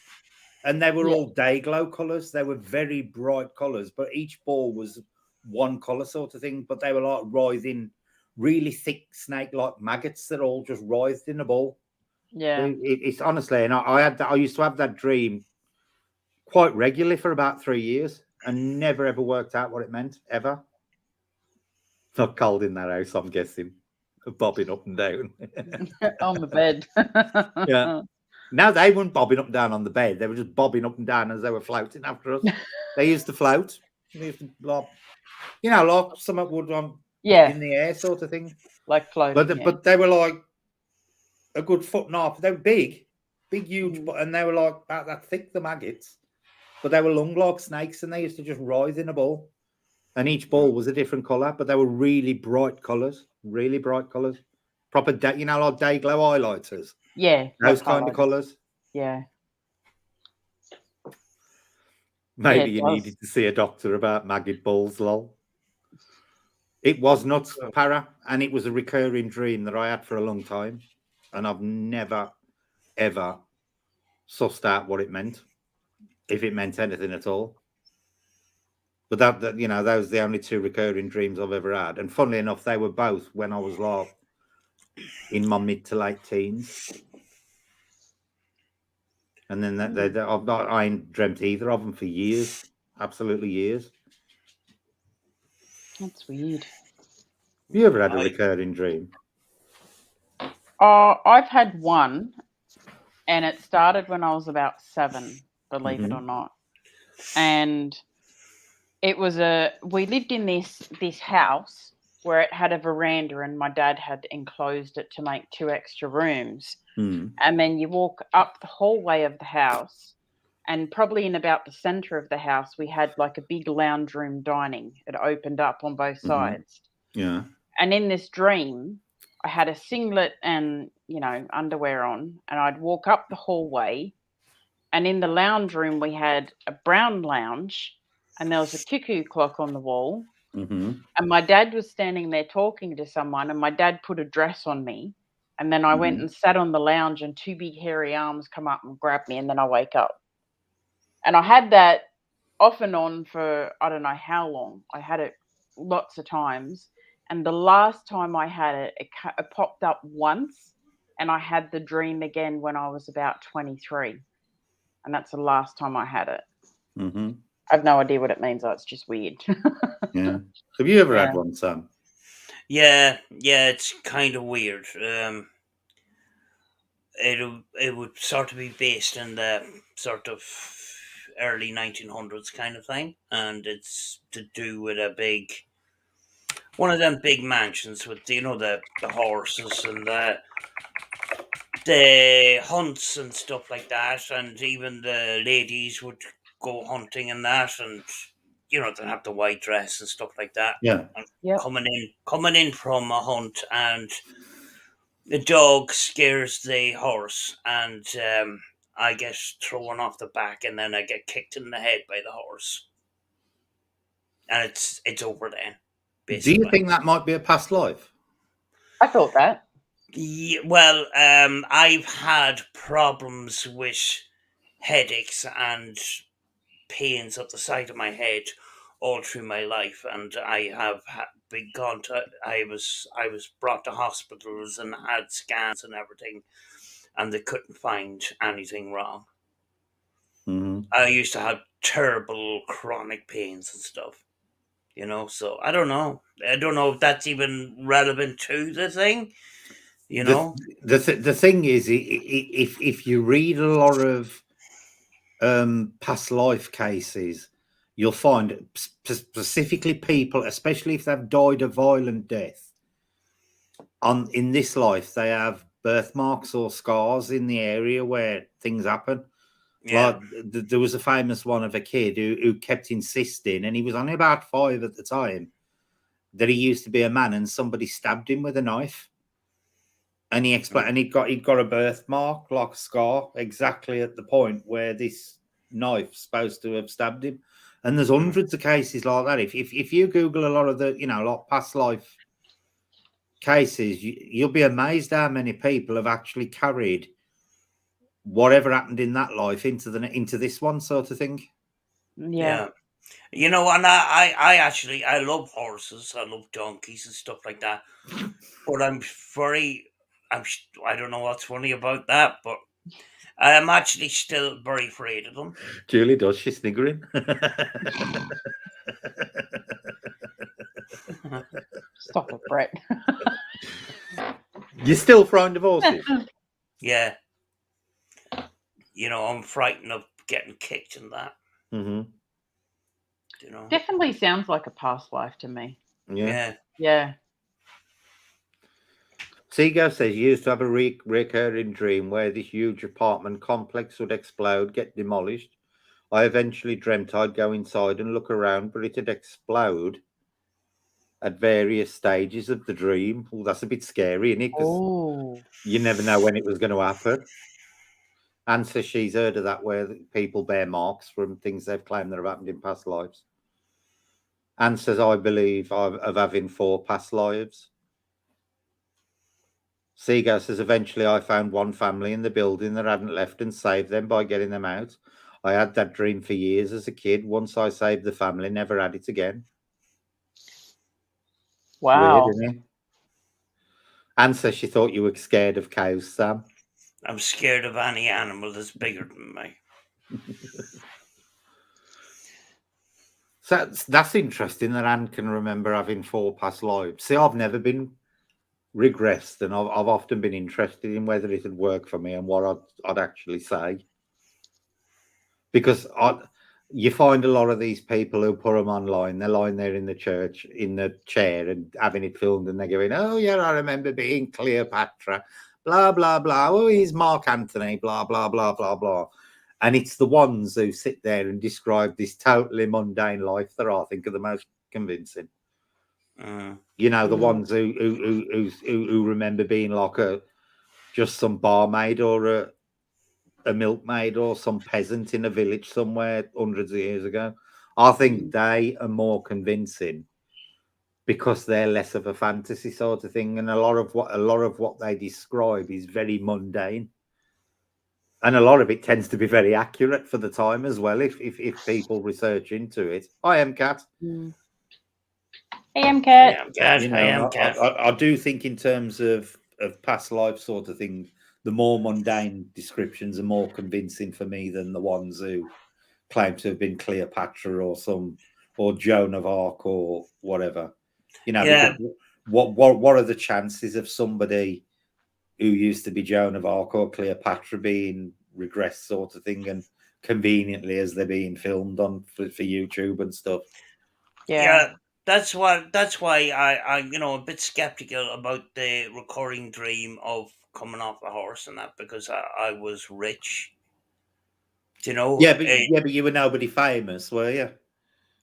And they were all day glow colours. They were very bright colours, but each ball was one colour sort of thing. But they were like writhing, really thick snake-like maggots that all just writhed in a ball. Yeah, it's honestly, and I used to have that dream quite regularly for about 3 years, and never ever worked out what it meant ever. It's not cold in that house, I'm guessing, bobbing up and down on the bed. Yeah. No, they weren't bobbing up and down on the bed. They were just bobbing up and down as they were floating after us. They used to float. They used to, like something would on in the air sort of thing. Like floating. But they were like a good 1.5 foot. They were big, huge, and they were like about that thick, the maggots. But they were long like snakes, and they used to just rise in a ball. And each ball was a different colour, but they were really bright colours. Really bright colours. Proper day, like day glow highlighters. Yeah. Those kind of colours. Yeah. Maybe you needed to see a doctor about maggot balls, lol. It was nuts, Para, and it was a recurring dream that I had for a long time. And I've never, ever sussed out what it meant, if it meant anything at all. But that those are the only 2 recurring dreams I've ever had. And funnily enough, they were both when I was like in my mid to late teens. And then I ain't dreamt either of them for years, absolutely years. That's weird. Have you ever had a recurring dream? I've had one, and it started when I was about 7, believe it or not. And it was we lived in this house where it had a veranda, and my dad had enclosed it to make 2 extra rooms. And then you walk up the hallway of the house, and probably in about the center of the house, we had like a big lounge room dining. It opened up on both sides. Yeah. And in this dream, I had a singlet and, underwear on, and I'd walk up the hallway, and in the lounge room, we had a brown lounge, and there was a cuckoo clock on the wall. And my dad was standing there talking to someone, and my dad put a dress on me. And then I went and sat on the lounge, and 2 big hairy arms come up and grab me, and then I wake up. And I had that off and on for I don't know how long. I had it lots of times. And the last time I had it, it popped up once, and I had the dream again when I was about 23. And that's the last time I had it. Mm-hmm. I've no idea what it means. It's just weird. Yeah. Have you ever Yeah. had one, Sam? Yeah, it's kind of weird. It would sort of be based in the sort of early 1900s kind of thing, and it's to do with one of them big mansions with the horses and the hunts and stuff like that, and even the ladies would go hunting and that, and they'd have the white dress and stuff like that. Yeah. And Yep. coming in from a hunt, and the dog scares the horse, and I get thrown off the back, and then I get kicked in the head by the horse, and it's over then. Basically. Do you think that might be a past life? I thought that. Yeah, well, I've had problems with headaches and pains at the side of my head all through my life, and I have been gone to. I was brought to hospitals and had scans and everything, and they couldn't find anything wrong. Mm-hmm. I used to have terrible chronic pains and stuff, So I don't know. I don't know if that's even relevant to the thing. The thing is, if you read a lot of past life cases, you'll find specifically people, especially if they've died a violent death, in this life they have birthmarks or scars in the area where things happen. Yeah. Like there was a famous one of a kid who kept insisting, and he was only about 5 at the time, that he used to be a man, and somebody stabbed him with a knife. And he explained, and he'd got a birthmark, like a scar, exactly at the point where this knife's supposed to have stabbed him. And there's hundreds of cases like that. If you Google a lot of the, like past life cases, you'll be amazed how many people have actually carried whatever happened in that life into this one, sort of thing. Yeah. And I love horses, I love donkeys and stuff like that. But I don't know what's funny about that, but I am actually still very afraid of them. Julie does, she's sniggering. Stop it, Brett. You're still frightened of horses? Yeah. I'm frightened of getting kicked in that. Mm-hmm. Definitely sounds like a past life to me. Yeah. Seago says, you used to have a recurring dream where this huge apartment complex would explode, get demolished. I eventually dreamt I'd go inside and look around, but it'd explode at various stages of the dream. Oh, that's a bit scary, isn't it? Because you never know when it was going to happen. Anne says she's heard of that, where people bear marks from things they've claimed that have happened in past lives. Anne says, I believe of having 4 past lives. Seago says, eventually I found one family in the building that hadn't left and saved them by getting them out. I had that dream for years as a kid. Once I saved the family, never had it again. Wow. Weird, isn't it? Anne says she thought you were scared of cows, Sam. I'm scared of any animal that's bigger than me. So that's interesting that Anne can remember having 4 past lives. See, I've never been regressed, and I've often been interested in whether it would work for me and what I'd actually say. Because you find a lot of these people who put them online, they're lying there in the church, in the chair and having it filmed, and they're going, oh, yeah, I remember being Cleopatra, blah, blah, blah. Oh, he's Mark Antony, blah, blah, blah, blah, blah. And it's the ones who sit there and describe this totally mundane life that I think are the most convincing. The ones who remember being like just some barmaid or a milkmaid or some peasant in a village somewhere hundreds of years ago. I think they are more convincing because they're less of a fantasy sort of thing, and a lot of what they describe is very mundane, and a lot of it tends to be very accurate for the time as well. If people research into it, I am Cat. Hey, I'm Cat. I do think in terms of past life sort of thing, the more mundane descriptions are more convincing for me than the ones who claimed to have been Cleopatra or Joan of Arc or whatever. Because what are the chances of somebody who used to be Joan of Arc or Cleopatra being regressed sort of thing, and conveniently as they're being filmed on for YouTube and stuff? Yeah, that's why I a bit skeptical about the recurring dream of coming off a horse and that, because I was rich. Yeah, but you were nobody famous, were you?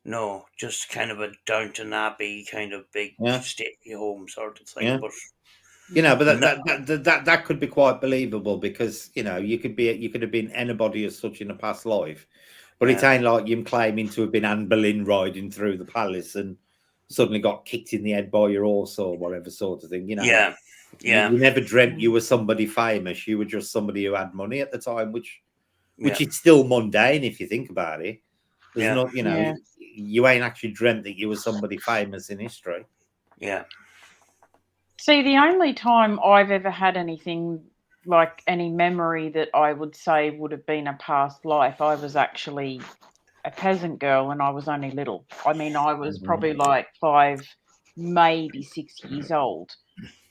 No, just kind of a Downton Abbey kind of big stately home sort of thing. Yeah. But but that could be quite believable, because you could have been anybody as such in a past life, but it ain't like you claiming to have been Anne Boleyn riding through the palace and suddenly got kicked in the head by your horse or whatever sort of thing. Yeah. You never dreamt you were somebody famous. You were just somebody who had money at the time, which is still mundane if you think about it. There's not, you ain't actually dreamt that you were somebody famous in history. Yeah. See, the only time I've ever had anything like any memory that I would say would have been a past life, I was actually a peasant girl and I was only little. I mean, I was probably like 5, maybe 6 years old.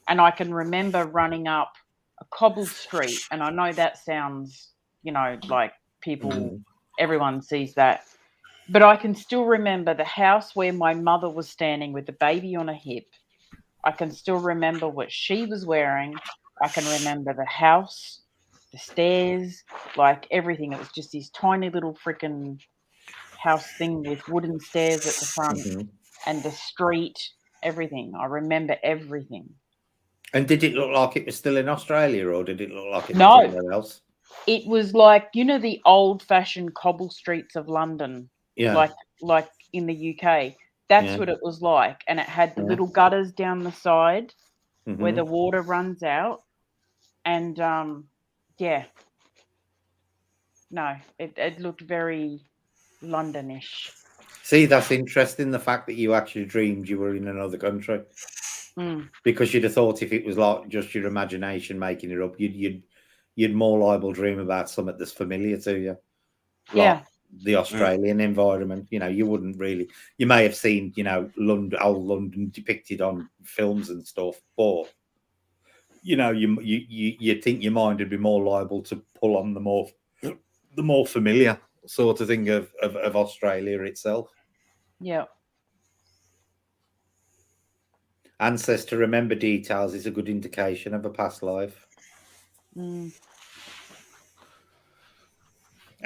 And I can remember running up a cobble street. And I know that sounds, like people, everyone sees that. But I can still remember the house where my mother was standing with the baby on her hip. I can still remember what she was wearing. I can remember the house, the stairs, like everything. It was just this tiny little freaking house thing with wooden stairs at the front and the street, everything. I remember everything. And did it look like it was still in Australia, or did it look like it was somewhere else? It was like, the old-fashioned cobble streets of London, like in the UK. That's what it was like. And it had the little gutters down the side where the water runs out. And, no, it looked very Londonish. See, that's interesting, the fact that you actually dreamed you were in another country. Because you'd have thought if it was like just your imagination making it up, you'd more liable dream about something that's familiar to you. Like the Australian environment. You wouldn't really. You may have seen, old London depicted on films and stuff, but you think your mind would be more liable to pull on the more familiar sort of thing of Australia itself. Yeah. Anne says to remember details is a good indication of a past life.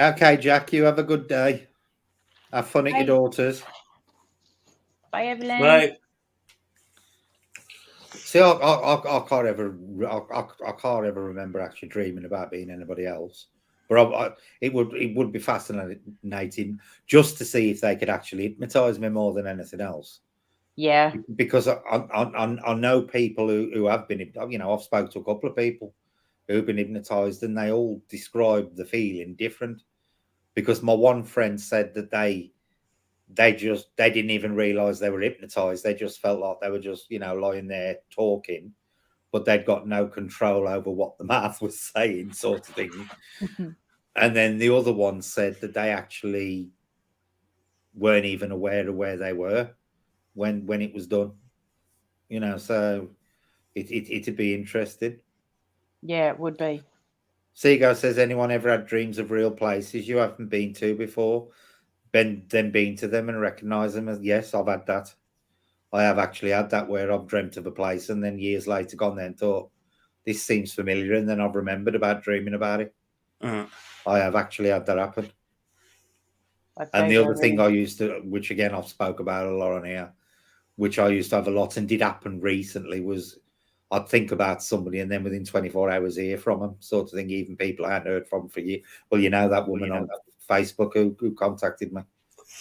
Okay, Jack, you have a good day. Have fun at your daughter's. Bye, Evelyn. Bye. See, I can't ever remember actually dreaming about being anybody else. But it would be fascinating just to see if they could actually hypnotize me more than anything else. Yeah. Because I know people who have been, I've spoke to a couple of people who've been hypnotized, and they all describe the feeling different. Because my one friend said that they didn't even realize they were hypnotized. They just felt like they were just, lying there talking, but they'd got no control over what the mouth was saying, sort of thing. And then the other one said that they actually weren't even aware of where they were when it was done. So it'd be interesting. Yeah, it would be. Seagull says, anyone ever had dreams of real places you haven't been to before? Then been to them and recognise them? As yes, I've had that. I have actually had that, where I've dreamt of a place and then years later gone there and thought, this seems familiar, and then I've remembered about dreaming about it. I have actually had that happen. And the other thing I used to, which again I've spoke about a lot on here, which I used to have a lot and did happen recently, was I'd think about somebody and then within 24 hours hear from them, sort of thing, even people I hadn't heard from for years. Well, that woman on Facebook who contacted me,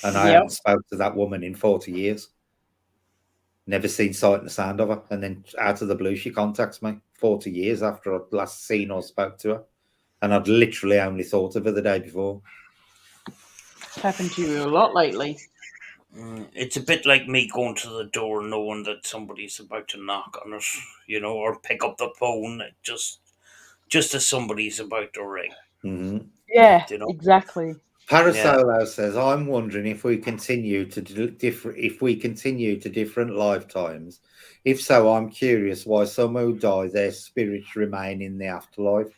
and I haven't spoke to that woman in 40 years. Never seen sight and sound of her. And then out of the blue, she contacts me 40 years after I'd last seen or spoke to her. And I'd literally only thought of her the day before. It's happened to you a lot lately. It's a bit like me going to the door knowing that somebody's about to knock on it, or pick up the phone just as somebody's about to ring. Yeah, exactly. Parasolo says, "I'm wondering if we continue to different lifetimes. If so, I'm curious why some who die, their spirits remain in the afterlife."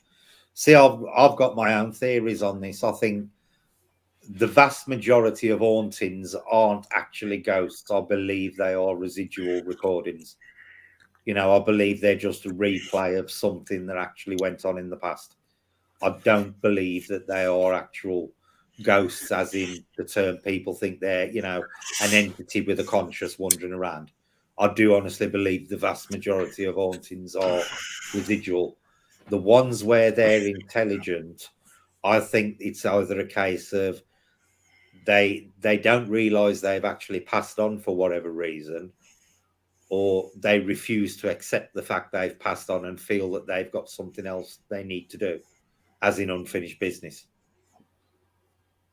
See, I've got my own theories on this. I think the vast majority of hauntings aren't actually ghosts. I believe they are residual recordings. I believe they're just a replay of something that actually went on in the past. I don't believe that they are actual ghosts, as in the term people think they're, an entity with a conscious wandering around. I do honestly believe the vast majority of hauntings are residual. The ones where they're intelligent, I think it's either a case of they don't realize they've actually passed on for whatever reason, or they refuse to accept the fact they've passed on and feel that they've got something else they need to do, as in unfinished business.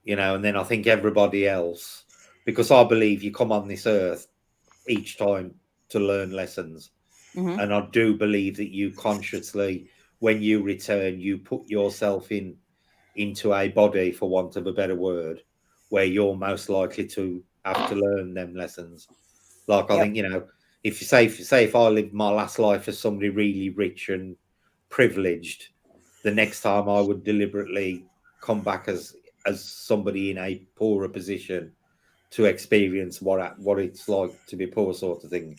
And then I think everybody else, because I believe you come on this earth each time to learn lessons. Mhm. And I do believe that you consciously, when you return, you put yourself into a body, for want of a better word, where you're most likely to have to learn them lessons. Like, I Yep. think, if you say if I lived my last life as somebody really rich and privileged, the next time I would deliberately come back as somebody in a poorer position to experience what it's like to be poor, sort of thing.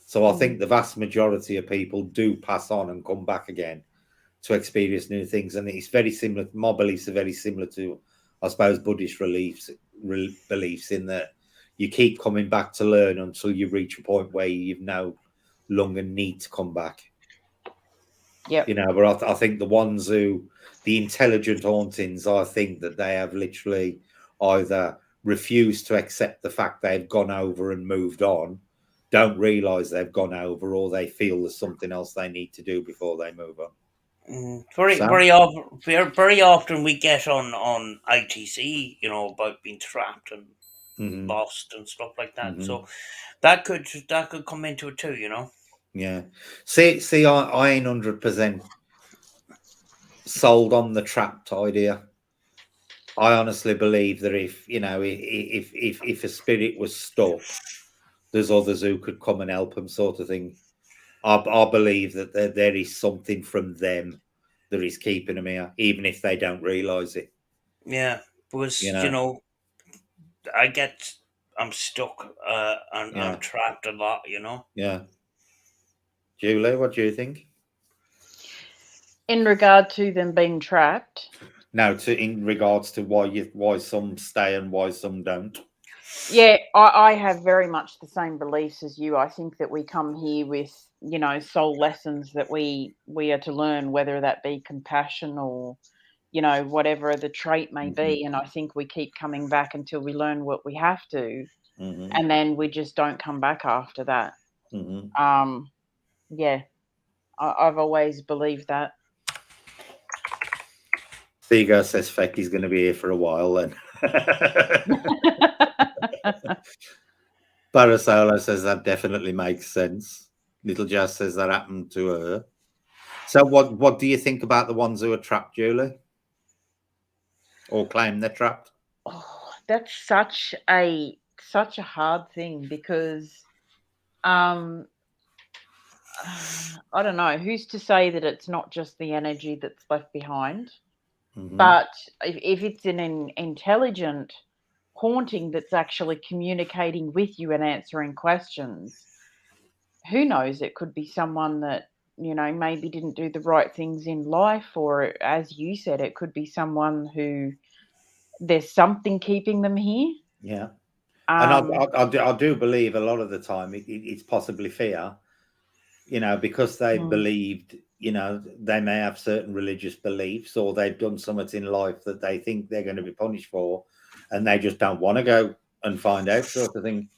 So I think the vast majority of people do pass on and come back again to experience new things, and it's very similar. My beliefs are very similar to, I suppose, Buddhist beliefs in that you keep coming back to learn until you reach a point where you no longer need to come back. Yep. But I think the intelligent hauntings, I think that they have literally either refused to accept the fact they've gone over and moved on, don't realize they've gone over, or they feel there's something else they need to do before they move on. Very often we get on ITC, about being trapped and lost and stuff like that. So that could come into it too, Yeah. See, I ain't 100% sold on the trapped idea. I honestly believe that if a spirit was stuck, there's others who could come and help them, sort of thing. I believe that there is something from them that is keeping them here, even if they don't realize it. Yeah, because I'm stuck and I'm trapped a lot, Yeah. Julie, what do you think? In regard to them being trapped? No, in regards to why some stay and why some don't. Yeah, I have very much the same beliefs as you. I think that we come here with, soul lessons that we are to learn, whether that be compassion or, whatever the trait may be. And I think we keep coming back until we learn what we have to, and then we just don't come back after that. Yeah, I've always believed that. Vigo says Fecky's going to be here for a while then. Barasolo says that definitely makes sense. Little Jazz says that happened to her. So what do you think about the ones who are trapped, Julie? Or claim they're trapped? Oh, that's such a hard thing because I don't know, who's to say that it's not just the energy that's left behind. But if it's an intelligent haunting that's actually communicating with you and answering questions, who knows, it could be someone that maybe didn't do the right things in life, or as you said, it could be someone who there's something keeping them here. Yeah. And I do believe a lot of the time it's possibly fear, because they've believed, they may have certain religious beliefs, or they've done something in life that they think they're going to be punished for, and they just don't want to go and find out, sort of thing.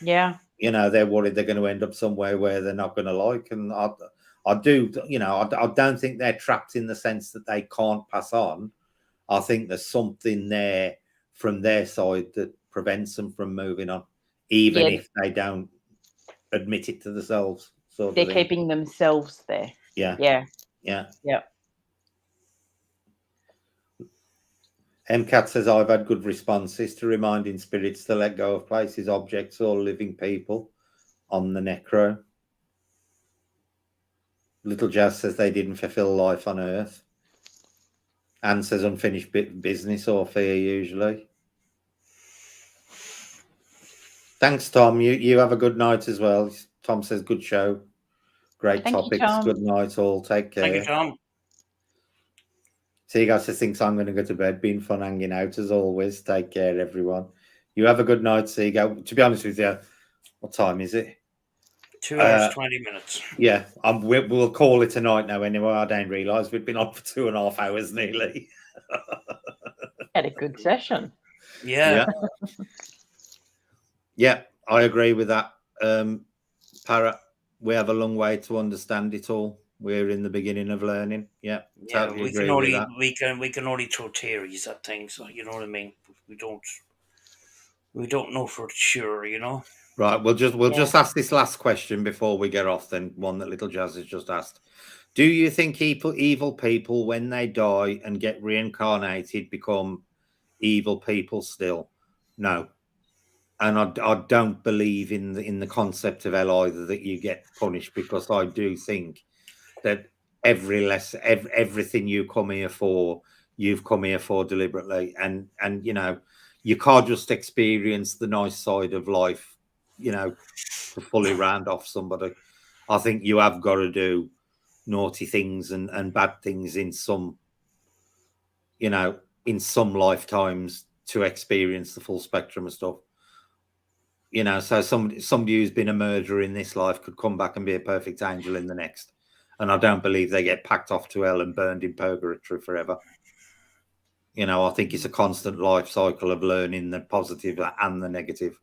Yeah. They're worried they're going to end up somewhere where they're not going to like. And I do, I don't think they're trapped in the sense that they can't pass on. I think there's something there from their side that prevents them from moving on, even if they don't admit it to themselves. They're keeping themselves there. Yeah. Yeah. Yeah. Yeah. MCAT says, I've had good responses to reminding spirits to let go of places, objects, or living people on the necro. Little Jazz says they didn't fulfill life on Earth. Anne says unfinished business or fear usually. Thanks, Tom. You have a good night as well. Tom says good show. Great Thank you, topics. Tom. Good night all. Take care. Thank you, Tom. So you guys just thinks I'm going to go to bed. Been fun hanging out as always. Take care, everyone. You have a good night. So you go. To be honest with you, what time is it? 2 hours, 20 minutes. Yeah, we'll call it a night now anyway. I don't realise we've been on for 2.5 hours nearly. Had a good session. Yeah. Yeah, I agree with that. Para, we have a long way to understand it all. We're in the beginning of learning. Yeah, totally we agree can only with that. we can only throw theories at things. You know what I mean? We don't know for sure. You know. Right, we'll just ask this last question before we get off. Then one that Little Jazz has just asked. Do you think evil people, when they die and get reincarnated, become evil people still? No. And I don't believe in the concept of hell either, that you get punished, because I do think that everything you come here for, you've come here for deliberately, and you know, you can't just experience the nice side of life, you know, to fully round off somebody. I think you have got to do naughty things and bad things in some, you know, in some lifetimes to experience the full spectrum of stuff. You know, so somebody who's been a murderer in this life could come back and be a perfect angel in the next. And I don't believe they get packed off to hell and burned in purgatory forever. You know, I think it's a constant life cycle of learning the positive and the negative.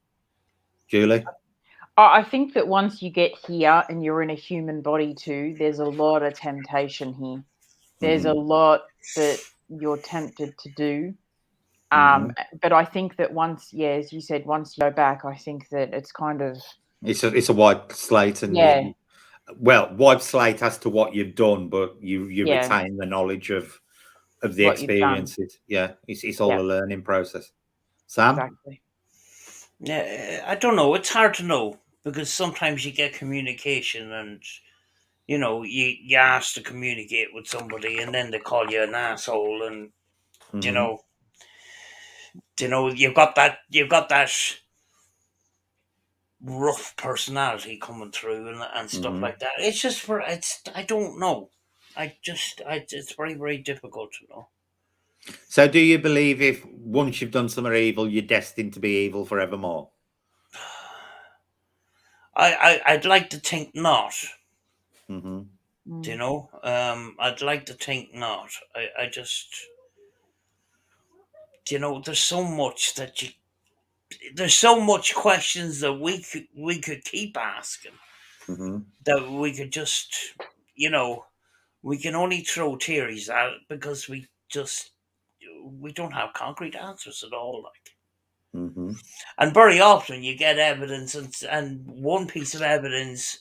Julie? I think that once you get here and you're in a human body too, there's a lot of temptation here. There's a lot that you're tempted to do. But I think that once, as you said, once you go back, I think that it's kind of... It's a white slate, and white slate as to what you've done, but you retain the knowledge of the what experiences. Yeah, it's all a learning process. Sam? Exactly. Yeah, I don't know. It's hard to know, because sometimes you get communication and, you know, you ask to communicate with somebody and then they call you an asshole, and you know, you've got that rough personality coming through and stuff like that. It's just I don't know. It's very, very difficult to know. So do you believe if once you've done something evil, you're destined to be evil forevermore? I'd like to think not. Mm-hmm. You know, I'd like to think not. I just, you know, there's so much questions that we could keep asking, that we could just, you know, we can only throw theories at it because we don't have concrete answers at all, like. And very often you get evidence, and one piece of evidence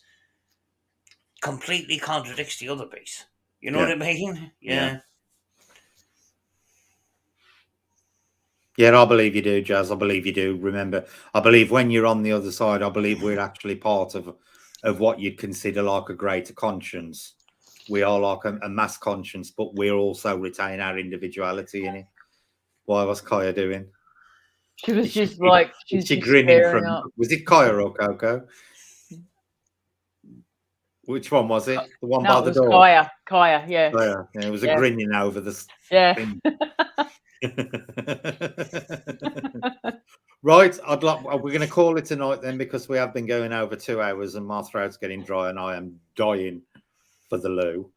completely contradicts the other piece. You know what I mean? Yeah. Yeah, I believe you do, Jazz. I believe you do. Remember, I believe when you're on the other side, I believe we're actually part of what you'd consider like a greater conscience. We are like a mass conscience, but we're also retain our individuality in it. What was Kaya doing? She was just like, she's grinning from. Was it Kaya or Coco? Which one was it? The one by the door? Kaya, yeah. Kaya. Yeah, it was a grinning over the thing. Right, we're going to call it tonight then, because we have been going over 2 hours and my throat's getting dry and I am dying for the loo.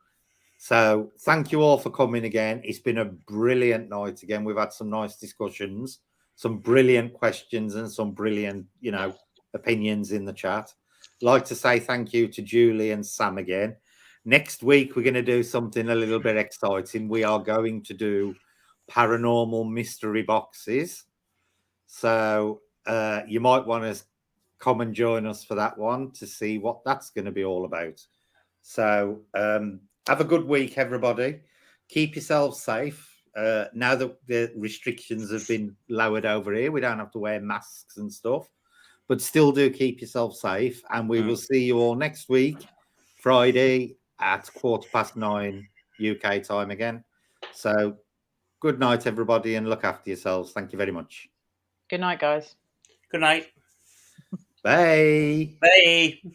So thank you all for coming again. It's been a brilliant night again. We've had some nice discussions, some brilliant questions, and some brilliant, you know, opinions in the chat. I'd like to say thank you to Julie and Sam again. Next week, we're going to do something a little bit exciting. We are going to do paranormal mystery boxes. So you might want to come and join us for that one to see what that's going to be all about. So have a good week, everybody. Keep yourselves safe. now that the restrictions have been lowered over here, we don't have to wear masks and stuff. But still do keep yourself safe. And we will see you all next week, Friday at 9:15 UK time again. So good night, everybody, and look after yourselves. Thank you very much. Good night, guys. Good night. Bye. Bye.